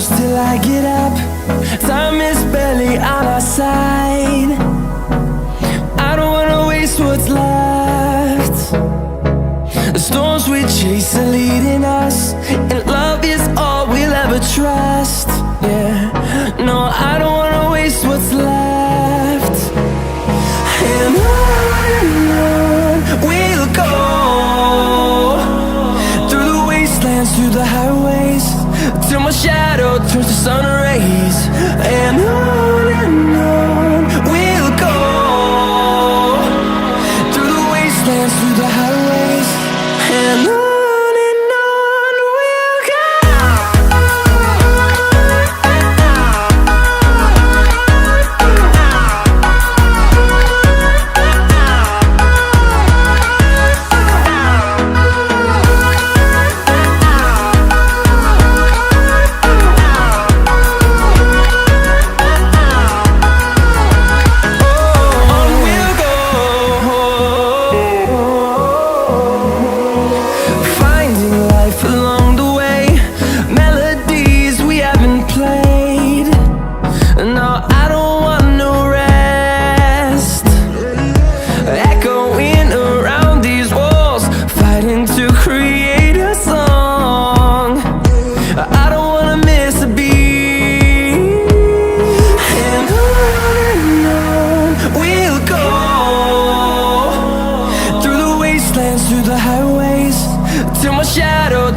Speaker 1: close till I get up. Time is barely on our side. I don't wanna waste what's left. The storms we chase are leading us, and love is all we'll ever trust. Yeah, no, I don't wanna waste what's left. And on we'll go, through the wastelands, through the highways, till my shadow turns to sun rays. And on we'll go, through the wastelands, through the highways, and on we'll go.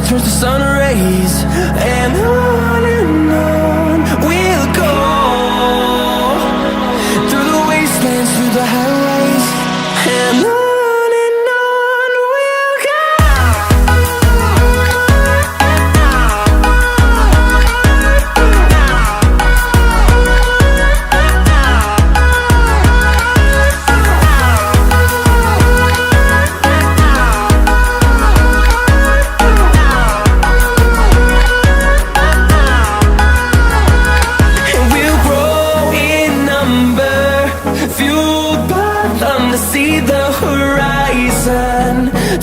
Speaker 1: Turns to sun rays, and on we'll go, through the wastelands, through the highways, and on we'll go. See the horizon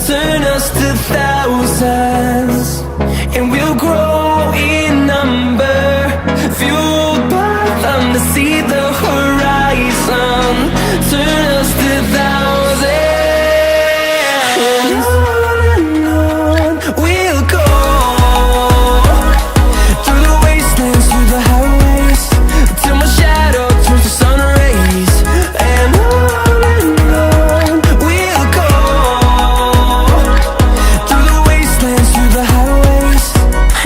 Speaker 1: turn us to thousands, and we'll grow in number, fueled by them to see the horizon turn us to thousands. And on we'll go, through the wastelands, through the highways, till my shadow turns to sun rays. And we'll go, through the wastelands, through the highways,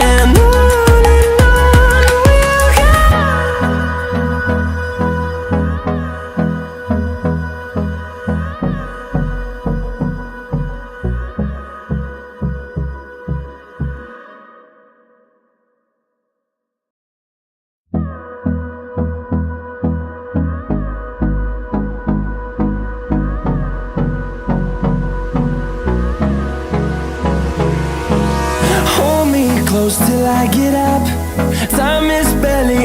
Speaker 1: and on we'll go. Hold me close till I get up. Time is barely